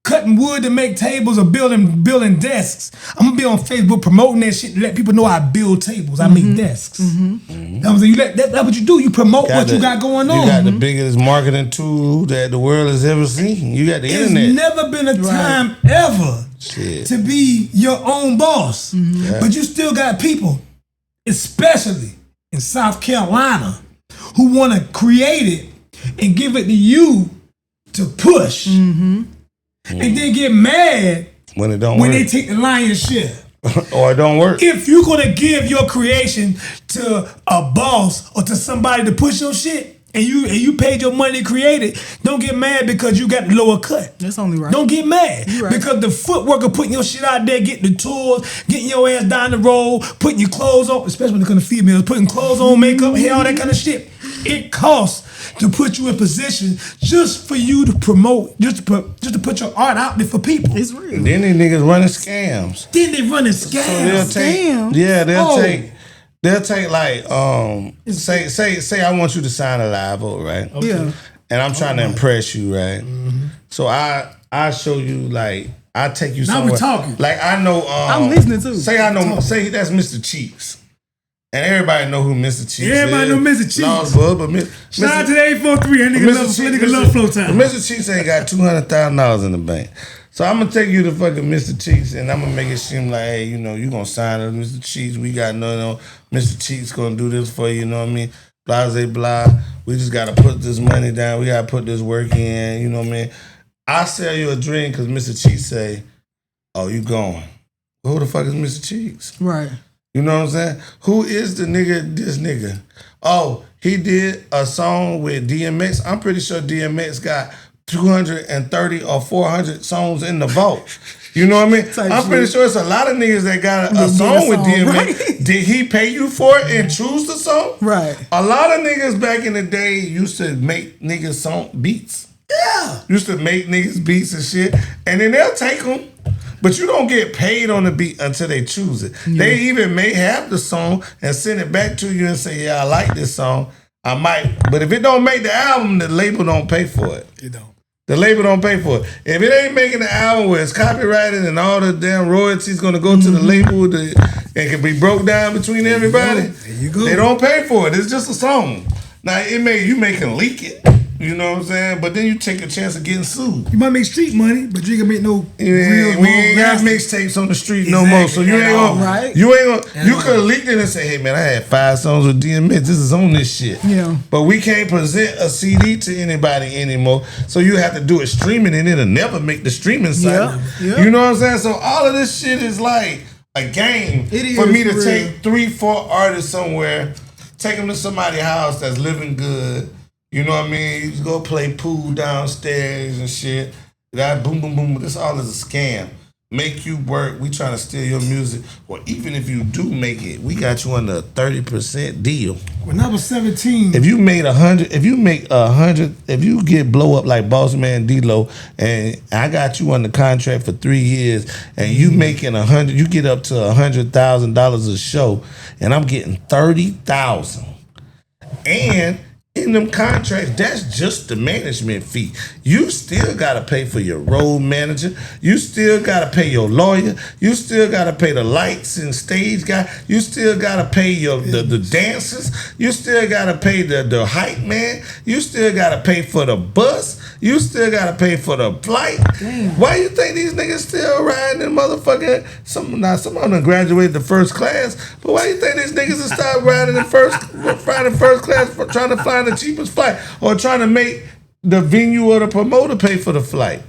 [SPEAKER 2] cutting wood to make tables or building desks. I'm gonna be on Facebook promoting that shit to let people know I build tables, I make desks. Mm-hmm. That's what you do. You promote what you got going on.
[SPEAKER 1] You got the biggest marketing tool that the world has ever seen. You got the internet.
[SPEAKER 2] There's never been a time ever to be your own boss. Mm-hmm. Yeah. But you still got people, especially in South Carolina, who want to create it and give it to you to push. Mm-hmm. And then get mad
[SPEAKER 1] when it don't
[SPEAKER 2] when
[SPEAKER 1] work.
[SPEAKER 2] They take the lion's share.
[SPEAKER 1] Or it don't work.
[SPEAKER 2] If you're gonna give your creation to a boss or to somebody to push your shit and you paid your money to create it, don't get mad because you got the lower cut.
[SPEAKER 3] That's only right.
[SPEAKER 2] Don't get mad
[SPEAKER 3] right.
[SPEAKER 2] because the footwork of putting your shit out there, getting the tours, getting your ass down the road, putting your clothes on, especially when it comes to females, putting clothes on, makeup, hair, all that kind of shit. It costs to put you in position just for you to promote, just to put your art out there for people.
[SPEAKER 3] It's real.
[SPEAKER 1] And then these niggas running scams.
[SPEAKER 2] Then they running scams.
[SPEAKER 1] They'll take like say I want you to sign a live vote, right?
[SPEAKER 3] Okay. Yeah.
[SPEAKER 1] And I'm trying to impress you, right? Mm-hmm. So I show you like I take you somewhere.
[SPEAKER 2] Now we're talking.
[SPEAKER 1] Like I know
[SPEAKER 3] I'm listening too.
[SPEAKER 1] Say that's Mr. Cheeks. And everybody know who Mr. Cheeks is.
[SPEAKER 2] Everybody know Mr. Cheeks.
[SPEAKER 1] Lost Bud, but
[SPEAKER 2] shout out to the 843. That nigga love flow time.
[SPEAKER 1] Mr. Cheeks ain't got $200,000 in the bank. So I'm going to take you to fucking Mr. Cheeks and I'm going to make it seem like, hey, you know, you going to sign up Mr. Cheeks. We got Mr. Cheeks going to do this for you, you know what I mean? Blah, blah, blah. We just got to put this money down. We got to put this work in, you know what I mean? I sell you a drink because Mr. Cheeks say, oh, you going. Well, who the fuck is Mr. Cheeks?
[SPEAKER 3] Right.
[SPEAKER 1] You know what I'm saying? Who is the nigga, this nigga? Oh, he did a song with DMX. I'm pretty sure DMX got 230 or 400 songs in the vault. You know what I mean? I'm pretty sure it's a lot of niggas that got a song with DMX. Right? Did he pay you for it and choose the song?
[SPEAKER 3] Right.
[SPEAKER 1] A lot of niggas back in the day used to make niggas beats.
[SPEAKER 2] Yeah.
[SPEAKER 1] Used to make niggas beats and shit. And then they'll take them. But you don't get paid on the beat until they choose it. Yeah. They even may have the song and send it back to you and say, yeah, I like this song. I might. But if it don't make the album, the label don't pay for it.
[SPEAKER 2] It don't.
[SPEAKER 1] The label don't pay for it. If it ain't making the album where it's copyrighted and all the damn royalties going to go to the label and can be broke down between everybody,
[SPEAKER 2] there you go.
[SPEAKER 1] They don't pay for it. It's just a song. Now, you can leak it. You know what I'm saying? But then you take a chance of getting sued.
[SPEAKER 2] You might make street money, but you ain't gonna make no real.
[SPEAKER 1] We ain't got mixtapes on the street no more. So you ain't gonna. You could have leaked it and say, "Hey man, I had 5 songs with DMX. This is on this shit."
[SPEAKER 3] Yeah.
[SPEAKER 1] But we can't present a CD to anybody anymore. So you have to do it streaming, and it'll never make the streaming site.
[SPEAKER 3] Yeah.
[SPEAKER 1] You know what I'm saying? So all of this shit is like a game for me to take 3-4 artists somewhere, take them to somebody's house that's living good. You know what I mean? You just go play pool downstairs and shit. That boom, boom, boom. This all is a scam. Make you work. We trying to steal your music. Or even if you do make it, we got you on a 30% deal.
[SPEAKER 2] When I was 17.
[SPEAKER 1] If you made 100, if you get blow up like Boss Man D-Lo, and I got you on the contract for 3 years, and you making 100, you get up to $100,000 a show, and I'm getting 30,000. And in them contracts, that's just the management fee. You still gotta pay for your road manager. You still gotta pay your lawyer. You still gotta pay the lights and stage guy. You still gotta pay the dancers. You still gotta pay the hype man. You still gotta pay for the bus. You still gotta pay for the flight.
[SPEAKER 3] Damn.
[SPEAKER 1] Why you think these niggas still riding in motherfucking some of them graduated to first class, but why you think these niggas will start riding in first class for trying to find the cheapest flight or trying to make the venue or the promoter pay for the flight?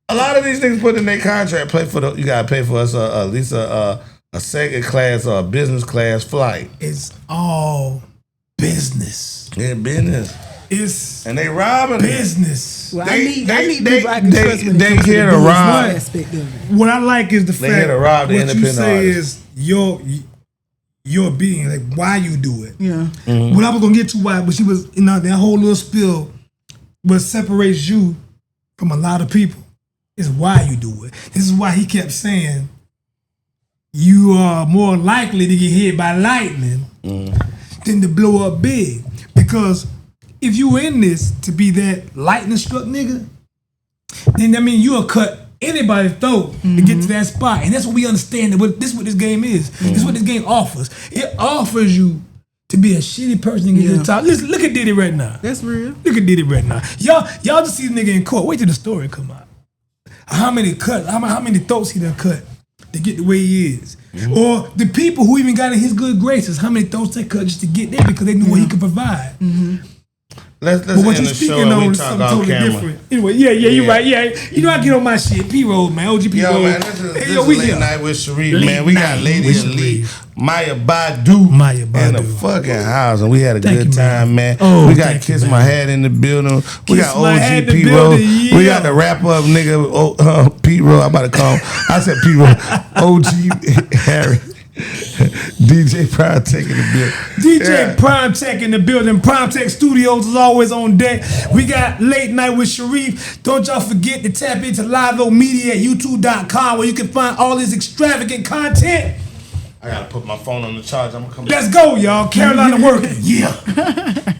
[SPEAKER 1] A lot of these niggas put in their contract, you gotta pay for us at least a second class or a business class flight.
[SPEAKER 2] It's all business.
[SPEAKER 1] Yeah, business.
[SPEAKER 2] And
[SPEAKER 1] they robbing
[SPEAKER 3] business. Well, I need people I can trust when
[SPEAKER 1] they
[SPEAKER 3] it comes to
[SPEAKER 1] here
[SPEAKER 3] the
[SPEAKER 1] to
[SPEAKER 3] business
[SPEAKER 1] rob.
[SPEAKER 3] aspect of it.
[SPEAKER 2] What I like is the fact
[SPEAKER 1] here to rob the
[SPEAKER 2] what you
[SPEAKER 1] independent
[SPEAKER 2] say
[SPEAKER 1] artists.
[SPEAKER 2] is your being, like why you do it.
[SPEAKER 3] Yeah.
[SPEAKER 2] Mm-hmm. What I was gonna get to why, but she was, that whole little spill, what separates you from a lot of people is why you do it. This is why he kept saying you are more likely to get hit by lightning than to blow up big. Because if you in this to be that lightning struck nigga, then that means you'll cut anybody's throat to get to that spot. And that's what we understand, that this is what this game is. This is what this game offers. It offers you to be a shitty person and get to the top. Listen, look at Diddy right now.
[SPEAKER 3] That's real.
[SPEAKER 2] Look at Diddy right now. Y'all just see the nigga in court. Wait till the story come out. How many throats he done cut to get the way he is. Or the people who even got in his good graces, how many throats they cut just to get there because they knew what he could provide.
[SPEAKER 1] Let's
[SPEAKER 2] But what
[SPEAKER 1] end
[SPEAKER 2] you're
[SPEAKER 1] the
[SPEAKER 2] speaking
[SPEAKER 1] show and
[SPEAKER 2] on
[SPEAKER 1] we
[SPEAKER 2] is
[SPEAKER 1] talk
[SPEAKER 2] something
[SPEAKER 1] off
[SPEAKER 2] totally
[SPEAKER 1] camera.
[SPEAKER 2] different. Anyway, you're right. Yeah, I get on my shit. P-Roll, man. OG P-Roll.
[SPEAKER 1] Yo, man, this is Late Night with Sharif,
[SPEAKER 2] Late
[SPEAKER 1] man. We got
[SPEAKER 2] Night
[SPEAKER 1] Lady
[SPEAKER 2] with
[SPEAKER 1] Elite,
[SPEAKER 2] Sharif.
[SPEAKER 1] Maya Badu in the fucking house, and we had a
[SPEAKER 2] Thank
[SPEAKER 1] good
[SPEAKER 2] you, man.
[SPEAKER 1] time, man.
[SPEAKER 2] Oh,
[SPEAKER 1] we got
[SPEAKER 2] thank you,
[SPEAKER 1] Kiss
[SPEAKER 2] man.
[SPEAKER 1] My Head in the building. We
[SPEAKER 2] Kiss
[SPEAKER 1] got
[SPEAKER 2] My Head in
[SPEAKER 1] OG
[SPEAKER 2] the
[SPEAKER 1] P-Roll.
[SPEAKER 2] building, yeah.
[SPEAKER 1] We got the wrap up nigga, P-Roll. I'm about to call him. I said P-Roll. OG Harry. DJ Prime Tech in the building.
[SPEAKER 2] DJ Prime Tech in the building. Prime Tech Studios is always on deck. We got Late Night with Sharif. Don't y'all forget to tap into Live Media at youtube.com where you can find all this extravagant content.
[SPEAKER 1] I gotta put my phone on the charge. I'm gonna come back.
[SPEAKER 2] Let's go, y'all. Carolina working. Yeah.